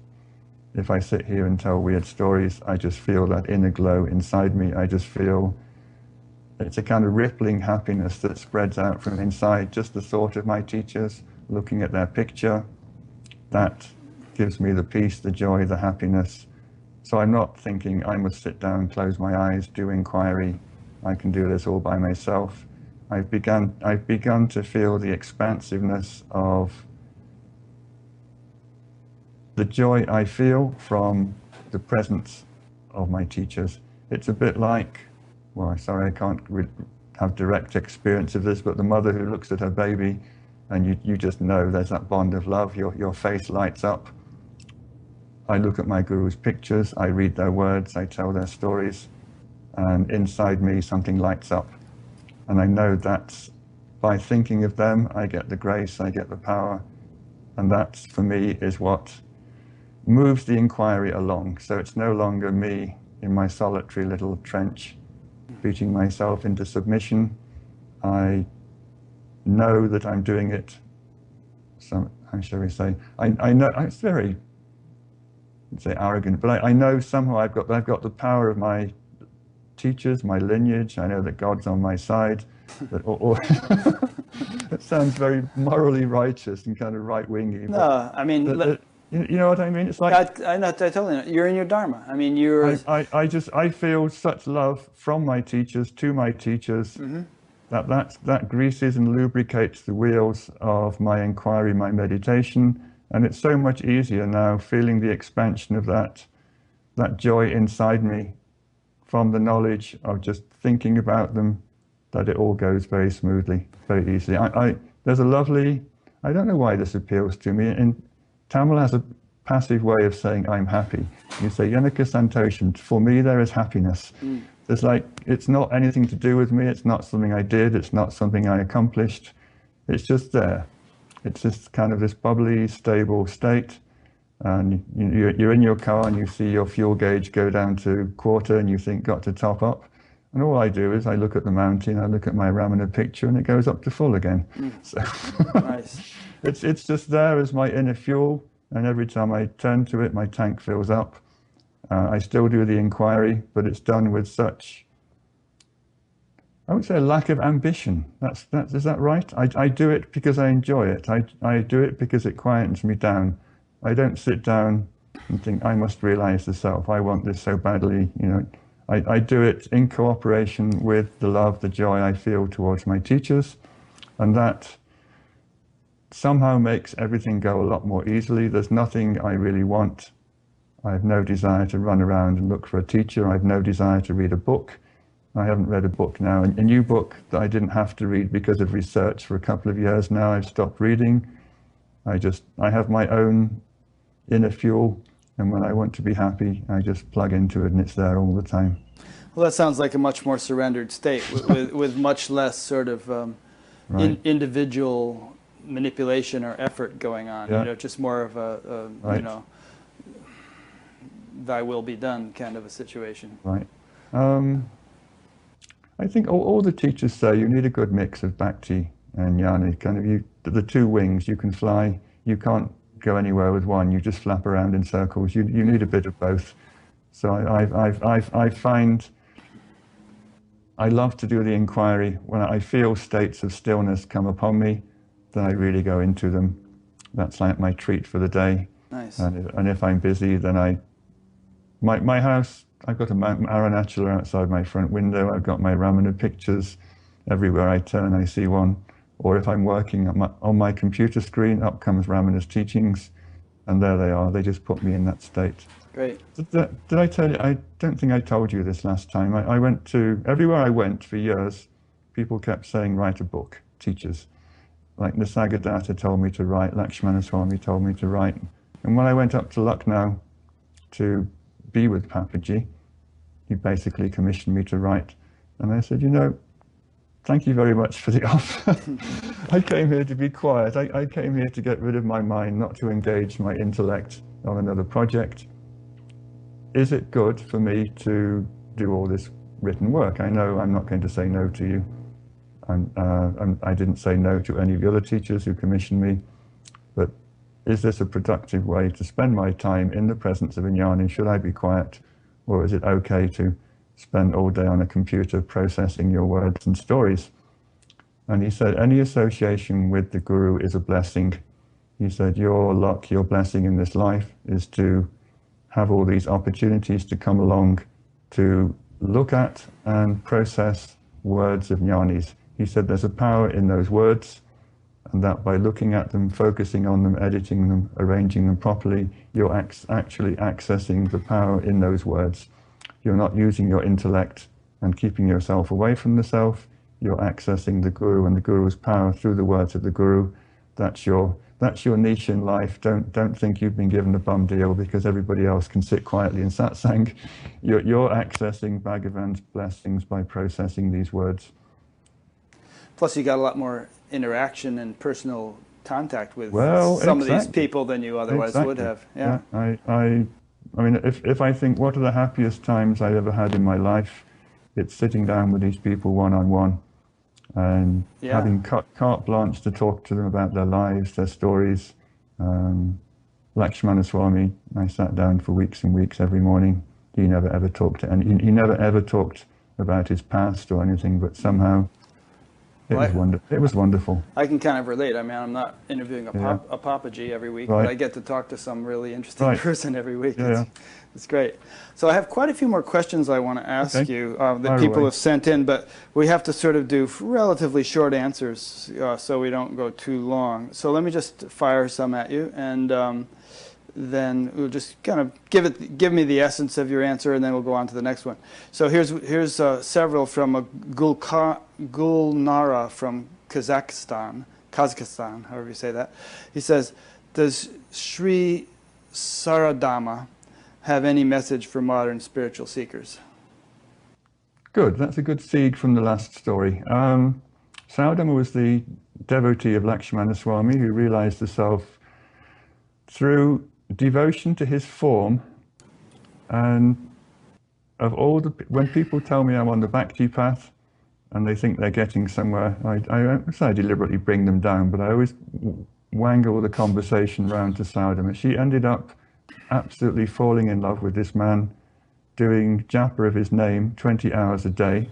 if I sit here and tell weird stories, I just feel that inner glow inside me. I just feel it's a kind of rippling happiness that spreads out from inside. Just the thought of my teachers, looking at their picture, that gives me the peace, the joy, the happiness. So I'm not thinking I must sit down, close my eyes, do inquiry. I can do this all by myself. I've begun to feel the expansiveness of the joy I feel from the presence of my teachers. It's a bit like, well, sorry, I can't have direct experience of this, but the mother who looks at her baby and you just know there's that bond of love, your face lights up. I look at my guru's pictures, I read their words, I tell their stories, and inside me something lights up. And I know that by thinking of them, I get the grace, I get the power, and that, for me, is what moves the inquiry along. So it's no longer me in my solitary little trench, beating myself into submission. I know that I'm doing it. So, how shall we say? I know it's very, I'd say arrogant, but I know somehow I've got the power of my teachers, my lineage. I know that God's on my side. That It sounds very morally righteous and kind of right-wingy. No, I mean, you know what I mean? It's like I totally know. You're in your dharma. I mean, you're. I feel such love from my teachers to my teachers that greases and lubricates the wheels of my inquiry, my meditation, and it's so much easier now feeling the expansion of that joy inside me from the knowledge of just thinking about them, that it all goes very smoothly, very easily. There's a lovely, I don't know why this appeals to me, and Tamil has a passive way of saying I'm happy. You say Yanaka Santosham, for me there is happiness. It's like, it's not anything to do with me, it's not something I did, it's not something I accomplished, it's just there. It's just kind of this bubbly, stable state. And you're in your car and you see your fuel gauge go down to quarter and you think, got to top up. And all I do is I look at the mountain, I look at my Ramana picture and it goes up to full again. So Nice. it's just there as my inner fuel. And every time I turn to it, my tank fills up. I still do the inquiry, but it's done with such, I would say, a lack of ambition. Is that right? I do it because I enjoy it. I do it because it quietens me down. I don't sit down and think, I must realize the self. I want this so badly. You know, I do it in cooperation with the love, the joy I feel towards my teachers. And that somehow makes everything go a lot more easily. There's nothing I really want. I have no desire to run around and look for a teacher. I have no desire to read a book. I haven't read a book now. A new book that I didn't have to read because of research for a couple of years now, I've stopped reading. I have my own inner fuel, and when I want to be happy, I just plug into it and it's there all the time. Well, that sounds like a much more surrendered state with much less sort of Right. individual manipulation or effort going on. Yeah. You know, just more of a Right. you know, thy will be done kind of a situation. Right. I think all the teachers say you need a good mix of bhakti and jnana. Kind of the two wings. You can fly. You can't go anywhere with one. You just flap around in circles. You need a bit of both. So I find I love to do the inquiry when I feel states of stillness come upon me. Then I really go into them. That's like my treat for the day. Nice. And if I'm busy, then my house, I've got a Arunachala outside my front window. I've got my Ramana pictures. Everywhere I turn, I see one. Or if I'm working on my computer screen, up comes Ramana's teachings. And there they are. They just put me in that state. Great. Did I tell you? I don't think I told you this last time. I went to, everywhere I went for years, people kept saying, write a book, teachers. Like Nisargadatta told me to write, Lakshmana Swamy told me to write. And when I went up to Lucknow to be with Papaji, he basically commissioned me to write. And I said, you know, thank you very much for the offer. I came here to be quiet. I came here to get rid of my mind, not to engage my intellect on another project. Is it good for me to do all this written work? I know I'm not going to say no to you. I didn't say no to any of the other teachers who commissioned me, but is this a productive way to spend my time in the presence of a jnani? Should I be quiet, or is it okay to spend all day on a computer processing your words and stories? And he said, any association with the Guru is a blessing. He said, your luck, your blessing in this life is to have all these opportunities to come along to look at and process words of jnanis. He said there's a power in those words, and that by looking at them, focusing on them, editing them, arranging them properly, you're actually accessing the power in those words. You're not using your intellect and keeping yourself away from the self. You're accessing the Guru and the Guru's power through the words of the Guru. That's your niche in life. Don't think you've been given a bum deal because everybody else can sit quietly in satsang. You're accessing Bhagavan's blessings by processing these words. Plus, you got a lot more interaction and personal contact with some of these people than you otherwise would have. Yeah. I mean, if I think what are the happiest times I've ever had in my life, it's sitting down with these people one-on-one and having carte blanche to talk to them about their lives, their stories. Lakshmana Swamy, I sat down for weeks and weeks every morning. He never ever talked to he never ever talked about his past or anything, but somehow It was wonderful. I can kind of relate. I mean, I'm not interviewing a Papaji every week, but I get to talk to some really interesting person every week. It's great. So I have quite a few more questions I want to ask you that people have sent in, but we have to sort of do relatively short answers so we don't go too long. So let me just fire some at you, and then we'll just kind of give me the essence of your answer, and then we'll go on to the next one. So here's several from Gulnara from Kazakhstan, however you say that. He says, does Sri Saradama have any message for modern spiritual seekers? Good, that's a good seed from the last story. Saradama was the devotee of Lakshmana Swamy who realized the self through devotion to his form. And of all when people tell me I'm on the bhakti path and they think they're getting somewhere, I don't say I deliberately bring them down, but I always wangle the conversation round to Saradama. She ended up absolutely falling in love with this man, doing japa of his name 20 hours a day.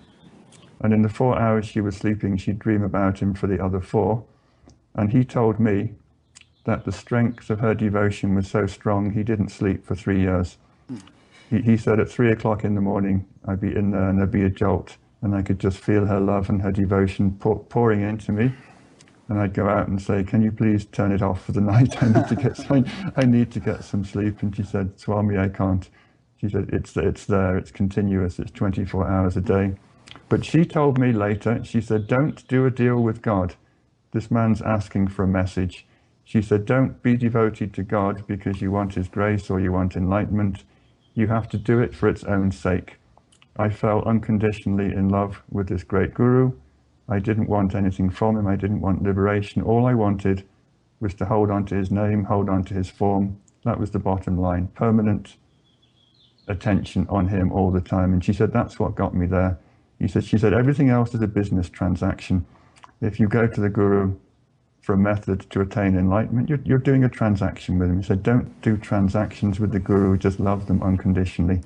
And in the 4 hours she was sleeping, she'd dream about him for the other 4. And he told me that the strength of her devotion was so strong, he didn't sleep for 3 years. He said at 3 o'clock in the morning, I'd be in there and there'd be a jolt, and I could just feel her love and her devotion pouring into me. And I'd go out and say, can you please turn it off for the night? I need to get some sleep. And she said, Swami, I can't. She said, it's there, it's continuous, it's 24 hours a day. But she told me later, she said, don't do a deal with God. This man's asking for a message. She said, don't be devoted to God because you want his grace or you want enlightenment. You have to do it for its own sake. I fell unconditionally in love with this great guru. I didn't want anything from him. I didn't want liberation. All I wanted was to hold on to his name, hold on to his form. That was the bottom line. Permanent attention on him all the time. And she said, that's what got me there. She said, everything else is a business transaction. If you go to the guru for a method to attain enlightenment, you're doing a transaction with him. He said, don't do transactions with the guru, just love them unconditionally.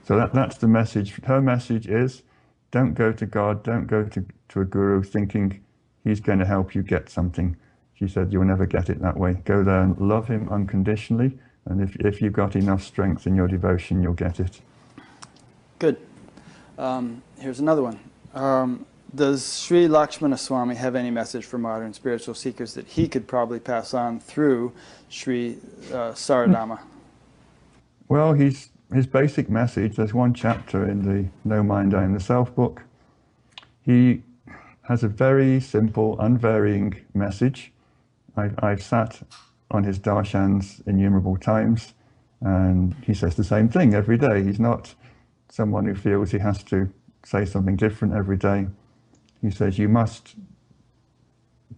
So that's the message. Her message is, don't go to God, don't go to a guru thinking he's going to help you get something. She said, you'll never get it that way. Go there and love him unconditionally, and if you've got enough strength in your devotion, you'll get it. Good. Here's another one. Does Sri Lakshmana Swamy have any message for modern spiritual seekers that he could probably pass on through Sri Saradama? Well, his basic message, there's one chapter in the No Mind, I Am the Self book. He has a very simple, unvarying message. I've sat on his darshans innumerable times, and he says the same thing every day. He's not someone who feels he has to say something different every day. He says you must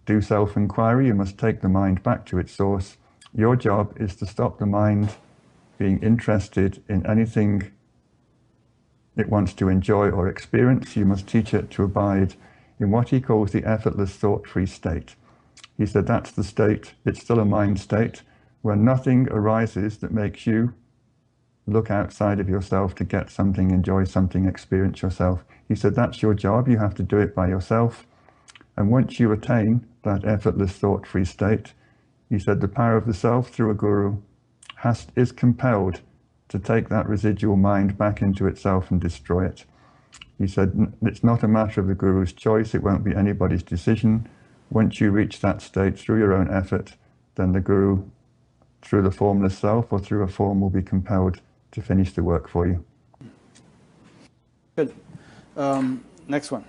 do self-inquiry, you must take the mind back to its source. Your job is to stop the mind being interested in anything it wants to enjoy or experience. You must teach it to abide in what he calls the effortless thought-free state. He said that's the state, it's still a mind state, where nothing arises that makes you look outside of yourself to get something, enjoy something, experience yourself. He said that's your job, you have to do it by yourself. And once you attain that effortless thought-free state, he said the power of the self through a guru is compelled to take that residual mind back into itself and destroy it. He said it's not a matter of the guru's choice, it won't be anybody's decision. Once you reach that state through your own effort, then the guru, through the formless self or through a form, will be compelled to finish the work for you. Good. Next one.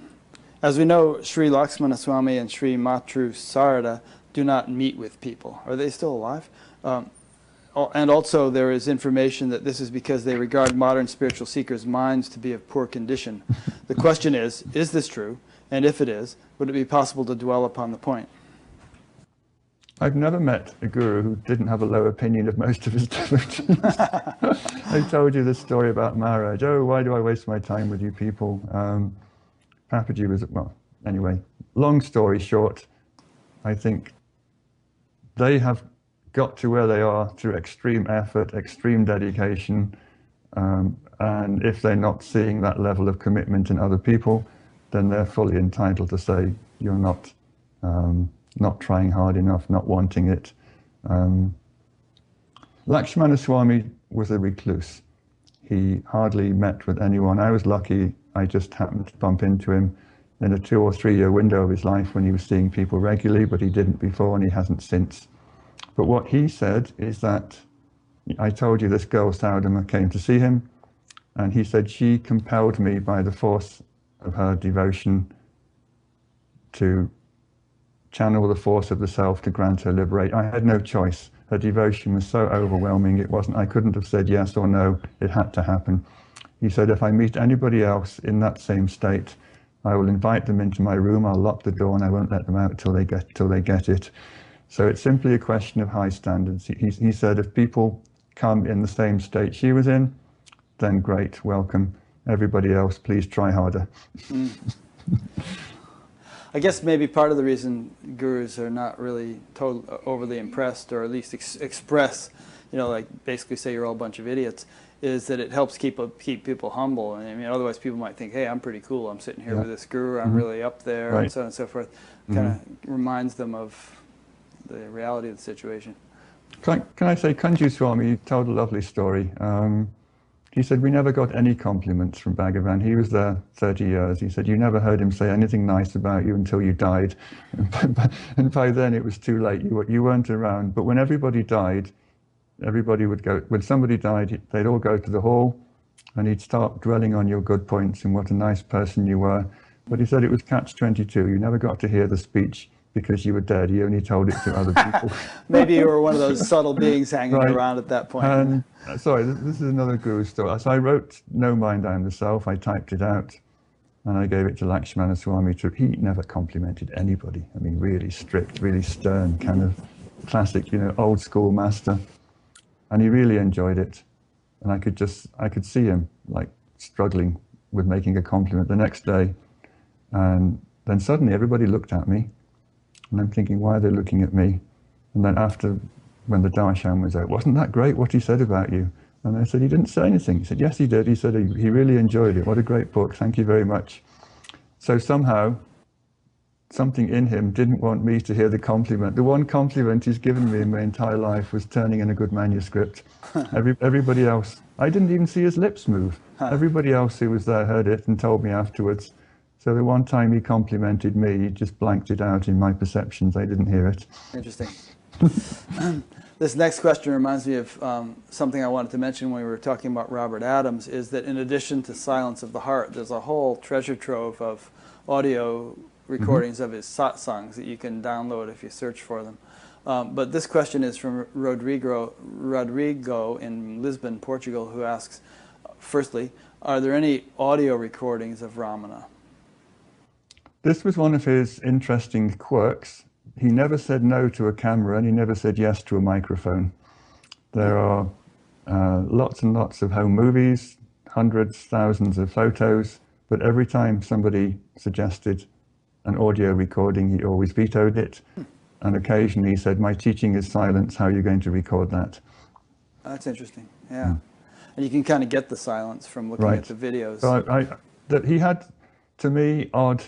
As we know, Sri Lakshmana Swamy and Sri Matru Sarada do not meet with people. Are they still alive? And also there is information that this is because they regard modern spiritual seekers' minds to be of poor condition. The question is this true? And if it is, would it be possible to dwell upon the point? I've never met a guru who didn't have a low opinion of most of his devotees. I told you this story about Maharaj. Oh, why do I waste my time with you people? Papaji was, well, anyway, long story short, I think they have got to where they are through extreme effort, extreme dedication, and if they're not seeing that level of commitment in other people, then they're fully entitled to say, you're not trying hard enough, not wanting it. Lakshmana Swamy was a recluse. He hardly met with anyone. I was lucky, I just happened to bump into him in a 2 or 3 year window of his life when he was seeing people regularly, but he didn't before and he hasn't since. But what he said is that, I told you this girl Saudama came to see him, and he said she compelled me by the force of her devotion to channel the force of the self to grant her liberate. I had no choice. Her devotion was so overwhelming, I couldn't have said yes or no, it had to happen. He said, if I meet anybody else in that same state, I will invite them into my room, I'll lock the door and I won't let them out till they get it. So it's simply a question of high standards. He said, if people come in the same state she was in, then great, welcome. Everybody else, please try harder. I guess maybe part of the reason gurus are not really overly impressed, or at least express, like basically say you're all a bunch of idiots, is that it helps keep people humble. And I mean, otherwise people might think, hey, I'm pretty cool. I'm sitting here with this guru. I'm really up there, and so on and so forth. Kind of reminds them of the reality of the situation. Can I say, Kanju Swami told a lovely story. He said, we never got any compliments from Bhagavan. He was there 30 years. He said, you never heard him say anything nice about you until you died. And by then it was too late. You weren't around. But when everybody died, everybody would go, when somebody died, they'd all go to the hall and he'd start dwelling on your good points and what a nice person you were. But he said it was catch-22. You never got to hear the speech because you were dead. He only told it to other people. Maybe you were one of those subtle beings hanging around at that point. And, sorry, this is another guru story. So I wrote No Mind, I Am the Self. I typed it out and I gave it to Lakshmana Swamy. He never complimented anybody. I mean, really strict, really stern, kind of classic, old school master. And he really enjoyed it. And I could see him like struggling with making a compliment the next day. And then suddenly everybody looked at me. And I'm thinking, why are they looking at me? And then after, when the darshan was out, wasn't that great what he said about you? And I said, he didn't say anything. He said, yes, he did. He said he really enjoyed it. What a great book. Thank you very much. So somehow, something in him didn't want me to hear the compliment. The one compliment he's given me in my entire life was turning in a good manuscript. Everybody else, I didn't even see his lips move. Everybody else who was there heard it and told me afterwards. So the one time he complimented me, he just blanked it out in my perceptions. I didn't hear it. Interesting. This next question reminds me of something I wanted to mention when we were talking about Robert Adams, is that in addition to Silence of the Heart, there's a whole treasure trove of audio recordings of his satsangs that you can download if you search for them. But this question is from Rodrigo in Lisbon, Portugal, who asks, firstly, are there any audio recordings of Ramana? This was one of his interesting quirks. He never said no to a camera and he never said yes to a microphone. There are lots and lots of home movies, hundreds, thousands of photos, but every time somebody suggested an audio recording, he always vetoed it. And occasionally he said, my teaching is silence, how are you going to record that? That's interesting, yeah. And you can kind of get the silence from looking at the videos. So he had, to me, odd,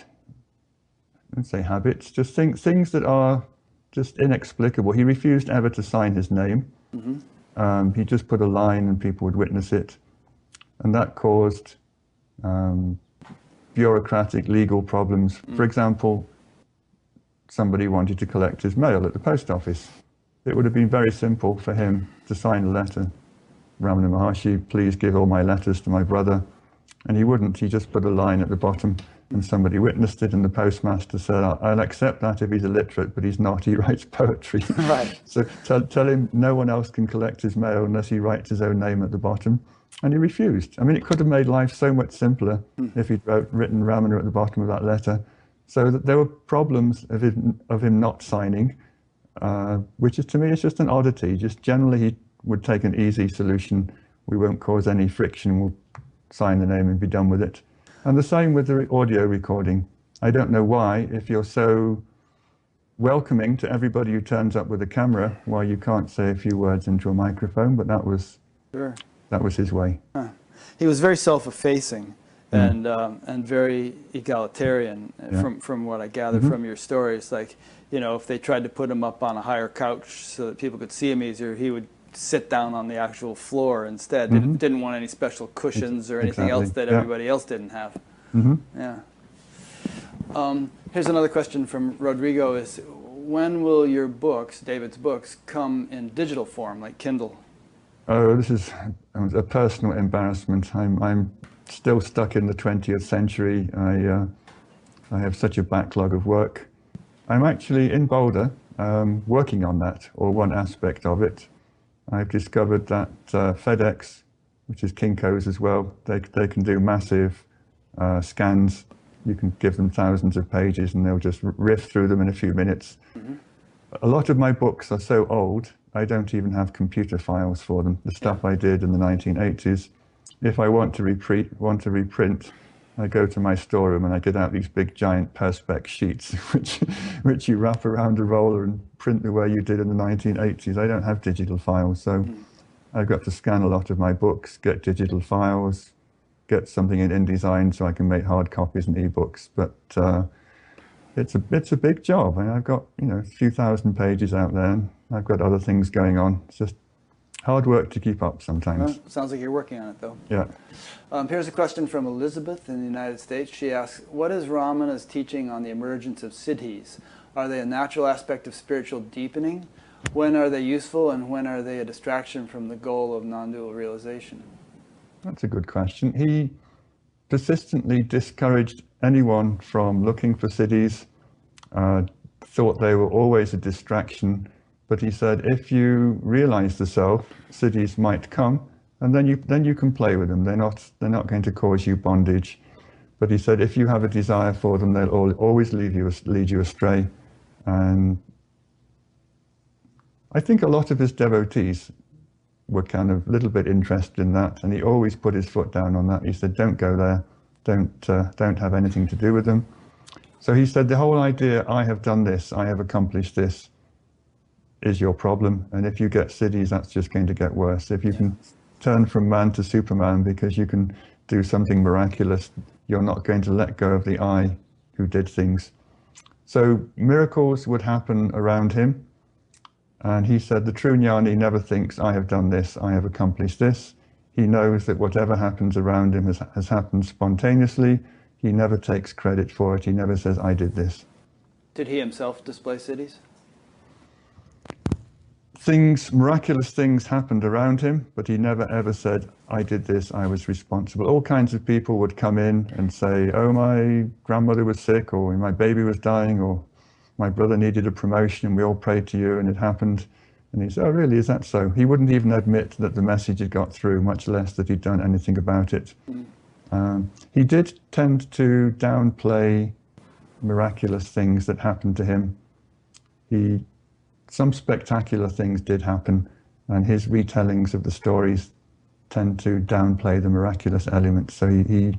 let's say habits, just things that are just inexplicable. He refused ever to sign his name. He just put a line and people would witness it. And that caused bureaucratic legal problems. For example, somebody wanted to collect his mail at the post office. It would have been very simple for him to sign a letter. Ramana Maharshi, please give all my letters to my brother. And he wouldn't. He just put a line at the bottom and somebody witnessed it and the postmaster said, I'll accept that if he's illiterate, but he's not. He writes poetry. Right. So tell him no one else can collect his mail unless he writes his own name at the bottom. And he refused. I mean, it could have made life so much simpler if he'd written Ramana at the bottom of that letter. So that there were problems of him not signing, which is, to me, is just an oddity. Just generally, he would take an easy solution. We won't cause any friction. We'll sign the name and be done with it. And the same with the audio recording. I don't know why, if you're so welcoming to everybody who turns up with a camera, why you can't say a few words into a microphone, but that was his way. He was very self-effacing. and very egalitarian. From what I gather from your stories, like, you know, if they tried to put him up on a higher couch so that people could see him easier, he would sit down on the actual floor instead. Didn't want any special cushions or anything else that everybody else didn't have. Yeah. Here's another question from Rodrigo: is when will your books, David's books, come in digital form, like Kindle? Oh, this is a personal embarrassment. I'm still stuck in the 20th century. I have such a backlog of work. I'm actually in Boulder working on that, or one aspect of it. I've discovered that FedEx, which is Kinko's as well, they can do massive scans. You can give them thousands of pages and they'll just riff through them in a few minutes. A lot of my books are so old, I don't even have computer files for them. The stuff I did in the 1980s. If I want to reprint, I go to my storeroom and I get out these big giant Perspex sheets, which you wrap around a roller and print the way you did in the 1980s. I don't have digital files, so I've got to scan a lot of my books, get digital files, get something in InDesign so I can make hard copies and ebooks. But it's a big job. I mean, I've got, you know, a few thousand pages out there, and I've got other things going on. It's just hard work to keep up sometimes. Well, sounds like you're working on it, though. Yeah. Here's a question from Elizabeth in the United States. She asks, what is Ramana's teaching on the emergence of siddhis? Are they a natural aspect of spiritual deepening? When are they useful, and when are they a distraction from the goal of non-dual realization? That's a good question. He persistently discouraged anyone from looking for siddhis, thought they were always a distraction. But he said, if you realize the self, siddhis might come, and then you can play with them. They're not going to cause you bondage. But he said, if you have a desire for them, they'll always lead you astray. And I think a lot of his devotees were kind of a little bit interested in that, and he always put his foot down on that. He said, don't go there, don't have anything to do with them. So he said, the whole idea, I have done this, I have accomplished this, is your problem. And if you get siddhis, that's just going to get worse. If you can turn from man to Superman because you can do something miraculous, you're not going to let go of the I who did things. So miracles would happen around him. And he said, the true jnani never thinks, I have done this, I have accomplished this. He knows that whatever happens around him has happened spontaneously. He never takes credit for it. He never says, I did this. Did he himself display siddhis? Miraculous things happened around him, but he never ever said, I did this, I was responsible. All kinds of people would come in and say, oh, my grandmother was sick, or my baby was dying, or my brother needed a promotion and we all prayed to you and it happened. And he said, oh, really, is that so? He wouldn't even admit that the message had got through, much less that he'd done anything about it. He did tend to downplay miraculous things that happened to him. Some spectacular things did happen, and his retellings of the stories tend to downplay the miraculous elements. So he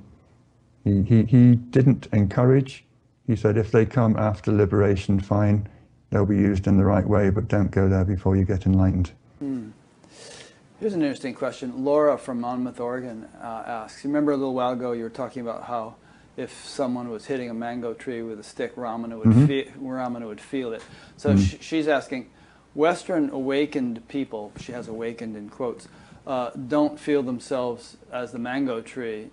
didn't encourage. He said, if they come after liberation, fine, they'll be used in the right way, but don't go there before you get enlightened. Here's an interesting question. Laura from Monmouth, Oregon asks, you remember a little while ago you were talking about how if someone was hitting a mango tree with a stick, Ramana would feel it. So she's asking, Western awakened people, she has awakened in quotes, don't feel themselves as the mango tree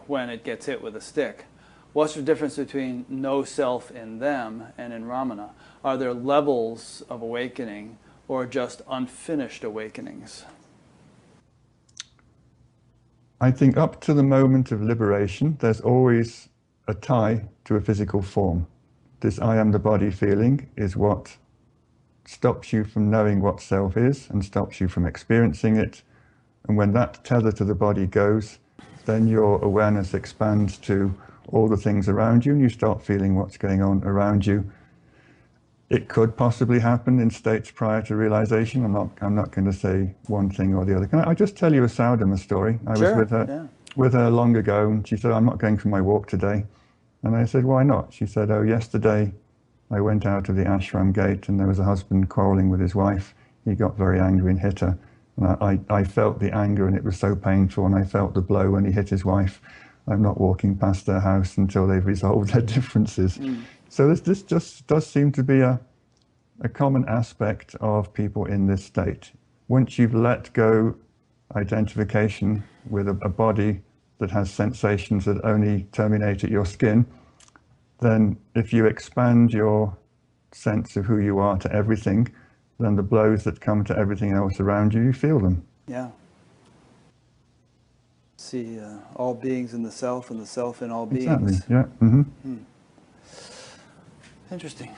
when it gets hit with a stick. What's the difference between no self in them and in Ramana? Are there levels of awakening or just unfinished awakenings? I think up to the moment of liberation, there's always a tie to a physical form. This I am the body feeling is what stops you from knowing what self is and stops you from experiencing it. And when that tether to the body goes, then your awareness expands to all the things around you and you start feeling what's going on around you. It could possibly happen in states prior to realization. I'm not going to say one thing or the other. Can I just tell you a Saudama story? I was with her long ago, and she said, I'm not going for my walk today. And I said, why not? She said, oh, yesterday I went out of the ashram gate and there was a husband quarreling with his wife. He got very angry and hit her. And I felt the anger and it was so painful, and I felt the blow when he hit his wife. I'm not walking past their house until they've resolved their differences. So this just does seem to be a common aspect of people in this state. Once you've let go identification with a body that has sensations that only terminate at your skin, then if you expand your sense of who you are to everything, then the blows that come to everything else around you, you feel them. Yeah. See all beings in the self and the self in all beings. Exactly, yeah. Interesting.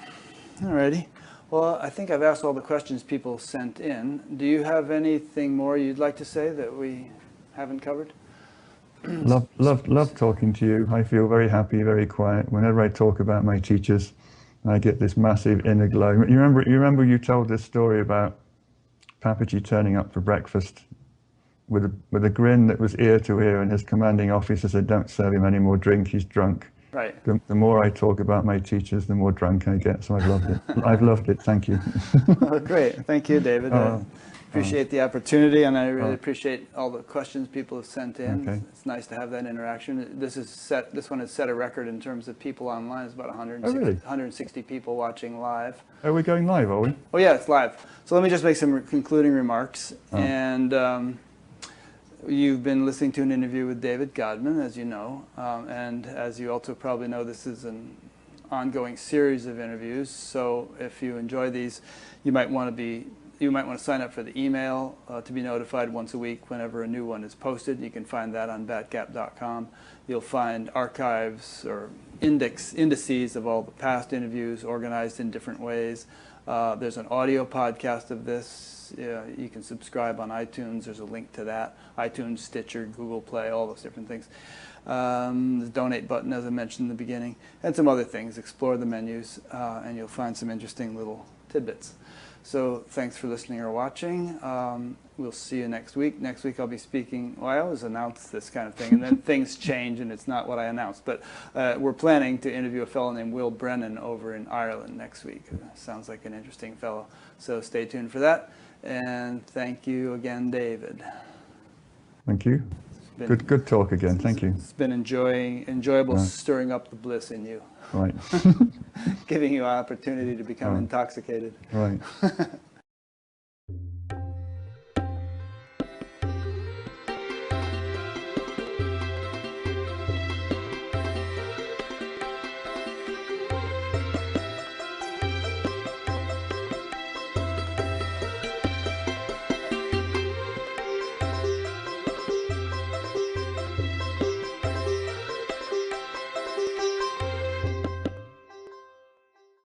Alrighty. Well, I think I've asked all the questions people sent in. Do you have anything more you'd like to say that we haven't covered? Love talking to you. I feel very happy, very quiet. Whenever I talk about my teachers, I get this massive inner glow. You remember you told this story about Papaji turning up for breakfast with a grin that was ear to ear, and his commanding officer said, "Don't serve him any more drink, he's drunk." Right. The more I talk about my teachers, the more drunk I get, so I've loved it. I've loved it, thank you. Oh, great. Thank you, David. I appreciate the opportunity, and I really appreciate all the questions people have sent in. Okay. It's nice to have that interaction. This one has set a record in terms of people online. It's about 160, really? 160 people watching live. Are we going live, are we? Oh yeah, it's live. So let me just make some concluding remarks. And you've been listening to an interview with David Godman, as you know, and as you also probably know, this is an ongoing series of interviews. So if you enjoy these, you might want to sign up for the email to be notified once a week whenever a new one is posted. You can find that on batgap.com. You'll find archives or indices of all the past interviews organized in different ways. There's an audio podcast of this. You can subscribe on iTunes. There's a link to that. iTunes, Stitcher, Google Play, all those different things. The donate button, as I mentioned in the beginning, and some other things. Explore the menus, and you'll find some interesting little tidbits. So thanks for listening or watching. We'll see you next week. Next week I'll be speaking, well, I always announce this kind of thing, and then things change and it's not what I announced. But we're planning to interview a fellow named Will Brennan over in Ireland next week. Sounds like an interesting fellow. So stay tuned for that. And thank you again, David. Thank you. Good talk again. Thank you. It's been enjoyable stirring up the bliss in you. Right. Giving you an opportunity to become intoxicated. Right.